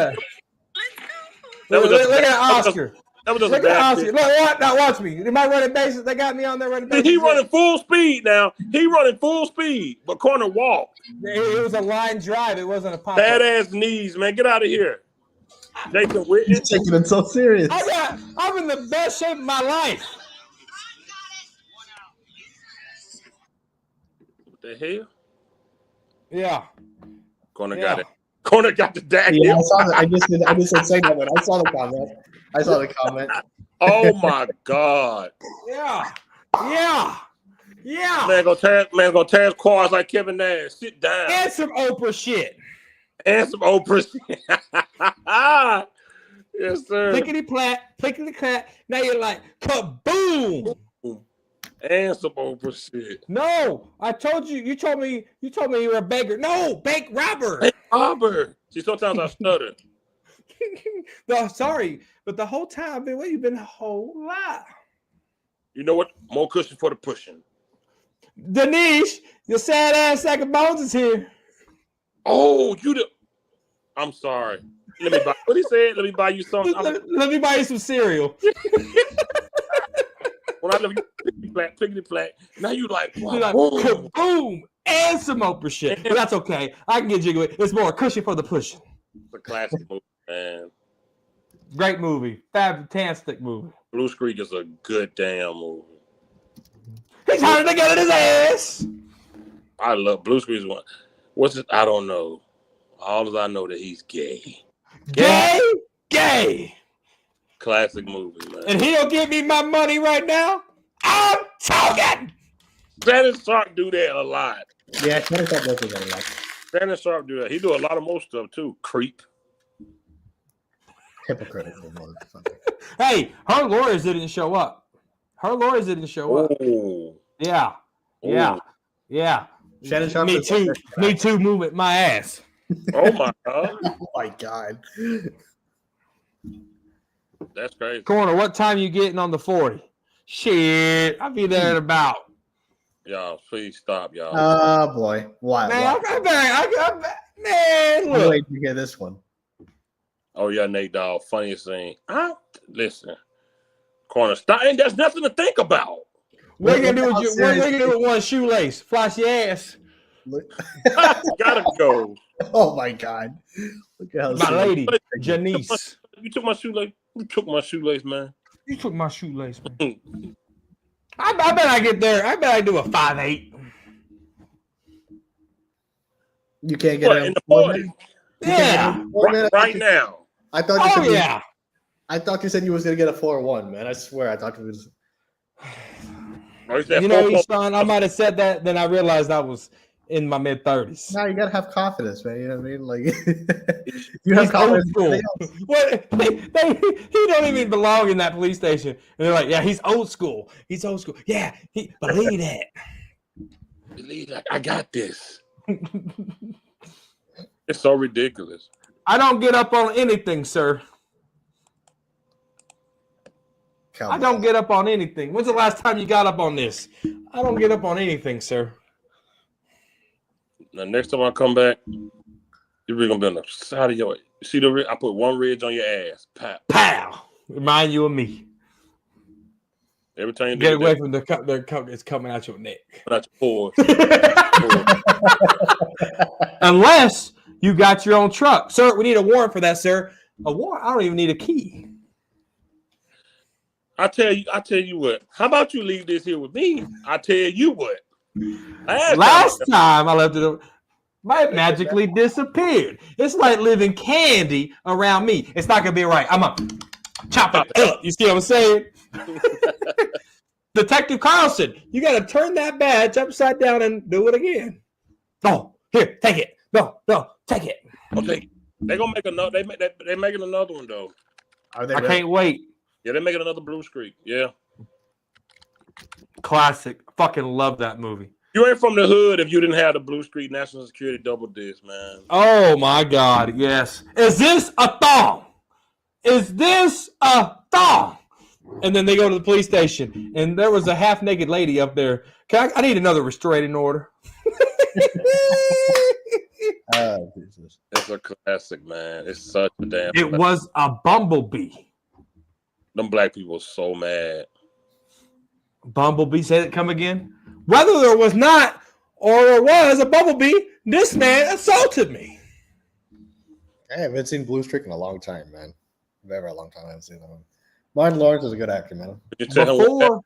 at Oscar. That was just Look a at bad Oscar. pitch. Look, now watch me. My running bases. They got me on there running bases. He running full speed now. He running full speed, but Corner walked. It was a line drive. It wasn't a pop. Badass knees, man. Get out of here. Jason Witten. He's taking it so serious. I'm in the best shape of my life. What the hell? Yeah. Corner got it. Corner got the Dak. Yeah, I saw that. I just didn't say that, but I saw the comment. Oh my God. Yeah. Man gonna tear his quads like Kevin Nash. Sit down. And some Oprah shit. Yes, sir. Plickety clap. Now you're like kaboom. And some Oprah shit. No, I told you. You told me you were a beggar. No, bank robber. Hey, Robert. See, sometimes I stutter. No, sorry, but the whole time, man, you've been a whole lot. You know what? More cushion for the pushing. Denise, your sad ass sack of bones is here. Oh, I'm sorry. Let me buy. What he said? Let me buy you something. Let me buy you some cereal. When I love you, pickety flat. Now you like, wow, boom, and some Oprah shit. But that's okay. I can get jiggy with it. It's more cushion for the pushing. It's a classic movie, man. Great movie. Fantastic movie. Blue Streak is a good damn movie. He's hard to get in his ass. I love Blue Streak's one. What's it? I don't know. All as I know that he's gay. Gay. Classic movie, man. And he don't give me my money right now. I'm talking. Shannon Sharp do that a lot. Yeah, Shannon Sharp does that a lot. Shannon Sharp do that. He do a lot of more stuff too. Creep. Hypocritical motherfucker. Hey, her lawyers didn't show up. Oh. Yeah. Shannon Sharp. Me too movement my ass. Oh my God. Oh my God. That's crazy. Corner, what time you getting on the 40? Shit, I'll be there at about. Y'all, please stop, y'all. Oh boy, why? Man, man, I'm look. waiting to hear this one. Oh yeah, Nate Dogg, funniest thing. Listen, corner, stop. Ain't there's nothing to think about. What are you gonna do with one shoelace? Flash your ass. Gotta go. Oh my god! Look at how My serious- lady, Janice. You took my shoelace. You took my shoelace, man. You took my shoelace, man. I bet I get there. I bet I do a 5'8". You can't get What, it in the 40s? Yeah. Right now. I thought. Oh you said yeah. I thought you said you was gonna get a 4-1, man. I swear, I thought it was. Oh, said You know, 4-4. Sean, I might have said that. Then I realized I was in my mid-30s. Now you gotta have confidence, man. You know what I mean? Like you He's have old confidence. school. What? He don't even belong in that police station. And they're like, yeah, he's old school. He's old school. Yeah, believe that. Believe that. I got this. It's so ridiculous. I don't get up on anything, sir. I don't get up on anything. When's the last time you got up on this? I don't get up on anything, sir. Now, next time I come back, you're really gonna be on the side of your. See the? I put one ridge on your ass. Pow. Pow. Remind you of me. Every time you Get do away that, from the cup. It's coming out your neck. out your pores. Unless you got your own truck, sir. We need a warrant for that, sir. A warrant? I don't even need a key. I tell you what. How about you leave this here with me? I tell you what. Last time I left it, might magically disappeared. It's like living candy around me. It's not gonna be right. I'm gonna chop it up. You see what I'm saying? Detective Carlson, you gotta turn that badge upside down and do it again. No, here, take it. No, take it. Okay, they're gonna make another. They're making another one though. Are they I can't wait. Yeah, they're making another Blue Streak. Yeah. Classic. Fucking love that movie. You ain't from the hood if you didn't have the Blue Streak National Security double disc, man. Oh my God, yes. Is this a thong? Is this a thong? And then they go to the police station, and there was a half-naked lady up there. I need another restraining order. Oh, Jesus. It's a classic, man. It's such a damn. It was a bumblebee. Them black people are so mad. Bumblebee, say it, come again. Whether there was not or there was a bumblebee, this man assaulted me. I haven't seen Blue Streak in a long time, man. Very long time I haven't seen that one. Martin Lawrence is a good actor, man. Did you tell him Before,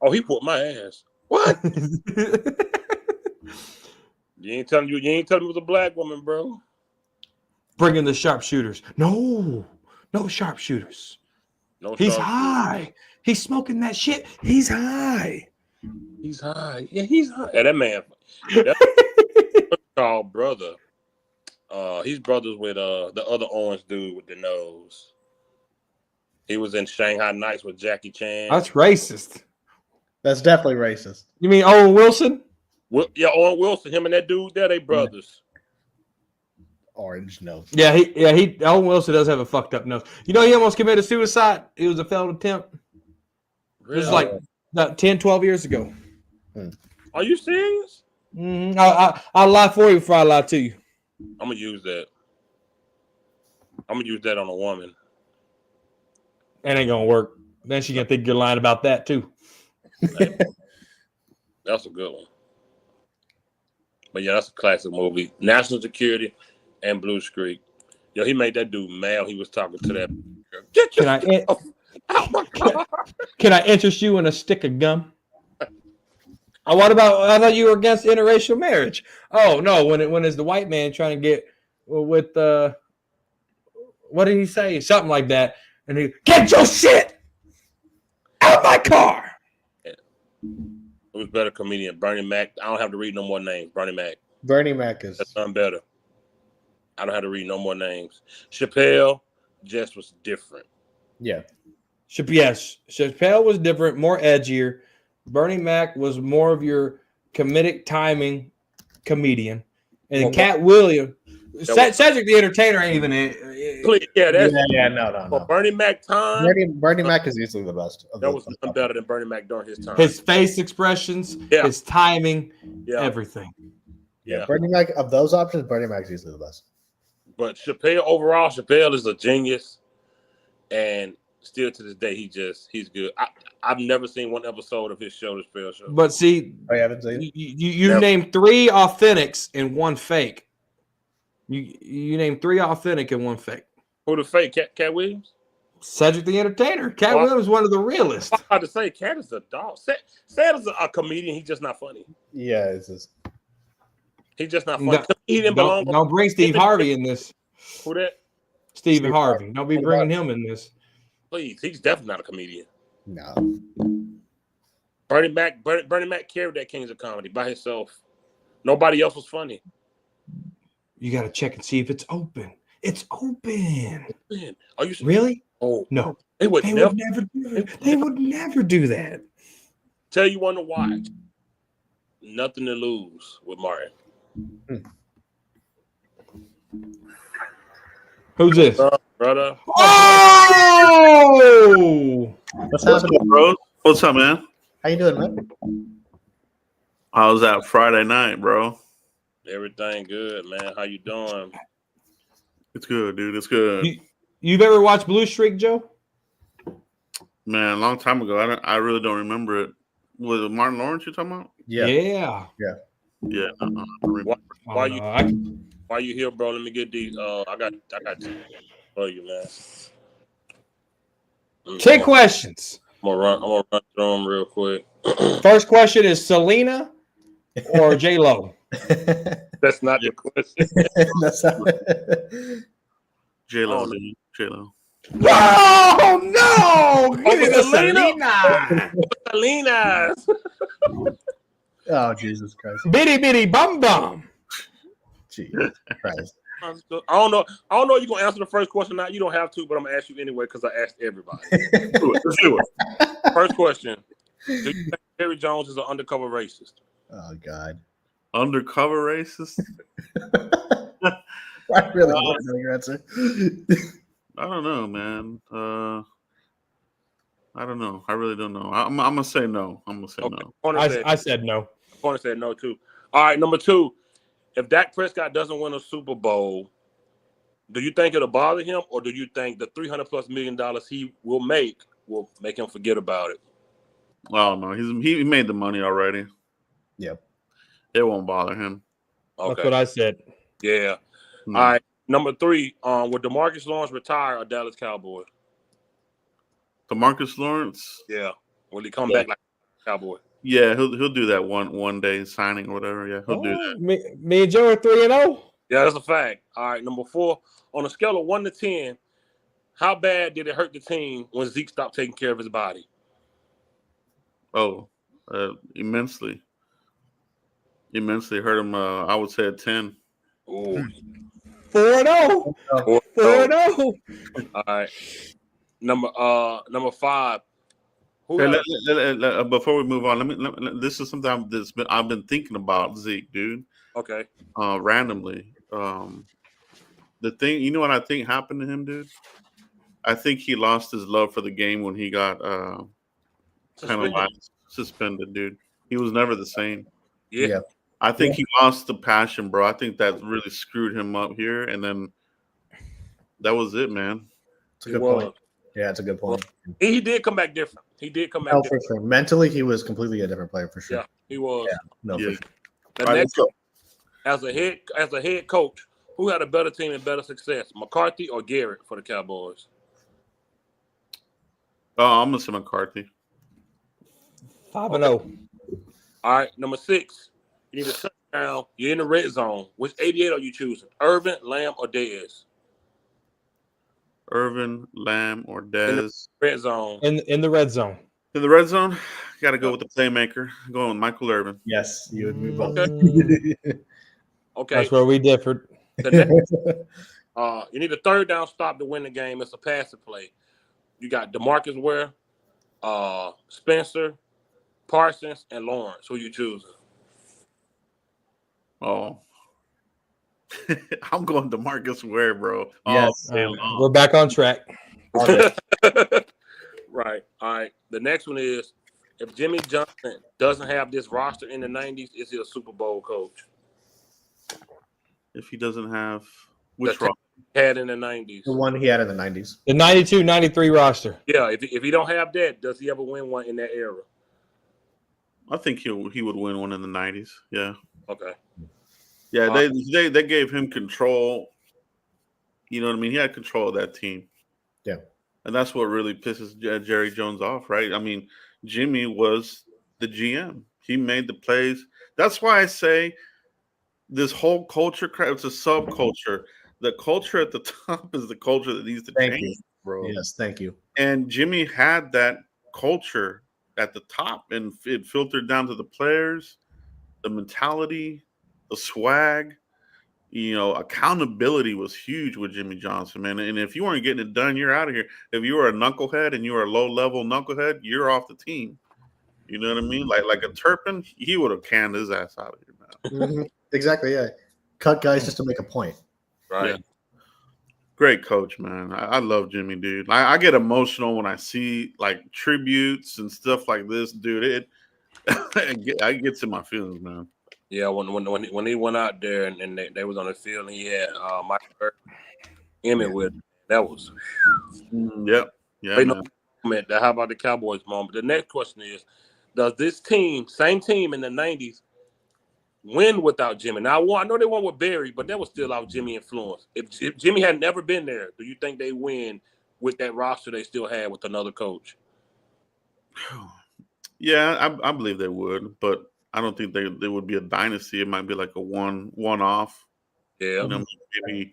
oh, he put my ass. What? You ain't telling me it was a black woman, bro. bringing the sharpshooters. No sharpshooters. No, He's sharp high. He's smoking that shit. He's high. He's high. Yeah, he's high. Yeah, that man. That's called brother. He's brothers with the other orange dude with the nose. He was in Shanghai Nights with Jackie Chan. That's racist. That's definitely racist. You mean Owen Wilson? Well, yeah, Owen Wilson. Him and that dude there, they brothers. Orange nose. Yeah, he Owen Wilson does have a fucked up nose. You know he almost committed suicide? It was a failed attempt. Really? It was like about 10, 12 years ago. Are you serious? Mm-hmm. I'll lie for you before I lie to you. I'm gonna use that. I'm gonna use that on a woman. That ain't gonna work. Then she gonna think you're lying about that too. That's a good one. But yeah, that's a classic movie. National Security and Blue Streak. Yo, he made that dude mad. He was talking to that. Get your out my car. Can I interest you in a stick of gum? Oh, what about? I thought you were against interracial marriage. Oh no, when is the white man trying to get with what did he say? Something like that. And he get your shit out of my car. Yeah. It was better comedian Bernie Mac. I don't have to read no more names. Bernie Mac. Bernie Mac is. That's done better. I don't have to read no more names. Chappelle just was different. Yeah. Yes, Chappelle was different, more edgier. Bernie Mac was more of your comedic timing comedian, And Cat Williams. Cedric the Entertainer ain't even. Yeah, that's no. Bernie Mac time. Bernie Mac is easily the best. That was none better than Bernie Mac during his time. His face expressions, his timing, everything. Yeah, Bernie Mac of those options, Bernie Mac is easily the best. But Chappelle is a genius, and still to this day, he's good. I've never seen one episode of his show, the Chappelle Show. But see, I haven't seen. You named 3 authentics and 1 fake. You named 3 authentic and 1 fake. Who the fake? Cat Williams? Cedric the Entertainer. Cat Williams is one of the realest. I was about to say, Cat is a dog. Sad is a comedian. He's just not funny. Yeah, it's just. He's just not funny. He didn't belong. Don't bring Steve Harvey in this. Who that? Steve Harvey. Don't be bringing him in this. Please, he's definitely not a comedian. No. Bernie Mac carried that Kings of Comedy by himself. Nobody else was funny. You got to check and see if it's open. It's open. Are you really? Oh no. They would never do that. They would never do that. Tell you one to watch. Nothing to Lose with Martin. Who's this? Brother. Oh! What's happening, bro? What's up, man? How you doing, man? How's that Friday night, bro? Everything good, man. How you doing? It's good, dude. It's good. You've ever watched Blue Streak, Joe? Man, a long time ago. I really don't remember it. Was it Martin Lawrence you're talking about? Yeah. Why you here, bro? Let me get these. I got for you, man. 10 questions. I'm gonna run through them real quick. First question is Selena or J Lo? That's not the question. That's not. J-Lo, J-Lo. Oh no! Give me the Selena. Oh, Jesus Christ. Bitty bitty bum bum. Jesus Christ. I don't know. You're gonna answer the first question now. You don't have to, but I'm gonna ask you anyway because I asked everybody. Let's do it. First question: do you think Jerry Jones is an undercover racist? Oh God. Undercover racist? I really want to know your answer. I don't know, man. I don't know. I really don't know. I'm gonna say no. I'm gonna say no. I said no. Corner said no too. All right, number 2. If Dak Prescott doesn't win a Super Bowl, do you think it'll bother him, or do you think the $300+ million he will make him forget about it? Oh no, he made the money already. Yep. It won't bother him. Okay. That's what I said. Yeah. All right. Number 3. Would DeMarcus Lawrence retire a Dallas Cowboy? DeMarcus Lawrence? Yeah. Will he come back like a Cowboy? Yeah, he'll do that one day signing or whatever. Yeah, he'll do that. Me and Joe are 3-0. Yeah, that's a fact. All right. Number 4. On a scale of 1 to 10, how bad did it hurt the team when Zeke stopped taking care of his body? Oh, immensely. Immensely hurt him. I would say a 10. Ooh. 4-0. 4-0. All right. Number 5. Before we move on, this is something I've been thinking about Zeke, dude. Okay. Randomly, the thing, you know what I think happened to him, dude? I think he lost his love for the game when he got penalized, suspended, dude. He was never the same. Yeah. I think he lost the passion, bro. I think that really screwed him up here, and then that was it, man. It's a good point. Yeah, it's a good point. He did come back different. different. For sure. Mentally, he was completely a different player for sure. Yeah, he was. Yeah. No, for sure. The next, as a head coach, who had a better team and better success, McCarthy or Garrett for the Cowboys? Oh, I'm gonna say McCarthy. 5-0. All right, number 6. You need a touchdown. You're in the red zone. Which 88 are you choosing? Irvin, Lamb, or Dez? Irvin, Lamb, or Dez. Red zone. In the red zone. In the red zone, got to go with the playmaker. Going with Michael Irvin. Yes, you would move up. Okay. That's where we differed. You need a third down stop to win the game. It's a passing play. You got DeMarcus Ware, Spencer, Parsons, and Lawrence. Who you choosing? Oh, I'm going DeMarcus Ware, bro. Yes. All day long. We're back on track. Right. All right. The next one is, if Jimmy Johnson doesn't have this roster in the 90s, is he a Super Bowl coach? If he doesn't have which The roster? had in the 90s. The one he had in the 90s. The 92-93 roster. Yeah, if he don't have that, does he ever win one in that era? I think he would win one in the 90s. Yeah. Okay. Yeah, they gave him control. You know what I mean? He had control of that team. Yeah. And that's what really pisses Jerry Jones off, right? I mean, Jimmy was the GM. He made the plays. That's why I say this whole culture crap, it's a subculture. The culture at the top is the culture that needs to change, bro. Yes, thank you. And Jimmy had that culture at the top, and it filtered down to the players, the mentality, the swag. You know, accountability was huge with Jimmy Johnson, man. And if you weren't getting it done, you're out of here. If you were a knucklehead and you were a low-level knucklehead, you're off the team. You know what I mean? Like a Turpin, he would have canned his ass out of here, man. Mm-hmm. Exactly, yeah. Cut guys just to make a point. Right. Yeah. Great coach, man. I love Jimmy, dude. I get emotional when I see like tributes and stuff like this, dude. I get to my feelings, man. Yeah, when he went out there and they was on the field and he had Mike Emmett with him, that was Yep. Yeah. Moment. How about the Cowboys moment? The next question is, does this team, same team in the 90s, win without Jimmy? Now I know they won with Barry, but that was still out Jimmy influence. If Jimmy had never been there, do you think they win with that roster they still had with another coach? Yeah, I believe they would, but I don't think they would be a dynasty. It might be like a one-off. Yeah. You know, maybe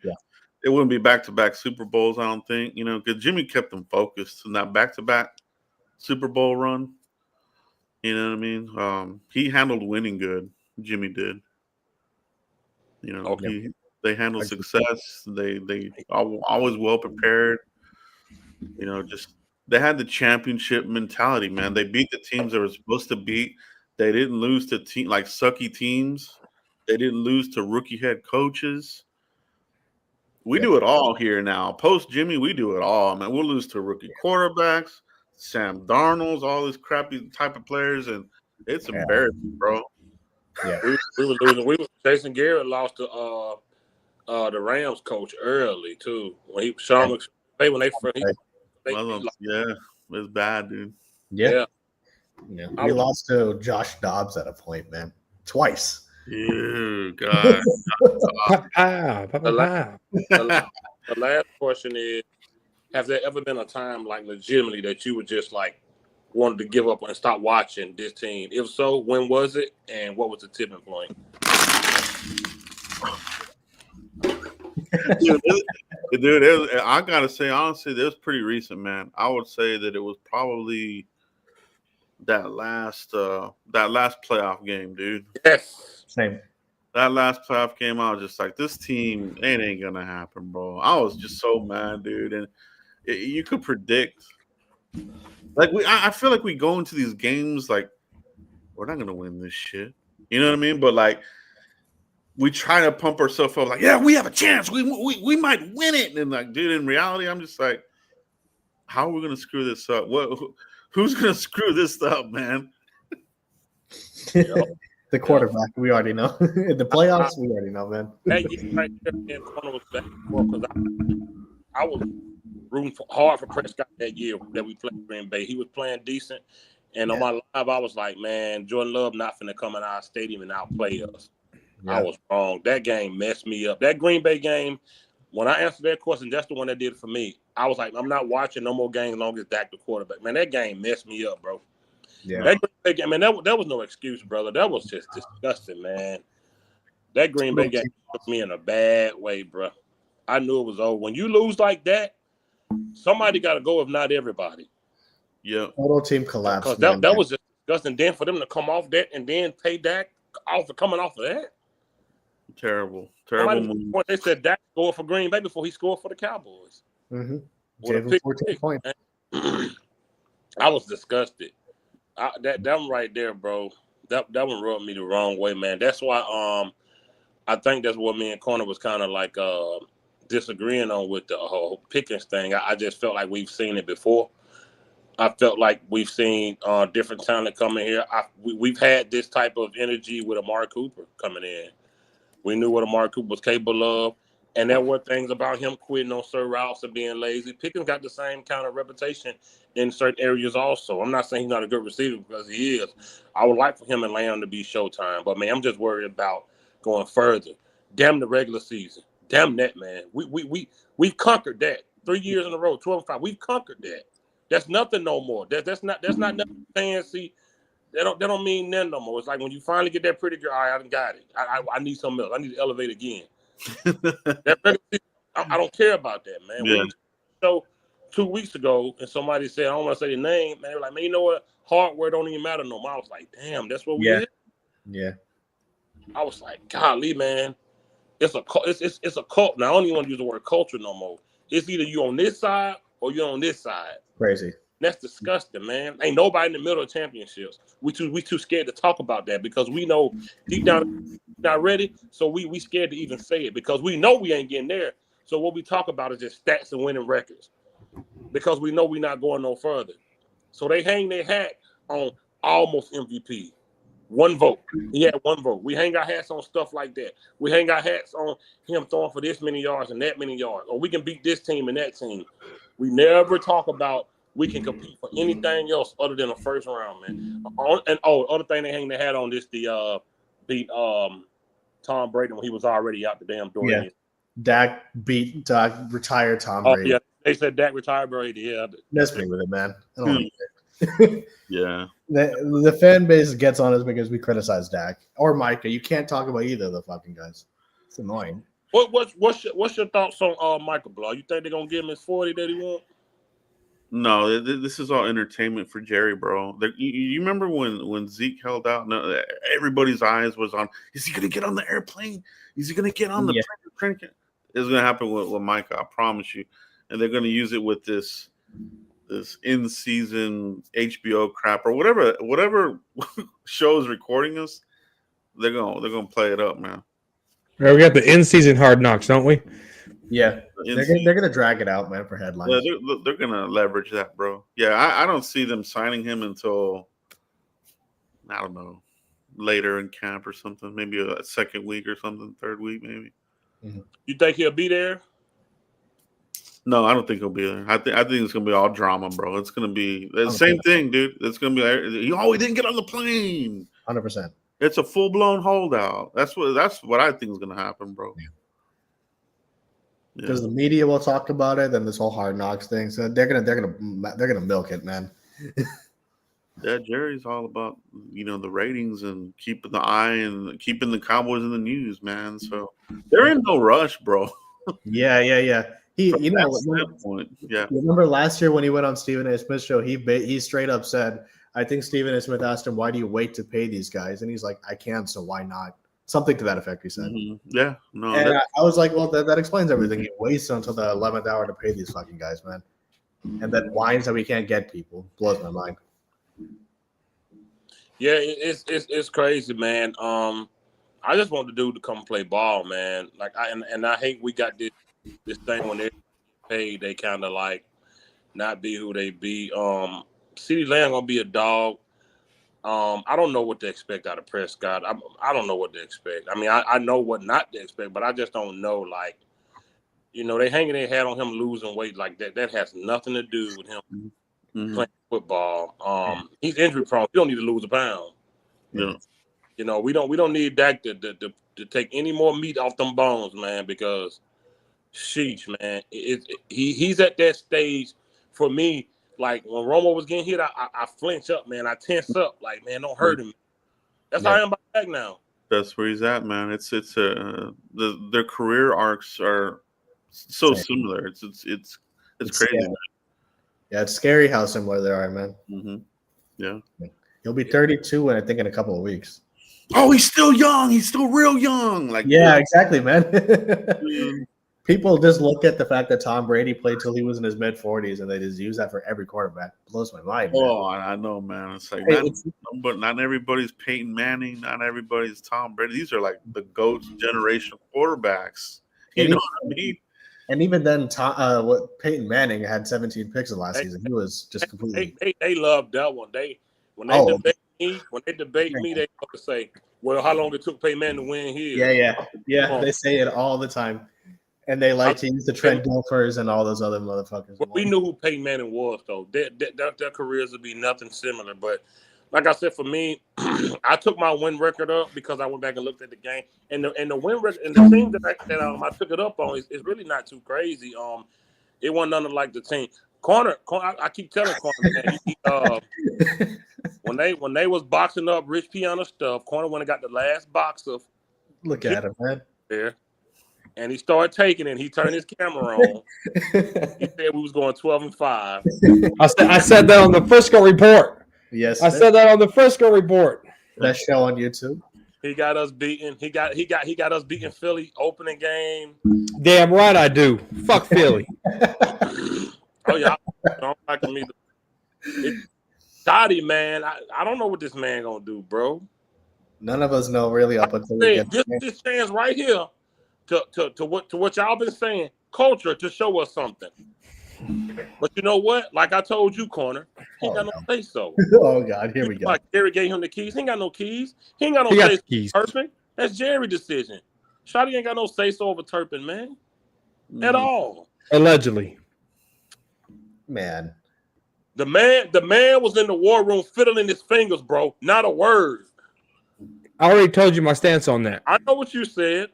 it wouldn't be back-to-back Super Bowls, I don't think, you know, because Jimmy kept them focused in that back-to-back Super Bowl run. You know what I mean? He handled winning good. Jimmy did. You know, they handled success. They always well prepared. You know, just they had the championship mentality, man. They beat the teams they were supposed to beat. They didn't lose to like sucky teams. They didn't lose to rookie head coaches. We do it all here now. Post Jimmy, we do it all, man. We'll lose to rookie quarterbacks, Sam Darnold's, all these crappy type of players, and it's embarrassing, bro. Yeah, we were losing. Jason Garrett lost to the Rams coach early too. When Sean McVay, when it's bad, dude. Yeah. We lost to Josh Dobbs at a point, man. Twice. Ew, God. The last question is, has there ever been a time, like, legitimately that you were just like wanted to give up and stop watching this team? If so, when was it, and what was the tipping point? Dude, I gotta say, honestly, it was pretty recent, man. I would say that it was probably that last playoff game, dude. Yes, same. That last playoff game, I was just like, this team, it ain't gonna happen, bro. I was just so mad, dude, and you could predict. Like I feel like we go into these games like we're not gonna win this shit. You know what I mean? But like we try to pump ourselves up, like, yeah, we have a chance. We might win it. And like, dude, in reality, I'm just like, how are we gonna screw this up? Who's gonna screw this up, man? The quarterback, we already know. In the playoffs, we already know, man. That year right there, was back and forth because I was rooting hard for Prescott that year that we played Green Bay. He was playing decent, and on my live, I was like, man, Jordan Love not finna come in our stadium and outplay us. Yeah. I was wrong. That game messed me up. That Green Bay game, when I answered that question, that's the one that did it for me. I was like, I'm not watching no more games long as Dak the quarterback. Man, that game messed me up, bro. Yeah. That Green Bay game, man, that was no excuse, brother. That was just disgusting, man. That Green Bay game put me in a bad way, bro. I knew it was over. When you lose like that, somebody got to go, if not everybody. Yeah. Total team collapse. Because that was just disgusting. Then for them to come off that and then pay Dak off for coming off of that. Terrible move. They said Dak scored for Green Bay before he scored for the Cowboys. Mm-hmm. Gave him 14 points. I was disgusted. That one right there, bro. That one rubbed me the wrong way, man. That's why I think that's what me and Corner was kind of like disagreeing on with the whole Pickens thing. I just felt like we've seen it before. I felt like we've seen different talent coming here. We've had this type of energy with Amari Cooper coming in. We knew what Amari Cooper was capable of. And there were things about him quitting on certain routes and being lazy. Pickens got the same kind of reputation in certain areas also. I'm not saying he's not a good receiver because he is. I would like for him and Lamb to be Showtime. But, man, I'm just worried about going further. Damn the regular season. Damn that, man. We've conquered that. 3 years in a row, 12-5. We've conquered that. That's nothing no more. That's not nothing fancy. That don't mean nothing no more. It's like when you finally get that pretty girl, all right, I done got it. I need something else. I need to elevate again. I don't care about that, man. Yeah. So 2 weeks ago, and somebody said, I don't want to say the name, man. They were like, man, you know what? Hardware don't even matter no more. I was like, damn, that's what we did. Yeah. I was like, golly, man. It's a cult. Now, I don't even want to use the word culture no more. It's either you on this side or you're on this side. Crazy. That's disgusting, man. Ain't nobody in the middle of championships. We too scared to talk about that because we know deep down not ready. So we scared to even say it because we know we ain't getting there. So what we talk about is just stats and winning records because we know we're not going no further. So they hang their hat on almost MVP. 1 vote. He had 1 vote. We hang our hats on stuff like that. We hang our hats on him throwing for this many yards and that many yards, or we can beat this team and that team. We never talk about we can compete for anything else other than a first round, man. Other thing they hang their hat on this beat Tom Brady when he was already out the damn door. Yeah. Dak beat retired Tom Brady. Yeah, they said Dak retired Brady. Yeah, miss me with it, man. I don't like it. Yeah. The fan base gets on us because we criticize Dak or Micah. You can't talk about either of the fucking guys. It's annoying. What's your thoughts on Michael Blah? You think they're gonna give him his 40 that he wants? No, this is all entertainment for Jerry, bro. You remember when Zeke held out? No, everybody's eyes was on. Is he gonna get on the airplane? Is he gonna get on the plane? It's gonna happen with Micah. I promise you. And they're gonna use it with this in-season HBO crap or whatever show is recording us. They're gonna play it up, man. Right, we got the in-season Hard Knocks, don't we? Yeah, they're gonna drag it out, man, for headlines. Yeah, they're gonna leverage that, bro. Yeah, I don't see them signing him until I don't know, later in camp or something. Maybe a second week or something, third week maybe. Mm-hmm. You think he'll be there? No, I don't think he'll be there. I think it's gonna be all drama, bro. It's gonna be the same thing, dude. It's gonna be like, he didn't get on the plane. 100%. It's a full blown holdout. That's what I think is gonna happen, bro. Because the media will talk about it, then this whole Hard Knocks thing. So they're gonna milk it, man. Yeah, Jerry's all about the ratings and keeping the eye and keeping the Cowboys in the news, man. So they're in no rush, bro. Yeah. He, yeah. Remember last year when he went on Stephen A. Smith's show, he straight up said, I think Stephen A. Smith asked him, why do you wait to pay these guys? And he's like, I can't, so why not? Something to that effect, he said. Mm-hmm. Yeah, no. And I was like, well, that explains everything. He waits until the 11th hour to pay these fucking guys, man. And then whines that we can't get people. Blows my mind. Yeah, it's crazy, man. I just want the dude to come play ball, man. Like I hate we got this thing when they paid, they kind of like not be who they be. CeeDee Lamb gonna be a dog. I don't know what to expect out of Prescott. I don't know what to expect. I mean, I know what not to expect, but I just don't know. Like, they hanging their hat on him losing weight like that. That has nothing to do with him playing football. He's injury prone. You don't need to lose a pound. Yeah. We don't need Dak to take any more meat off them bones, man. Because, sheesh, man, he's at that stage for me. Like when Romo was getting hit, I flinch up, man. I tense up, like, man, don't hurt him. That's how I am about Dak now. That's where he's at, man. It's their career arcs are so similar. It's crazy. Yeah, it's scary how similar they are, man. Mm-hmm. Yeah, he'll be 32, I think, in a couple of weeks. Oh, he's still young. He's still real young. Like, exactly, man. People just look at the fact that Tom Brady played till he was in his mid-40s, and they just use that for every quarterback. It blows my mind. Man. Oh, I know, man. It's like not everybody's Peyton Manning, not everybody's Tom Brady. These are like the GOAT generation quarterbacks. You know what I mean? And even then, Peyton Manning had 17 picks in last season. He was just completely. They love that one. When they debate me, they say, "Well, how long it took Peyton Manning to win here?" Yeah. They say it all the time, and they like to use the Trent Dilfers and all those other motherfuckers. Well, we knew who Peyton Manning was, though. Their careers would be nothing similar. But like I said, for me, I took my win record up because I went back and looked at the game, and the win record and the team that I took it up on is really not too crazy. It wasn't nothing like the team. Corner, I keep telling Corner, man, when they was boxing up Rich Piana stuff, Corner went and got the last box of. Look at him, man. There, and he started taking it. He turned his camera on. He said we was going 12-5. I said that on the Frisco report. Yes, I said that on the Frisco report. That show on YouTube. He got us beaten. He got us beating Philly opening game. Damn right I do. Fuck Philly. Oh yeah, I don't like him either. Dottie, man, I don't know what this man gonna do, bro. None of us know really up until we get this chance right here to what y'all been saying, culture to show us something. But you know what? Like I told you, Corner, he ain't got no say so. Oh God, here we go. Like Jerry gave him the keys. He ain't got no keys. He ain't got no say so. Turpin. That's Jerry's decision. Shotty ain't got no say so over Turpin, man. At all. Allegedly. Man. The man was in the war room fiddling his fingers, bro. Not a word. I already told you my stance on that. I know what you said.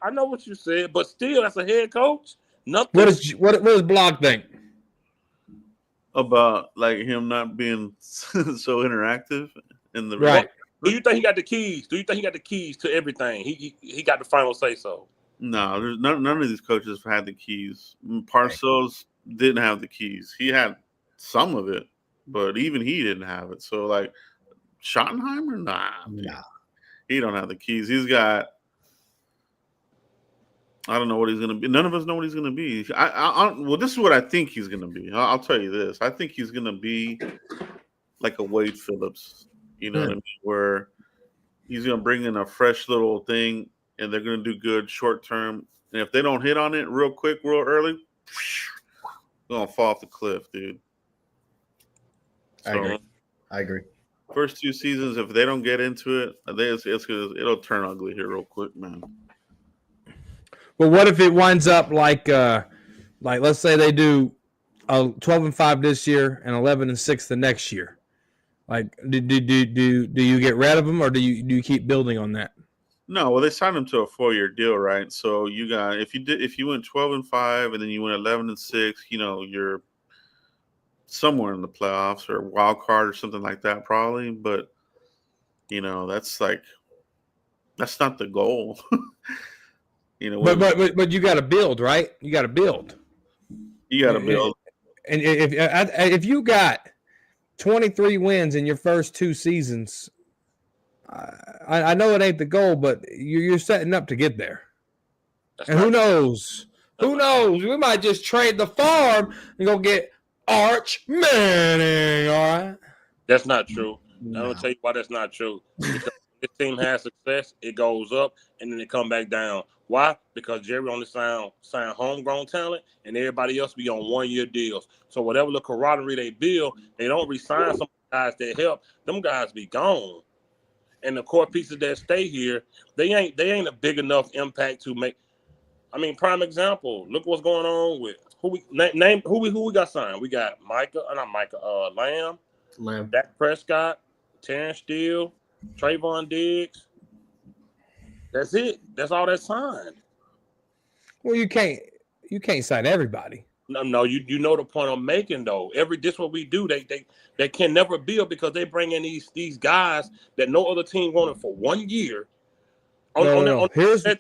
But still, that's a head coach. Nothing. What does Block think? About like him not being so interactive in the right. Do you think he got the keys? Do you think he got the keys to everything? He got the final say so. No, there's none of these coaches had the keys. Parcells didn't have the keys. He had some of it, but even he didn't have it. So like Schottenheimer, nah. He don't have the keys. He's got. I don't know what he's going to be. None of us know what he's going to be. Well, this is what I think he's going to be. I'll tell you this. I think he's going to be like a Wade Phillips, you know what I mean? Where he's going to bring in a fresh little thing, and they're going to do good short term. And if they don't hit on it real quick, real early, they're going to fall off the cliff, dude. I agree. First 2 seasons, if they don't get into it, it'll turn ugly here real quick, man. But what if it winds up like let's say they do 12-5 this year and 11-6 the next year? Like, do you get rid of them or do you keep building on that? No, well, they signed him to a 4-year deal, right? So you got if you went 12-5 and then you went 11-6, you know, you're somewhere in the playoffs or wild card or something like that, probably. But you know, that's not the goal. You know, but you got to build, right? You got to build. And if you got 23 wins in your first 2 seasons, I know it ain't the goal, but you're setting up to get there. And who knows? Who knows? We might just trade the farm and go get Arch Manning. All right. That's not true. I'm gonna tell you why that's not true. Because this team has success, it goes up and then it come back down. Why? Because Jerry only signed homegrown talent, and everybody else be on 1-year deals. So whatever the camaraderie they build, they don't resign some guys that help. Them guys be gone, and the core pieces that stay here, they ain't a big enough impact to make. I mean, prime example. Look what's going on with who we got signed. We got Lamb, Dak Prescott, Terrence Steele, Trayvon Diggs. That's it. That's all that's signed. Well, you can't sign everybody. No. You know the point I'm making though. This what we do. They can never build because they bring in these guys that no other team wanted for 1 year. Here's them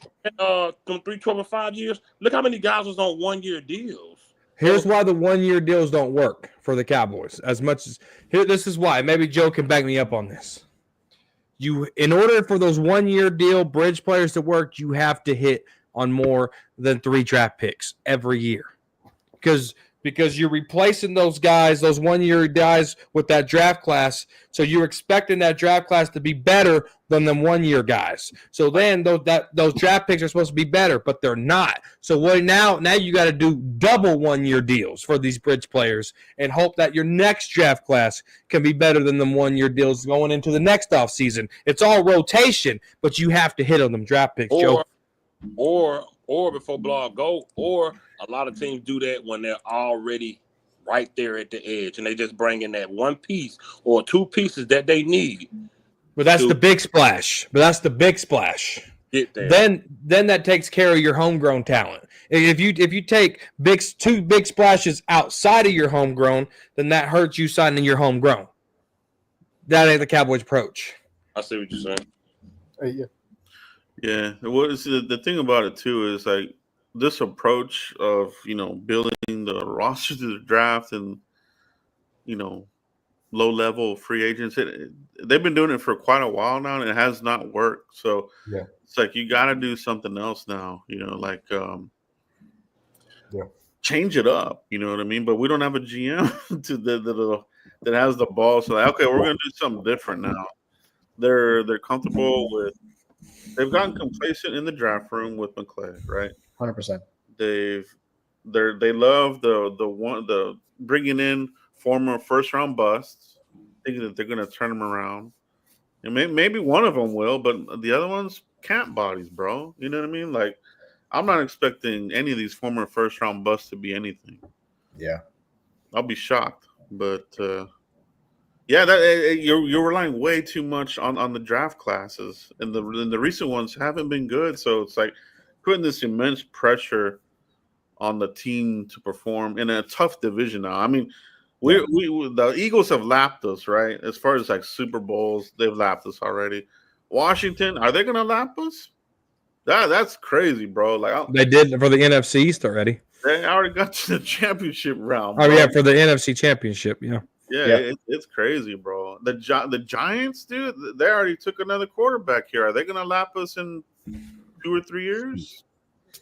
3, 12, and 5 years. Look how many guys was on 1-year deals. Here's why the 1-year deals don't work for the Cowboys as much as here. This is why. Maybe Joe can back me up on this. In order for those 1-year deal bridge players to work, you have to hit on more than 3 draft picks every year. Because you're replacing those guys, those 1-year guys, with that draft class. So you're expecting that draft class to be better than them 1-year guys. So then those draft picks are supposed to be better, but they're not. So now you got to do double 1-year deals for these bridge players and hope that your next draft class can be better than them 1-year deals going into the next offseason. It's all rotation, but you have to hit on them draft picks, Joe. Or before blog go, or a lot of teams do that when they're already right there at the edge and they just bring in that one piece or 2 pieces that they need. But that's the big splash. Get there. Then that takes care of your homegrown talent. If you take 2 big splashes outside of your homegrown, then that hurts you signing your homegrown. That ain't the Cowboys' approach. I see what you're saying. Yeah. Yeah, what is the thing about it too is like this approach of building the roster to the draft and low level free agents. They've been doing it for quite a while now, and it has not worked. So it's like you got to do something else now. Change it up. You know what I mean? But we don't have a GM that has the ball. So okay, we're gonna do something different now. They're comfortable with. They've gotten complacent in the draft room with McClay, right? 100%. They love the bringing in former first round busts, thinking that they're going to turn them around, and maybe one of them will, but the other ones camp bodies, bro. You know what I mean? Like, I'm not expecting any of these former first round busts to be anything. Yeah, I'll be shocked, but. You're relying way too much on the draft classes, and the recent ones haven't been good. So it's like putting this immense pressure on the team to perform in a tough division now. I mean, we the Eagles have lapped us, right? As far as like Super Bowls, they've lapped us already. Washington, are they going to lap us? That's crazy, bro. Like they did for the NFC East already. They already got to the championship round. Bro. Oh yeah, for the NFC Championship, yeah. Yeah. It's crazy, bro. The Giants, dude, they already took another quarterback here. Are they going to lap us in 2 or 3 years?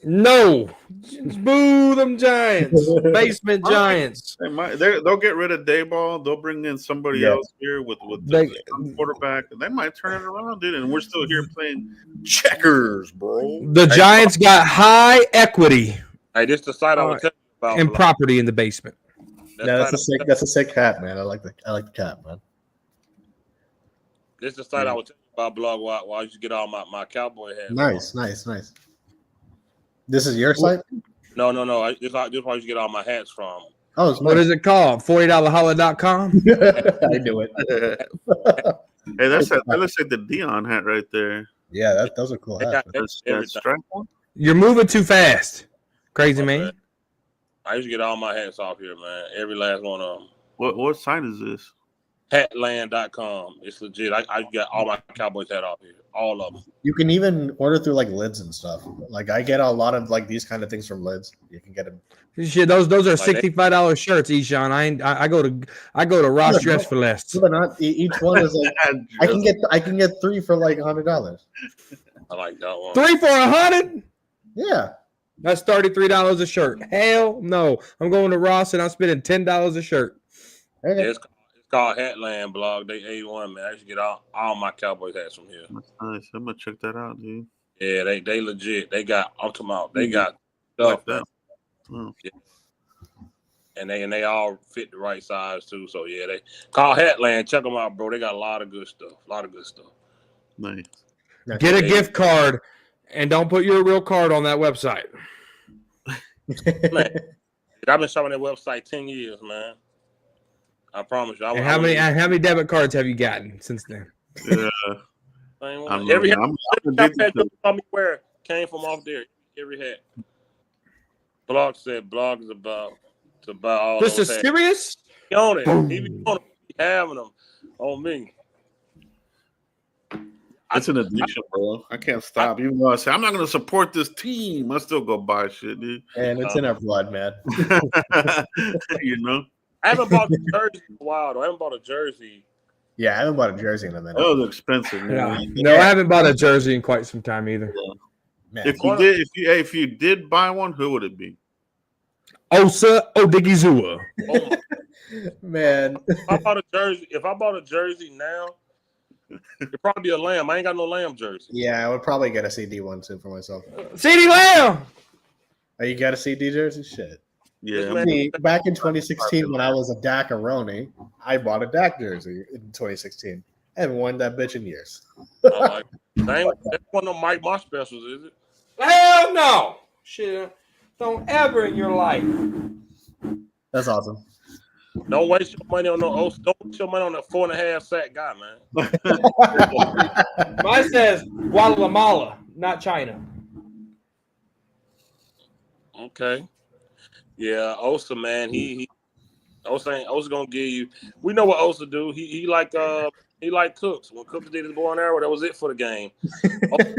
No. Boo them Giants. Basement Giants. They'll get rid of Dayball. They'll bring in somebody else here with the quarterback. They might turn it around, dude. And we're still here playing checkers, bro. The Giants got high equity. Hey, this is the site I was telling you about. And property in the basement. That's a sick hat, man. I like the cap, man. This is the site I was telling you about, blog. Why I used to get all my cowboy hats. Nice. This is your site? No. This is where I used to get all my hats from. Oh, what is it called? $40holla.com? I knew it. Hey, that looks like the Dion hat right there. Yeah, those are cool hats. You're moving too fast. Crazy man. I used to get all my hats off here, man. Every last one of them. What site is this? Hatland.com. It's legit. I got all my Cowboys hat off here. All of them. You can even order through like lids and stuff. Like I get a lot of like these kind of things from lids. You can get them. Shit, those are $65 shirts, Eshaun. I go to Ross Dress for less. They're not. Each one is like I can get 3 for like $100. I like that one. 3 for $100? Yeah. That's $33 a shirt. Hell no. I'm going to Ross and I'm spending $10 a shirt. Okay. Yeah, it's called Hatland blog. They A1, man. I used to get all my Cowboys hats from here. That's nice. I'm gonna check that out, dude. Yeah, they legit. They got they got stuff like that. Yeah. And they all fit the right size too. So yeah, they call Hatland. Check them out, bro. They got a lot of good stuff. Nice. Get a gift card and don't put your real card on that website. Man, I've been shopping that website 10 years, man. I promise you. How many debit cards have you gotten since then? Yeah. Every hat you saw me wear came from off there. Every hat. Blog said blog is about all this those is hats. serious? He on it. He be on it. He having them on me. It's an addiction, bro. I can't stop. Even though I say I'm not going to support this team, I still go buy shit, dude. And it's in our blood, man. You know? I haven't bought a jersey in a while, though. I haven't bought a jersey. Yeah, I haven't bought a jersey in a minute. That was expensive, man. No, I haven't bought a jersey in quite some time either. Man. If you did buy one, who would it be? Osa Odigizua. Oh Man. if I bought a jersey now, it'd probably be a Lamb. I ain't got no Lamb jersey. Yeah, I would probably get a CD one too for myself. CeeDee Lamb. Oh, you got a CD jersey? Shit. Yeah, See, back in 2016, when I was a Dak-a-roni, I bought a Dak jersey in 2016 and won that bitch in years. That's one of Mike Moss specials, is it? Hell no. Shit. Don't ever in your life. That's awesome. Don't waste your money on don't waste your money on a 4.5 sack guy, man. Mine says Guatemala, not China. Okay. Yeah, Osa, man. Osa gonna give you. We know what Osa do. He like Cooks. When Cooks did his bow and arrow, that was it for the game.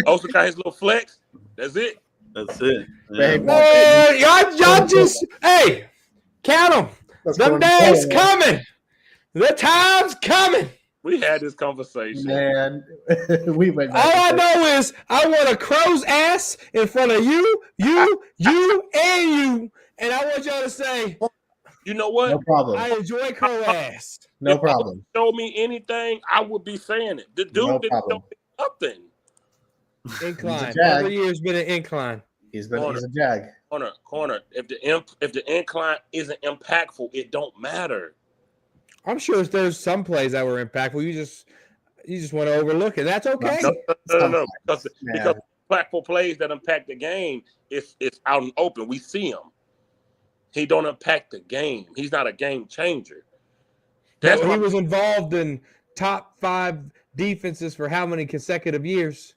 Osa got his little flex. That's it. that's it. Yeah. Man, y'all just count them. Them days coming. The time's coming. We had this conversation. Man, we went. All I know is I want a crow's ass in front of you, and you. And I want y'all to say, you know what? No problem. I enjoy crow ass. No problem. Show me anything, I would be saying it. The dude didn't show me nothing. Incline. Every year's been an incline. He's a jag. Corner. If the incline isn't impactful, it don't matter. I'm sure there's some plays that were impactful. You just want to overlook it. That's okay. No. Because impactful plays that impact the game, it's out and open. We see them. He don't impact the game. He's not a game changer. He was involved in top 5 defenses for how many consecutive years?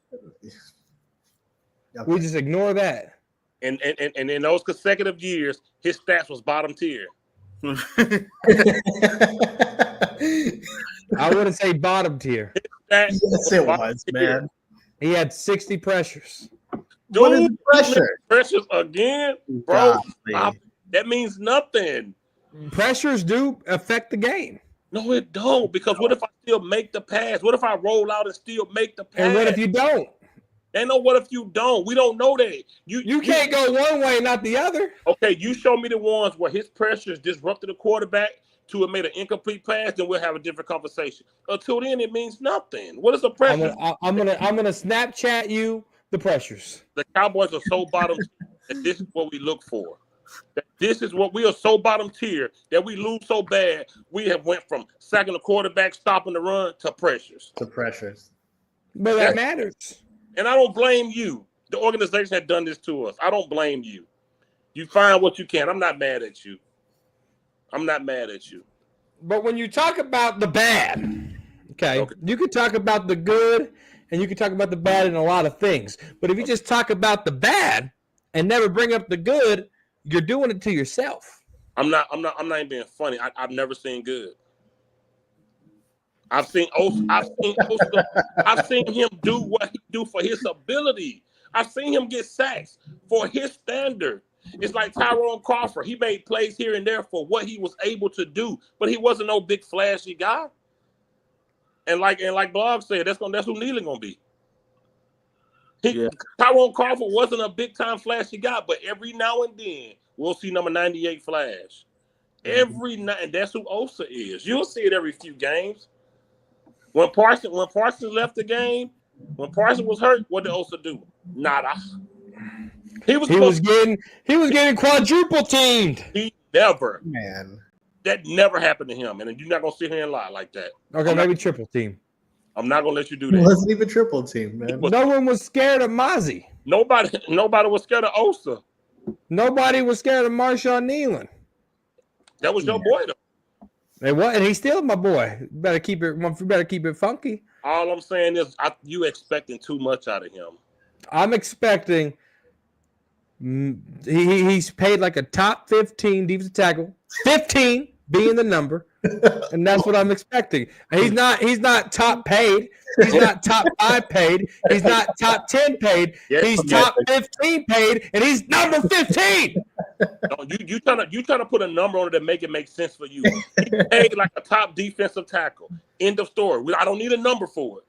We just ignore that. And in those consecutive years, his stats was bottom tier. I wouldn't say bottom tier. Yes, it was, man. He had 60 pressures. Dude, what is the pressure? Pressures again, bro. That means nothing. Pressures do affect the game. No, it don't. Because what if I still make the pass? What if I roll out and still make the pass? And what if you don't? They know what if you don't. We don't know that. You can't go one way, not the other. Okay, you show me the ones where his pressures disrupted the quarterback to have made an incomplete pass, then we'll have a different conversation. Until then, it means nothing. What is a pressure? I'm gonna Snapchat you the pressures. The Cowboys are so bottom that this is what we look for. That this is what we are so bottom tier that we lose so bad. We have went from sacking the quarterback, stopping the run to pressures. But that matters. And I don't blame you. The organization had done this to us. I don't blame you. You find what you can. I'm not mad at you. But when you talk about the bad, okay, you can talk about the good and you can talk about the bad in a lot of things. But if you just talk about the bad and never bring up the good, you're doing it to yourself. I'm not even being funny. I've never seen good. I've seen him do what he do for his ability. I've seen him get sacks for his standard. It's like Tyrone Crawford. He made plays here and there for what he was able to do, but he wasn't no big flashy guy. And like Blog said, that's who Nealon gonna be. Tyrone Crawford wasn't a big time flashy guy, but every now and then we'll see number 98 flash. Every night, and that's who Osa is. You'll see it every few games. When Parsons left the game, when Parsons was hurt, what did Osa do? Nada. He was getting quadruple teamed. He never. Man. That never happened to him. And you're not gonna sit here and lie like that. Okay, maybe triple team. I'm not gonna let you do that. It wasn't even triple team, man. No one was scared of Mozzie. Nobody was scared of Osa. Nobody was scared of Marshawn Nealon. That was your boy, though. And he's still my boy. You better keep it funky. All I'm saying is, you expecting too much out of him. I'm expecting. He's paid like a top 15 defensive tackle. 15 being the number, and that's what I'm expecting. He's not top paid. He's not top 5 paid. He's not top 10 paid. He's top 15 paid, and he's number 15. No, you trying to put a number on it that make it make sense for you. He paid like a top defensive tackle. End of story. I don't need a number for it.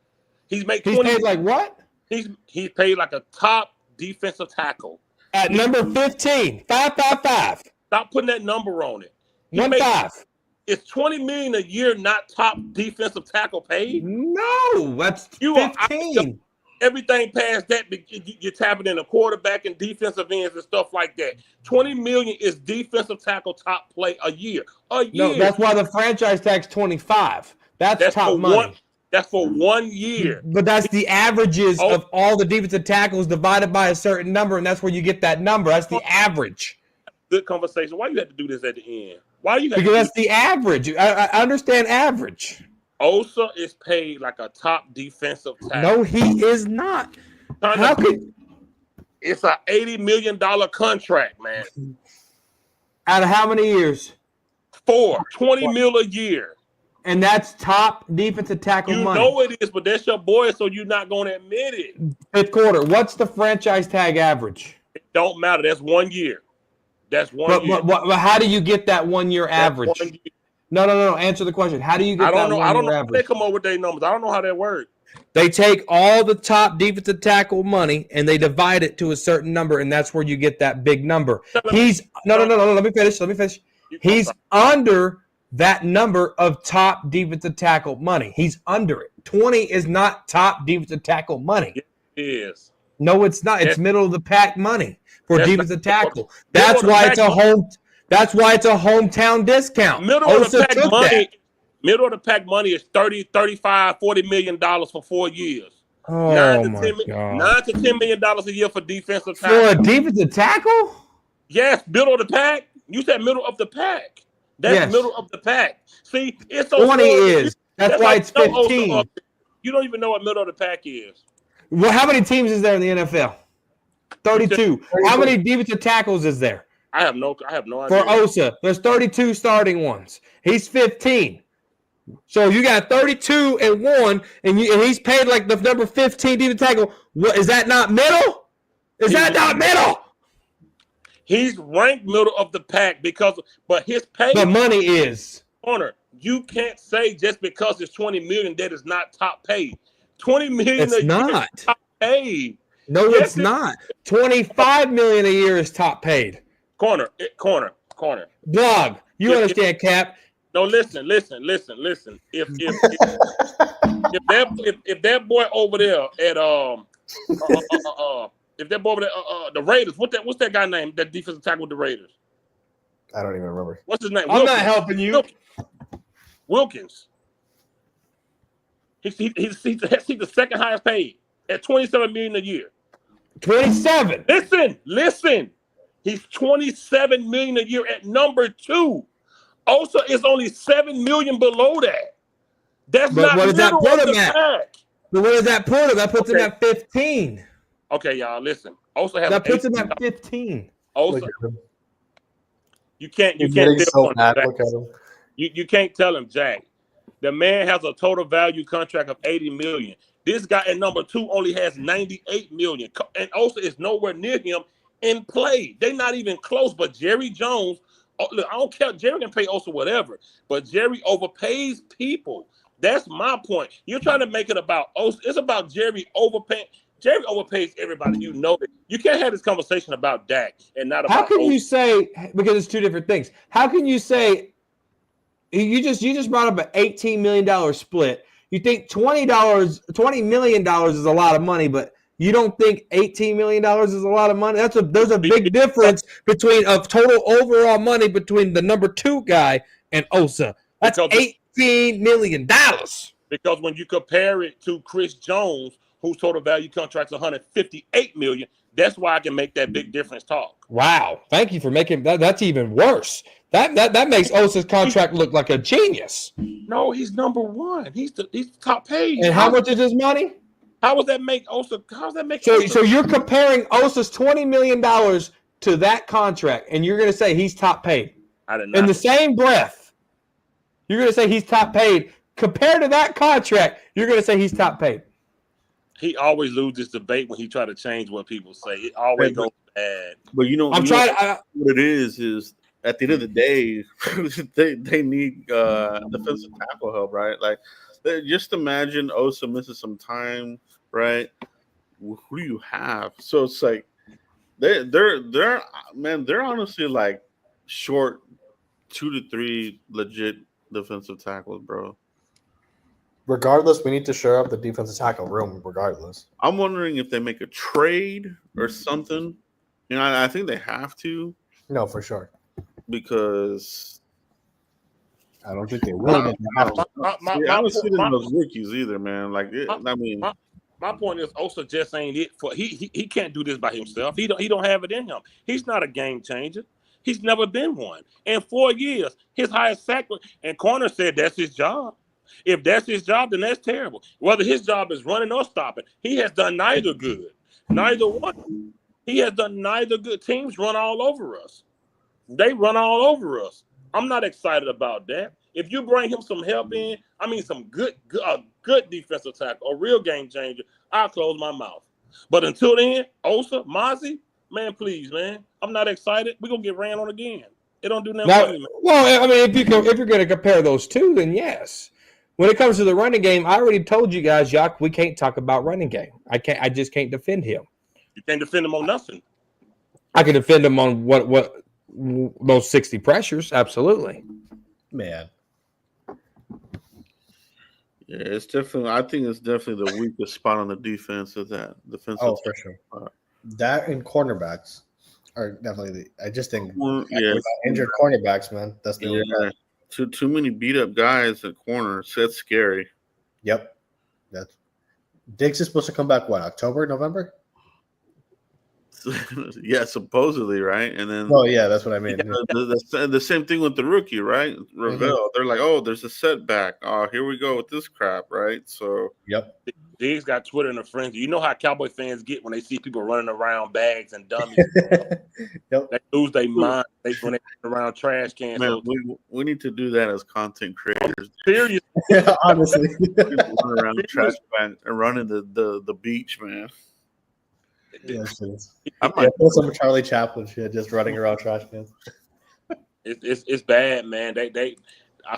He's paid like what? He's paid like a top defensive tackle. At number 15, 555. Stop putting that number on it. 1-5. Is $20 million a year not top defensive tackle paid? No, that's 15. Everything past that, you're tapping in a quarterback and defensive ends and stuff like that. $20 million is defensive tackle top play a year. No, that's why the franchise tag's 25. That's top money. That's for 1 year. But that's the averages of all the defensive tackles divided by a certain number, and that's where you get that number. That's the average. Good conversation. Why you have to do this at the end? Why you? Because that's the average. I understand average. Osa is paid like a top defensive tackle. No, he is not. How could? It's an $80 million contract, man. Out of how many years? 4, $20 million a year. And that's top defensive tackle money. You know it is, but that's your boy, so you're not going to admit it. Fifth quarter. What's the franchise tag average? It don't matter. That's 1 year. That's 1 year. But how do you get that 1 year average? No. Answer the question. How do you get that 1 year average? I don't know how they come up with their numbers. I don't know how that works. They take all the top defensive tackle money and they divide it to a certain number, and that's where you get that big number. He's no. Let me finish. He's under that number of top defensive tackle money. He's under it. 20 is not top defensive tackle money. It is. No, it's not. It's middle of the pack money for defensive tackle. That's why it's a home. That's why it's a hometown discount. Middle of the pack money. Middle of the pack money is 30, 35, $40 million for 4 years. Oh, my God. $9 to $10 million a year for defensive tackle. For a defensive tackle? Yes, middle of the pack. You said middle of the pack. That's middle of the pack. See, it's so 20 is. That's why it's 15. You don't even know what middle of the pack is. Well, how many teams is there in the NFL? 32. How many defensive tackles is there? I have no idea. For Osa, there's 32 starting ones. He's 15. So you got 32 and 1, and he's paid like the number 15 defensive tackle. What, is that not middle? Is that not middle? He's ranked middle of the pack but his pay. The money is. Corner. You can't say just because it's $20 million that is not top paid. $20 million it's not top paid. No, yes, it's not. $25 million a year is top paid. Corner. Blog. You understand, Cap? No, listen. If that boy over there at if that boy over there the Raiders, what's that guy name? That defensive tackle with the Raiders? I don't even remember. What's his name? I'm not helping you. Wilkins. He's the second highest paid at $27 million a year. 27. Listen. He's $27 million a year at number 2. Osa is only $7 million below that. That's but not what does that put him at? But what does that put him? That puts him at 15. Okay, y'all, listen. Osa has that puts him at 15. Osa. You can't so bad. Look at him. You can't tell him, Jack. The man has a total value contract of $80 million. This guy at number 2 only has $98 million. And Osa is nowhere near him in play. They're not even close. But Jerry Jones, look, I don't care. Jerry can pay Osa whatever, but Jerry overpays people. That's my point. You're trying to make it about Osa. It's about Jerry overpaying. Jerry overpays everybody. You know that. You can't have this conversation about Dak and not about How can Osa. you say, because it's two different things. How can you say you just brought up an $18 million split? You think $20 million is a lot of money, but you don't think $18 million is a lot of money? There's a big difference between total overall money between the number 2 guy and Osa. That's $18 million. Because when you compare it to Chris Jones, whose total value contract's $158 million, that's why I can make that big difference talk. Wow. Thank you for making that. That's even worse. That makes Osa's contract look like a genius. No, he's number 1. He's the top paid. And how much is his money? How does that make Osa? How does that make So you're comparing Osa's $20 million to that contract, and you're going to say he's top paid. I did not. In the same breath, you're going to say he's top paid. Compared to that contract, you're going to say he's top paid. He always loses this debate when he try to change what people say. It always goes bad. But I'm trying. What it is at the end of the day, they need defensive tackle help, right? Like, just imagine Osa misses some time, right? who do you have? So it's like they're honestly like short 2 to 3 legit defensive tackles, bro. Regardless, we need to shore up the defensive tackle room. Regardless, I'm wondering if they make a trade or something. You know, I think they have to no, for sure. because I don't think they will. But they have to. I don't see them as rookies either, man. Like, I mean, my point is, Osa just ain't it for he can't do this by himself. He don't have it in him. He's not a game changer. He's never been one. In 4 years, his highest sack and corner said that's his job. If that's his job, then that's terrible. Whether his job is running or stopping, he has done neither good. Neither one. He has done neither good. Teams run all over us. They run all over us. I'm not excited about that. If you bring him some help in, I mean some good defensive tackle, a real game changer, I'll close my mouth. But until then, Osa, Mozzie, man, please, man. I'm not excited. We're going to get ran on again. It don't do nothing for me, man. Well, I mean, if you're going to compare those two, then yes. When it comes to the running game, I already told you guys, Jacques, we can't talk about running game. I just can't defend him. You can't defend him on nothing. I can defend him on what those 60 pressures, absolutely. Man. yeah, it's definitely. I think it's definitely the weakest spot on the defense of that defensive. Oh, for sure. That and cornerbacks are definitely. I just think injured cornerbacks, man. That's the only guy. Too many beat up guys at corners. That's scary. Yep. That's Diggs is supposed to come back. What, October, November? Yeah, supposedly, right? And then that's what I mean. The same thing with the rookie, right? Ravel. Mm-hmm. They're like, oh, there's a setback. Oh, here we go with this crap, right? So yep. Diggs got Twitter in a frenzy. You know how Cowboy fans get when they see people running around bags and dummies. Yep. They lose their mind when they run around trash cans. Man, we need to do that as content creators. Seriously. Yeah, honestly. Run around trash bag and running the beach, man. Yes, I might pull some Charlie Chaplin shit, just running around trash cans. It's bad, man. I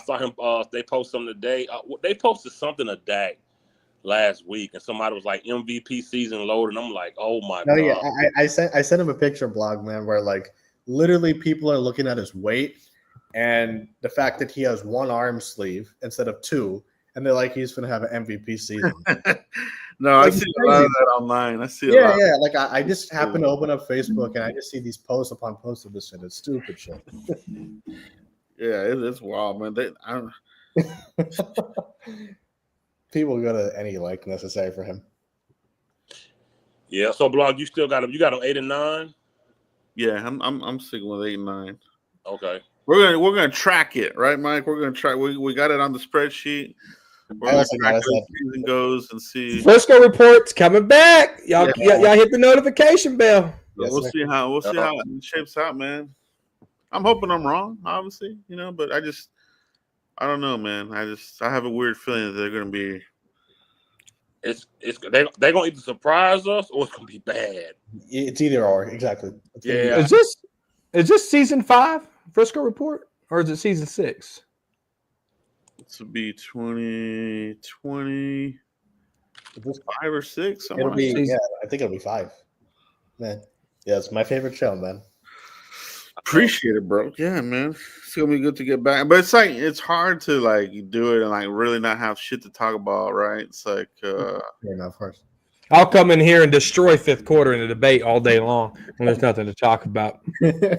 saw him. They posted something today. They posted something of Dak last week, and somebody was like MVP season loaded. And I'm like, oh my god. Yeah, I sent him a picture blog, man, where like literally people are looking at his weight and the fact that he has one arm sleeve instead of two, and they're like he's gonna have an MVP season. No, like, I see a lot of that online. I see a lot. Yeah. Like I just happen to open up Facebook and I just see these posts upon posts of this shit. It's stupid shit. Yeah, it's wild, man. People go to any like necessary for him. Yeah. So, blog, you got him 8 and 9. Yeah, I'm sticking with 8 and 9. Okay. We're gonna track it, right, Mike? We're gonna track. We got it on the spreadsheet. We're gonna track how the season goes and see. Frisco reports coming back. Y'all hit the notification bell. Yes, we'll see how it shapes out, man. I'm hoping I'm wrong, obviously, but I don't know, man. I have a weird feeling that they're gonna be. They're gonna either surprise us or it's gonna be bad. It's either or, exactly. Yeah. Is this season 5 Frisco report or is it season 6? This would be 2020. Is this 5 or 6? It'll be, I think it'll be 5. Man, yeah, it's my favorite show, man. Appreciate it, bro. Yeah, man. It's gonna be good to get back. But it's hard to like do it and like really not have shit to talk about, right? It's like yeah, no, of course. I'll come in here and destroy fifth quarter in a debate all day long when there's nothing to talk about. Yeah,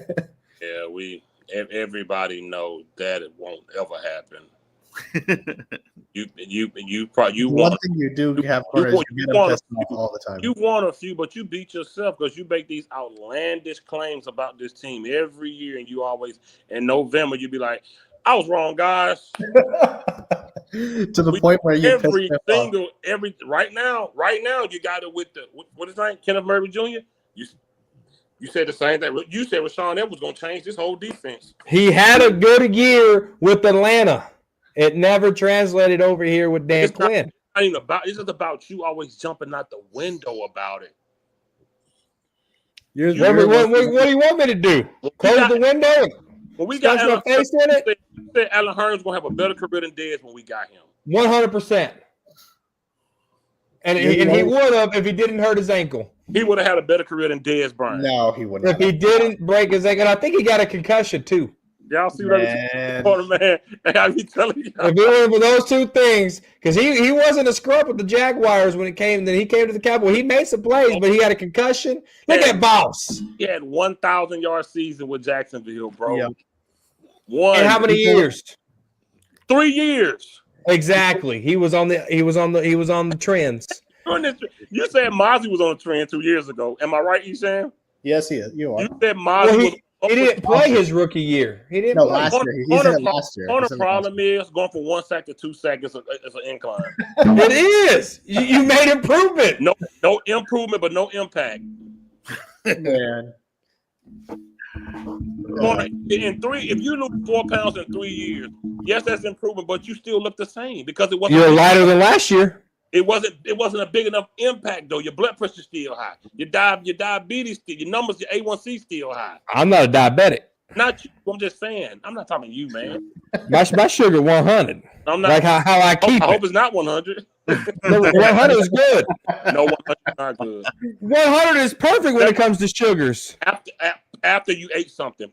everybody knows that it won't ever happen. One thing you do have is you get them pissed off all the time. You won a few, but you beat yourself because you make these outlandish claims about this team every year, and you always in November you be like, "I was wrong, guys." To the point where you right now you got it with what is his name, Kenneth Murray Jr. You said the same thing. You said Rashawn Evans was going to change this whole defense. He had a good year with Atlanta. It never translated over here with Dan Quinn. It's just about you always jumping out the window about it. What do you want me to do? Close the window? When we got Alan face in it? You said Alan Hearns going to have a better career than Dez when we got him. 100%. And he would have if he didn't hurt his ankle. He would have had a better career than Dez Bryant. No, he wouldn't. If he didn't break his ankle, I think he got a concussion too. Y'all see what I'm talking about, man? I be telling you. If it were for those two things, because he wasn't a scrub with the Jaguars when it came. Then he came to the Cowboys. He made some plays, but he had a concussion. Look at Boss. He had 1,000-yard season with Jacksonville, bro. Yep. And how many years? 3 years. Exactly. He was on the trends. You said Mozzie was on a trend 2 years ago. Am I right, Eshan? Yes, he is. You are. You said Mozzie was. He didn't play his rookie year. He didn't play. Last year. He's in it last year. The problem is going from 1 sack to 2 sacks is an incline. It is. You made improvement. No improvement, but no impact. Man. If you lose 4 pounds in 3 years, yes, that's improvement, but you still look the same because it wasn't. You're lighter than last year. It wasn't a big enough impact though. Your blood pressure's still high. Your diabetes still. Your numbers, your A1C still high. I'm not a diabetic. Not you. I'm just saying. I'm not talking to you, man. My sugar 100. I'm not like how I keep. I hope it's not 100. 100 is good. No, 100 is not good. 100 is perfect when it comes to sugars. After you ate something,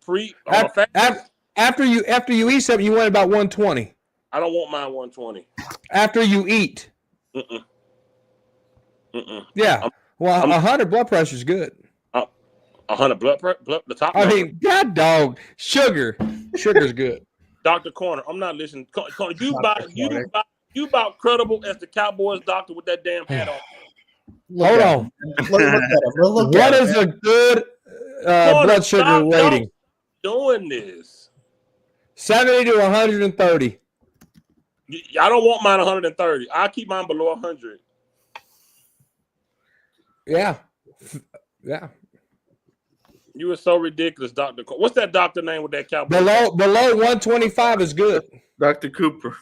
after you eat something, you want about 120. I don't want mine 120. After you eat. Yeah. Well, 100 blood pressure is good. 100 blood pressure. The top. I mean, God dog, sugar's good. Dr. Corner, I'm not listening. Corner, you about credible as the Cowboys doctor with that damn hat on. Hold on. What is a good blood sugar rating? Doing this. 70 to 130. I don't want mine 130. I'll keep mine below 100. Yeah. You were so ridiculous, Dr. What's that doctor name with that Cowboy? Below 125 is good. Dr. Cooper.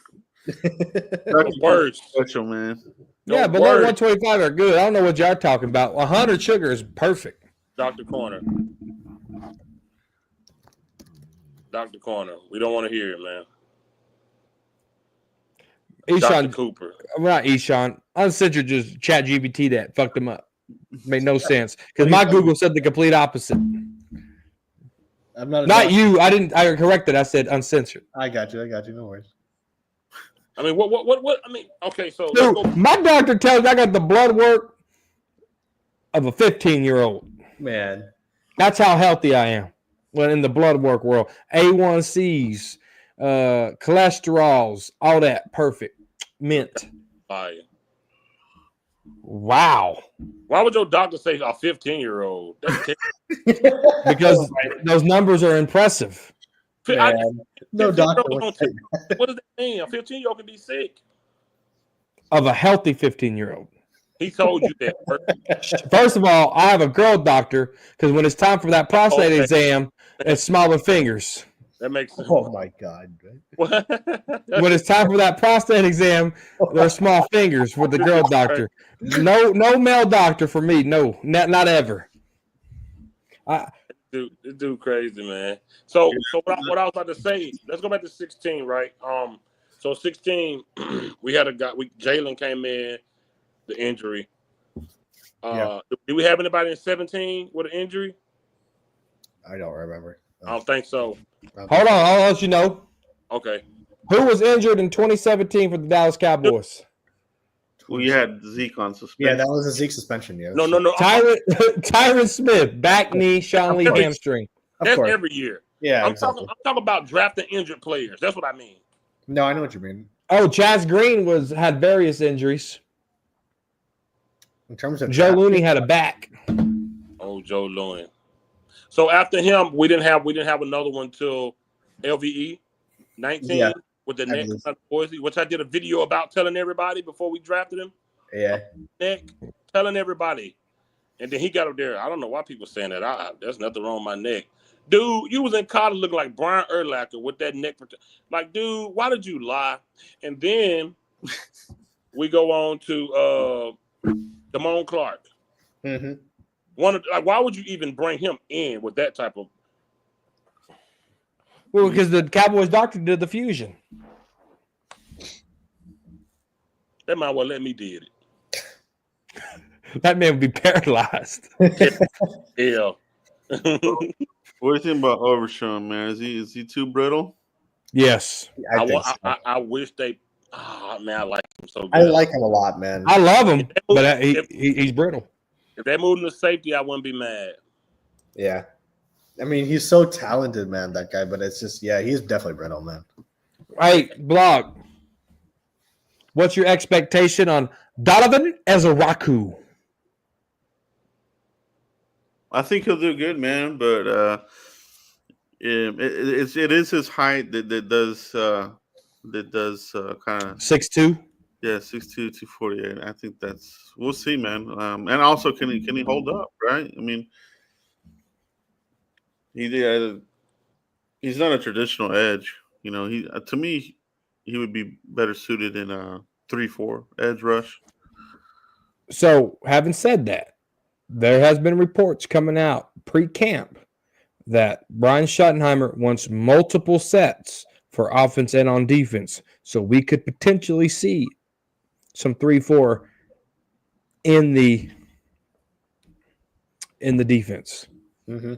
Words. Special, man. Yeah, below 125 are good. I don't know what y'all talking about. 100 sugar is perfect. Dr. Corner. Dr. Corner. We don't want to hear it, man. Dr. Cooper. Not Eshan. Uncensored just chat GBT that fucked him up. Made no sense. Because my Google said the complete opposite. I'm not you. I corrected. I said uncensored. I got you. No worries. I mean, what? I mean, okay, so dude, my doctor tells me I got the blood work of a 15-year-old. Man. That's how healthy I am. Well, in the blood work world. A1Cs, cholesterols, all that. Perfect. Mint. Fire. Wow. Why would your doctor say a 15-year-old? Because those numbers are impressive. No doctor. What does that mean? A 15-year-old can be sick. Of a healthy 15-year-old. He told you that. First of all, I have a girl doctor because when it's time for that prostate exam, it's smaller fingers. That makes sense. Oh my God. When it's time for that prostate exam, they're small fingers with the girl doctor. No male doctor for me. No, not ever. This dude crazy, man. So what I was about to say, let's go back to 16, right? So 16, we had a guy. Jalen came in, the injury. Do we have anybody in 17 with an injury? I don't remember. I don't think so. Hold on, I'll let you know. Okay. Who was injured in 2017 for the Dallas Cowboys? We had Zeke on suspension. Yeah, that was a Zeke suspension. Yeah. No. Tyron Smith, back knee, Sean Lee hamstring. That's every year. Yeah, I'm talking about drafting injured players. That's what I mean. No, I know what you mean. Oh, Chaz Green had various injuries. In terms of Joe Looney had a back. Oh, Joe Looney. So after him, we didn't have another one till LVE 19 with the neck Boise, which I did a video about telling everybody before we drafted him. Yeah. Neck, telling everybody. And then he got up there. I don't know why people saying that. There's nothing wrong with my neck. Dude, you was in college looking like Brian Urlacher with that neck. Like, dude, why did you lie? And then we go on to Damone Clark. Mm-hmm. Why would you even bring him in with that type of? Well, because the Cowboys doctor did the fusion. That might well let me did it. That man would be paralyzed. Yeah. What do you think about Overshown, man? Is he too brittle? Yes. I wish they. Oh man, I like him so good. I like him a lot, man. I love him, but he's brittle. If they moved him to safety, I wouldn't be mad. Yeah. I mean, he's so talented, man, that guy, but it's just, yeah, he's definitely brittle, man. Hey, Blog, what's your expectation on Donovan Ezeraku? I think he'll do good, man, but it is his height that does kind of 6'2". Yeah, 6'2", 248. I think we'll see, man. And also, can he hold up? Right? I mean, he's not a traditional edge. You know, to me, he would be better suited in a 3-4 edge rush. So, having said that, there has been reports coming out pre-camp that Brian Schottenheimer wants multiple sets for offense and on defense, so we could potentially see some 3-4 in the defense. Mm-hmm.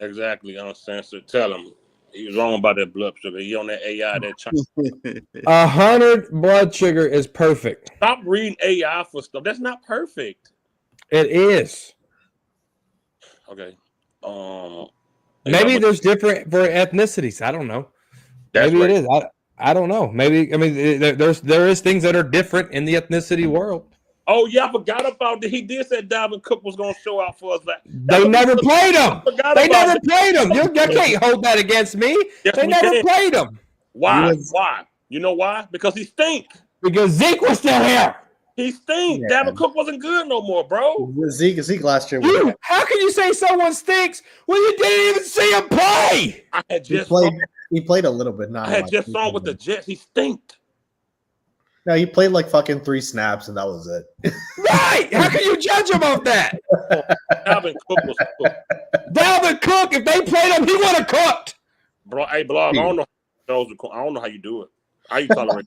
Exactly, uncensored. Tell him he was wrong about that blood sugar. He on that AI that 100 blood sugar is perfect. Stop reading AI for stuff. That's not perfect. It is. Okay. Maybe there's different for ethnicities. I don't know. Maybe right. it is. I don't know. Maybe there is things that are different in the ethnicity world. Oh yeah, I forgot about that. He did say Dalvin Cook was going to show out for us. They never played him. They never played him. You can't hold that against me. Yes, they never played him. Why? Why? You know why? Because he stink. Because Zeke was still here. He stink. Yeah. Dalvin Cook wasn't good no more, bro. Zeke last year. How can you say someone stinks when you didn't even see him play? I had just he played a little bit. Not I had just saw him with the Jets. He stinked. No, he played like fucking 3 snaps and that was it. Right? How can you judge him off that? Dalvin Cook was cooked. Dalvin Cook, if they played him, he would have cooked. Bro, hey, Blog, I don't know how you do it. How you tolerate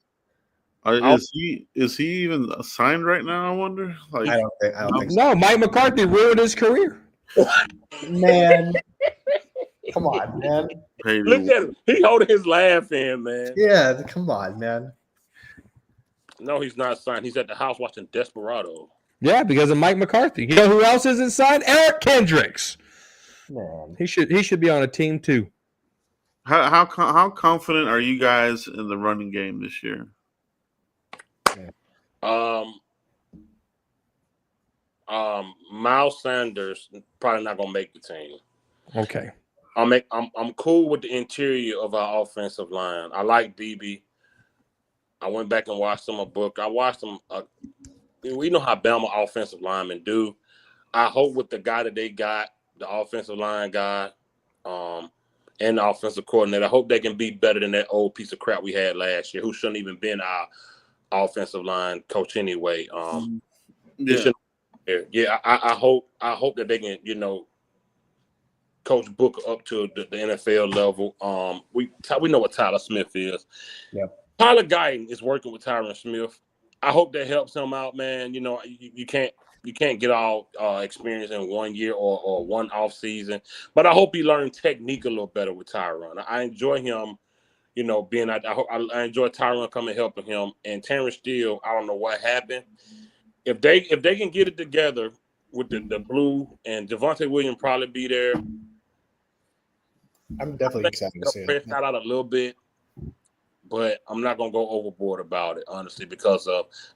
it? Is he even signed right now? I wonder. Like, I don't think so. No, Mike McCarthy ruined his career. Man. Come on, man. Look at him. He holding his laugh in, man. Yeah, come on, man. No, he's not signed. He's at the house watching Desperado. Yeah, because of Mike McCarthy. You know who else isn't signed? Eric Kendricks. Man. He should be on a team too. How confident are you guys in the running game this year? Miles Sanders probably not gonna make the team. Okay. I'm cool with the interior of our offensive line. I like BB. I went back and watched some of book. I watched them. We know how Bama offensive linemen do. I hope with the guy that they got, the offensive line guy, and the offensive coordinator, I hope they can be better than that old piece of crap we had last year, who shouldn't even been our offensive line coach anyway. I hope that they can, coach Booker up to the NFL level. We know what Tyler Smith is. Yep. Tyler Guyton is working with Tyron Smith. I hope that helps him out, man. You can't get all experience in 1 year or one off season, but I hope he learned technique a little better with Tyron. I enjoy him, being out. I enjoy Tyron coming helping him. And Terrence Steele, I don't know what happened. If they can get it together with the blue and Javonte Williams probably be there. I'm definitely excited to see it. Prescott out a little bit. But I'm not gonna go overboard about it, honestly, because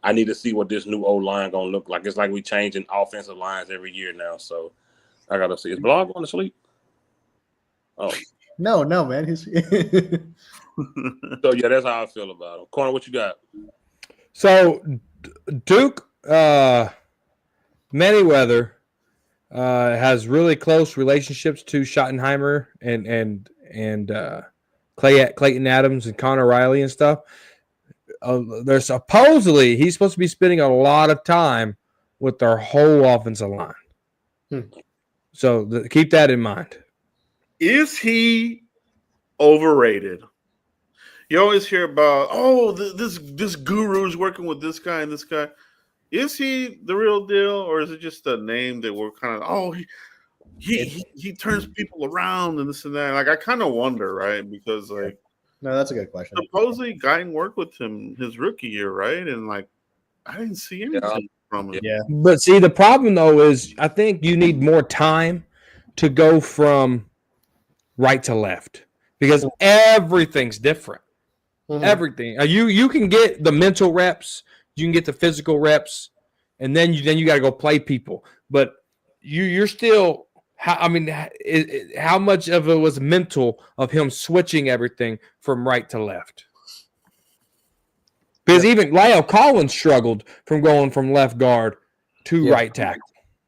I need to see what this new O-line gonna look like. It's like we changing offensive lines every year now, so I gotta see. Is Blog going to sleep? Oh no, man. He's so yeah, that's how I feel about him. Corner, what you got? So Duke Manyweather has really close relationships to Schottenheimer and Clayton Adams and Connor Riley and stuff. There's supposedly he's supposed to be spending a lot of time with their whole offensive line. So keep that in mind. Is he overrated? You always hear about, this guru is working with this guy and this guy. is he the real deal, or is it just a name that we're kind of he turns people around and this and that? Like I kind of wonder, right? Because like no, that's a good question. Supposedly, Guyton worked with him his rookie year, right? And like I didn't see anything from him. Yeah, but see, the problem though is I think you need more time to go from right to left because everything's different. Mhm. Everything you can get the mental reps, you can get the physical reps, and then you got to go play people. But you're still. How much of it was mental of him switching everything from right to left? Because even Lyle Collins struggled from going from left guard to right tackle.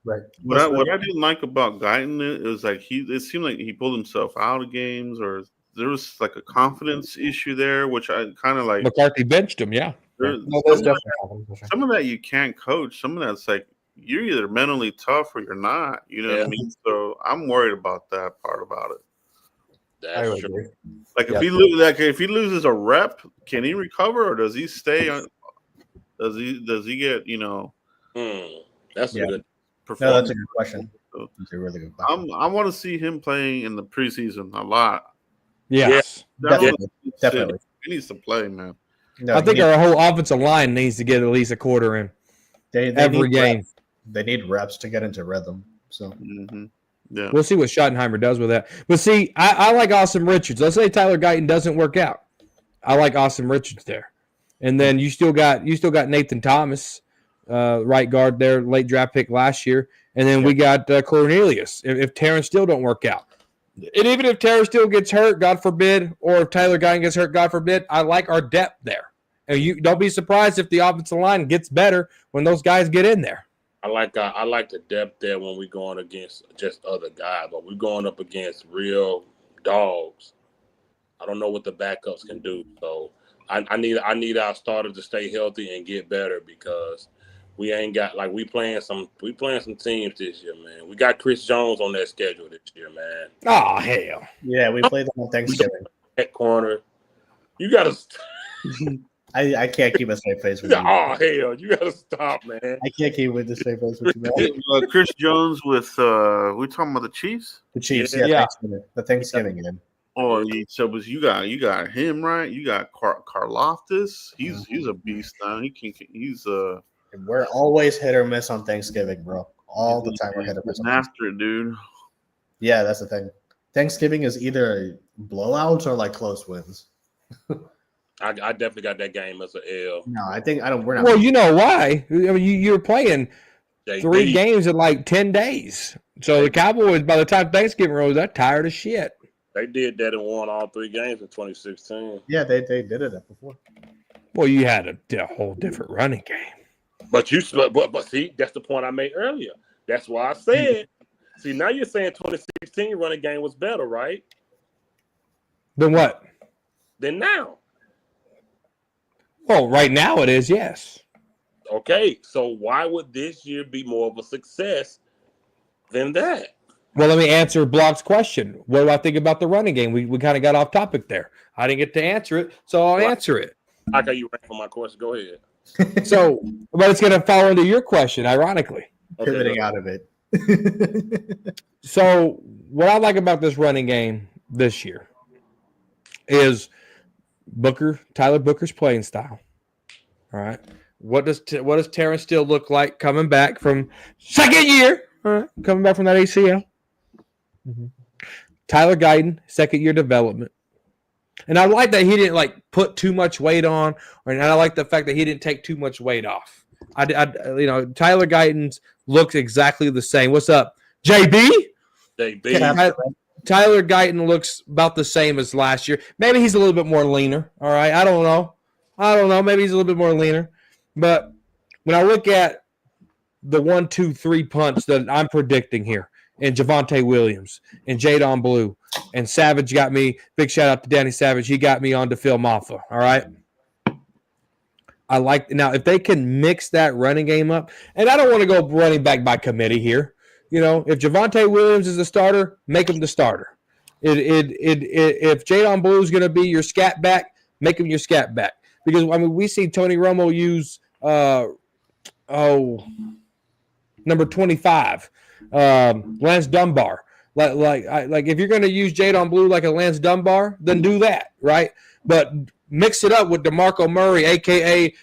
Right. What I didn't like about Guyton is like it seemed like he pulled himself out of games, or there was like a confidence issue there, which I kind of like. McCarthy benched him, yeah. Some of that you can't coach. Some of that's like you're either mentally tough or you're not. You know what I mean? So I'm worried about that part about it. That's true. Like if he loses a rep, can he recover or does he stay on? Does he get That's a good. No, that's a good question. That's a really good question. I want to see him playing in the preseason a lot. Yes. Definitely. He needs to play, man. No, I think our whole offensive line needs to get at least a quarter in every game. Reps. They need reps to get into rhythm. So yeah, we'll see what Schottenheimer does with that. But see, I like Austin Richards. Let's say Tyler Guyton doesn't work out. I like Austin Richards there, and then you still got Nathan Thomas, right guard there, late draft pick last year, and then we got Cornelius. If Terrence Steele don't work out, and even if Terrence Steele gets hurt, God forbid, or if Tyler Guyton gets hurt, God forbid, I like our depth there. And you don't be surprised if the offensive line gets better when those guys get in there. I like the depth there when we're going against just other guys, but we're going up against real dogs. I don't know what the backups can do, so I need our starters to stay healthy and get better because we ain't got we playing some teams this year, man. We got Chris Jones on that schedule this year, man. Oh hell, yeah, we played them on Thanksgiving. That corner, you gotta. I can't keep a straight face with you. Oh hell, you gotta stop, man. I can't keep with the straight face with you, man. Chris Jones with we talking about the Chiefs? The Chiefs, yeah. The Thanksgiving game. Oh, you got him right. You got Karlaftis. He's a beast now. He's We're always hit or miss on Thanksgiving, bro. All the time we're hit or miss. After it, dude. Yeah, that's the thing. Thanksgiving is either blowouts or like close wins. I definitely got that game as an L. No, we're not. Well, you know why? I mean, you're playing 3 games in like 10 days. So the Cowboys, by the time Thanksgiving rolls, they're tired of shit. They did that and won all 3 games in 2016. Yeah, they did it before. Well, you had a whole different running game. But see, that's the point I made earlier. That's why I said. See, now you're saying 2016 running game was better, right? Than what? Than now. Well, right now it is, yes. Okay, so why would this year be more of a success than that? Well, let me answer Block's question. What do I think about the running game? We kind of got off topic there. I didn't get to answer it, so I'll answer it. I got you right for my question. Go ahead. So, but it's going to fall into your question, ironically. Pivoting out of it. So, what I like about this running game this year is Tyler Booker's playing style. All right. What does Terrence Steele look like coming back from second year? All right, coming back from that ACL. Mm-hmm. Tyler Guyton, second year development. And I like that he didn't put too much weight on, and I like the fact that he didn't take too much weight off. Tyler Guyton looks exactly the same. What's up, JB? Tyler Guyton looks about the same as last year. Maybe he's a little bit more leaner. All right, I don't know. Maybe he's a little bit more leaner. But when I look at the 1, 2, 3 punch that I'm predicting here, and Javonte Williams and Jadon Blue and Savage got me. Big shout out to Danny Savage. He got me on to Phil Maffa. All right. I like now if they can mix that running game up, and I don't want to go running back by committee here. If Javonte Williams is the starter, make him the starter. If Jadon Blue is going to be your scat back, make him your scat back. Because we see Tony Romo use number 25, Lance Dunbar. Like if you're going to use Jadon Blue like a Lance Dunbar, then do that, right? But mix it up with DeMarco Murray, aka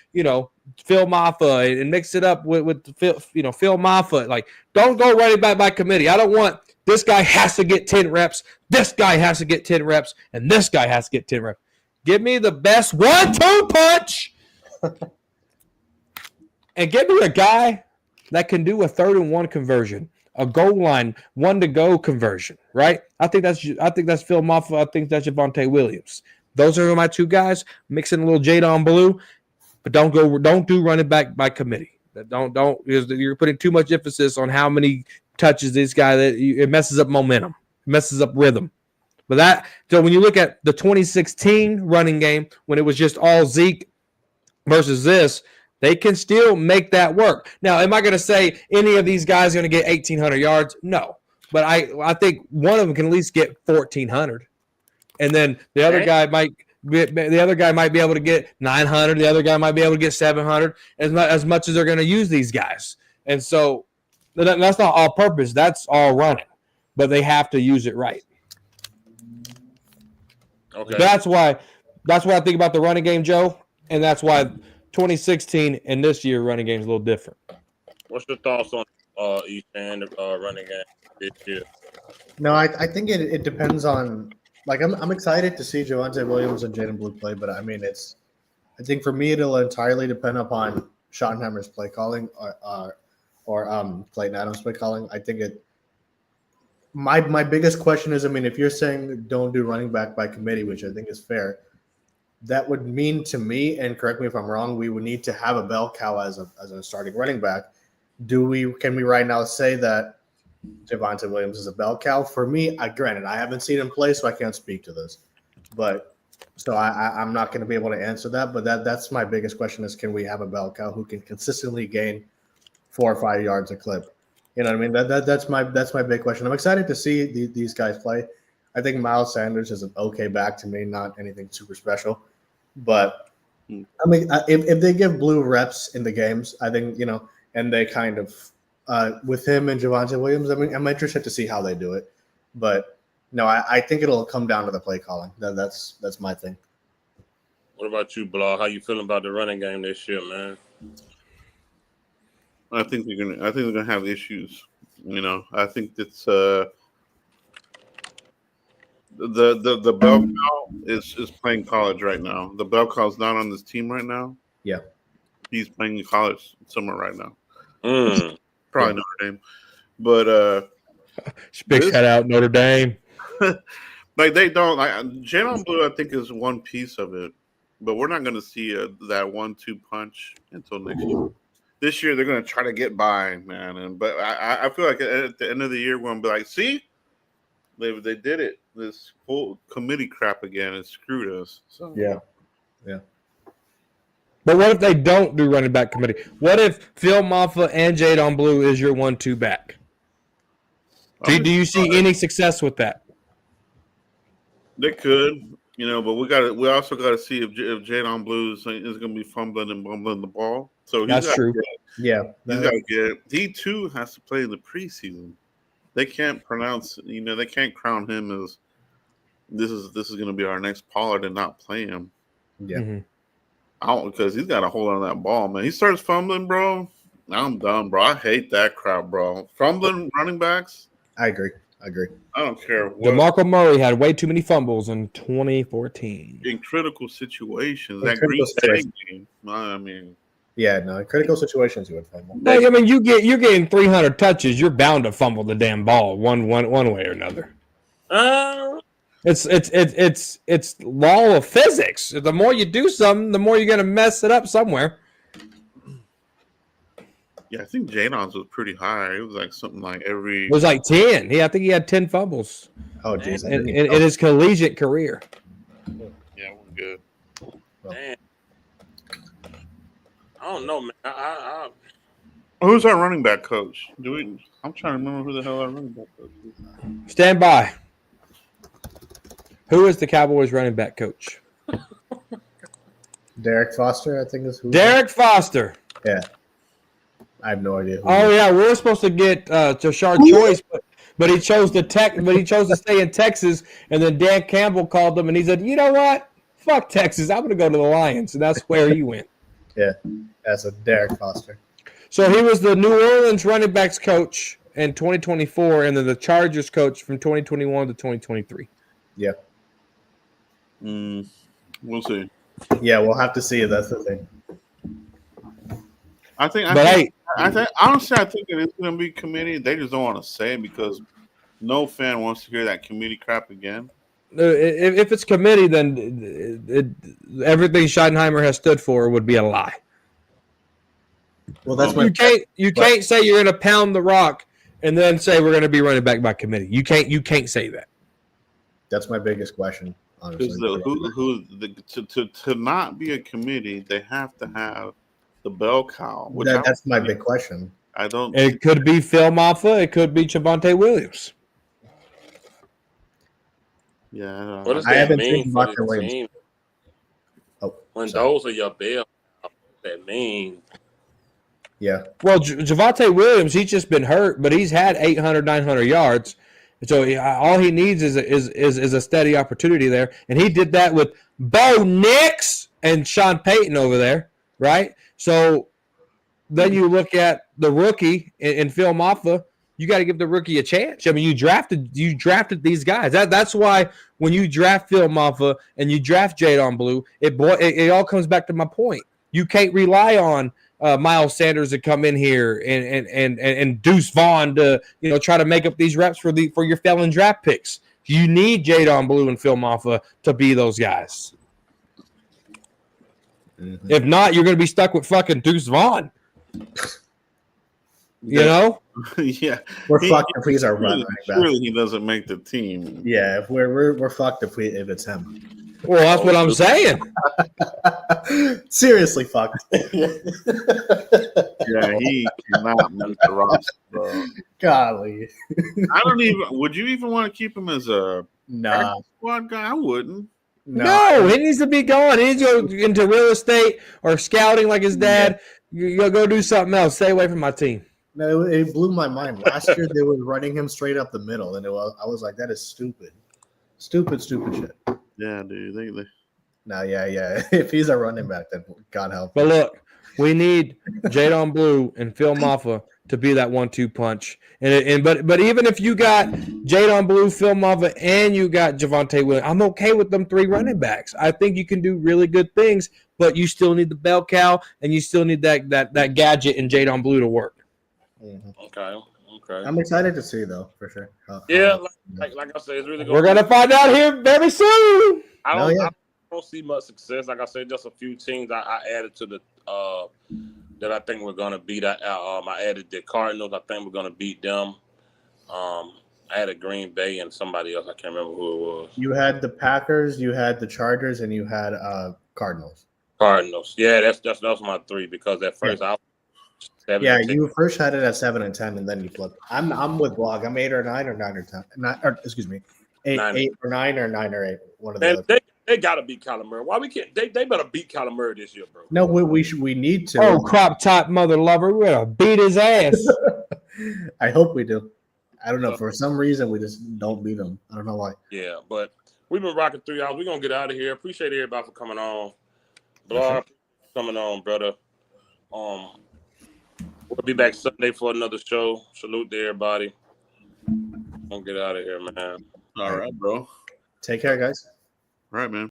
Phil Maffa, and mix it up with Phil Maffa. Like, don't go running back by committee. I don't want this guy has to get 10 reps, this guy has to get 10 reps, and this guy has to get 10 reps. Give me the best 1-2 punch, and give me a guy that can do a 3rd-and-1 conversion, a goal line 1-to-go conversion, right? I think that's Phil Maffa. I think that's Javonte Williams. Those are my 2 guys. Mixing a little Jadon Blue, but don't do running back by committee. Don't because you're putting too much emphasis on how many touches this guy it messes up momentum, it messes up rhythm. But so when you look at the 2016 running game when it was just all Zeke versus this, they can still make that work. Now, am I going to say any of these guys are going to get 1,800 yards? No. But I think one of them can at least get 1,400. And then the other guy might be able to get 900. The other guy might be able to get 700 as much as they're going to use these guys. And so that's not all purpose. That's all running. But they have to use it right. Okay. That's why I think about the running game, Joe. And that's why 2016 and this year running game is a little different. What's your thoughts on East End running game this year? No, I think it depends on. Like, I'm excited to see Javonte Williams and Jadon Blue play, but I mean, I think for me it'll entirely depend upon Schottenheimer's play calling or Clayton Adams' play calling. I think my biggest question is, I mean, if you're saying don't do running back by committee, which I think is fair, that would mean to me, and correct me if I'm wrong, we would need to have a bell cow as a starting running back. Can we right now say that Javonte Williams is a bell cow? For me, granted, I haven't seen him play, so I can't speak to this. But so I'm not going to be able to answer that. But that's my biggest question is, can we have a bell cow who can consistently gain 4 or 5 yards a clip? You know what I mean? That's my big question. I'm excited to see these guys play. I think Miles Sanders is an okay back to me, not anything super special. But I mean, if they give Blue reps in the games, I think, and they kind of with him and Javonte Williams, I mean, I'm interested to see how they do it. But no, I think it'll come down to the play calling. That's my thing. What about you, Blah? How you feeling about the running game this year, man? I think they're gonna have issues. I think it's the bell cow is playing college right now. The bell cow's not on this team right now. Yeah, he's playing in college somewhere right now. Probably Notre Dame, but big shout out Notre Dame. Like they don't like Jadon Blue. I think is one piece of it, but we're not going to see that 1-2 punch until next year. This year they're going to try to get by, man. But I feel like at the end of the year we're going to be like, see, they did it. This whole committee crap again and screwed us. So yeah. But what if they don't do running back committee? What if Phil Maffa and Jadon Blue is your 1-2 back? Do you see any success with that? They could, but we also got to see if Jadon Blue is going to be fumbling and bumbling the ball. So that's true. He too has to play in the preseason. They can't they can't crown him as this is going to be our next Pollard and not play him. Yeah. Mm-hmm. Because he's got a hold on that ball, man. He starts fumbling, bro. I'm done, bro. I hate that crowd, bro. Fumbling running backs. I agree. I don't care what. DeMarco Murray had way too many fumbles in 2014. In critical situations. That Green State game. I mean. Yeah, no. In critical situations, you would fumble. I mean, you're getting 300 touches. You're bound to fumble the damn ball one way or another. It's law of physics. The more you do something, the more you're gonna mess it up somewhere. Yeah, I think Jadon's was pretty high. It was like something like every. It was like 10. I think he had 10 fumbles. Oh, jeez. In his collegiate career. Yeah, we're good. Damn. I don't know, man. Who's our running back coach? I'm trying to remember who the hell our running back coach is. Stand by. Who is the Cowboys running back coach? Derek Foster, I think is who. Derek Foster. Yeah. I have no idea. Oh yeah, we were supposed to get Jashard Choice, but he chose to stay in Texas. And then Dan Campbell called him, and he said, "You know what? Fuck Texas. I'm going to go to the Lions," and that's where he went. Yeah, that's a Derek Foster. So he was the New Orleans running backs coach in 2024, and then the Chargers coach from 2021 to 2023. Yeah. We'll see. Yeah, we'll have to see. That's the thing. I think honestly, I think it is going to be committee. They just don't want to say it because no fan wants to hear that committee crap again. If it's committee, then everything Schottenheimer has stood for would be a lie. Well, that's you can't say you're going to pound the rock and then say we're going to be running back by committee. You can't say that. That's my biggest question, honestly. To not be a committee, they have to have the bell cow. That's my big question. I don't. It could be Phil Maffa. It could be Javonte Williams. Yeah. What does I that haven't mean seen for Dr. the Williams. team? When sorry. those are your bell, what does that mean? Yeah. Well, Javonte Williams, he's just been hurt, but he's had 800, 900 yards. So all he needs is a steady opportunity there. And he did that with Bo Nix and Sean Payton over there, right? So then you look at the rookie in Phil Maffa. You got to give the rookie a chance. I mean, you drafted these guys. That's why when you draft Phil Maffa and you draft Jadon Blue, it all comes back to my point. You can't rely on Miles Sanders to come in here and Deuce Vaughn to try to make up these reps for your felon draft picks. You need Jadon Blue and Phil Maffa to be those guys. Mm-hmm. If not, you're going to be stuck with fucking Deuce Vaughn. You know? Yeah, we're fucked if he's our running back. Surely he doesn't make the team. Yeah, if we're fucked if it's him. Well, that's what I'm saying. Seriously fucked. Yeah, he cannot make the roster, bro. Golly. Would you even want to keep him as a squad guy? I wouldn't. No, he needs to be gone. He needs to go into real estate or scouting like his dad. You'll go do something else. Stay away from my team. No, it blew my mind. Last year they were running him straight up the middle, and I was like, that is stupid. Stupid shit. Yeah, dude. No, yeah. If he's a running back, then God help. But look, we need Jadon Blue and Phil Maffa to be that 1-2 punch. But even if you got Jadon Blue, Phil Maffa, and you got Javonte Williams, I'm okay with them 3 running backs. I think you can do really good things, but you still need the bell cow, and you still need that gadget in Jadon Blue to work. Mm-hmm. Okay. I'm excited to see though, for sure. Like I said, it's really. We're gonna find out here very soon. I don't see much success. Like I said, just a few teams I added to the that I think we're gonna beat. I added the Cardinals. I think we're gonna beat them. I added Green Bay and somebody else. I can't remember who it was. You had the Packers, you had the Chargers, and you had Cardinals. Yeah, that's my 3 because at first I. 7 you first had it at 7 and 10, and then you flipped. I'm with Blog. I'm 8 or 9 or 9 or 10. Excuse me, 8 or 9 or 9 or 8. One of those. They gotta beat Kyler Murray. Why we can't? They better beat Kyler Murray this year, bro. No, we need to. Oh, crop top mother lover, we're gonna beat his ass. I hope we do. I don't know. For some reason, we just don't beat him. I don't know why. Yeah, but we've been rocking 3 hours. We're gonna get out of here. Appreciate everybody for coming on. Blog coming on, brother. We'll be back Sunday for another show. Salute to everybody. Don't get out of here, man. All right, bro. Take care, guys. All right, man.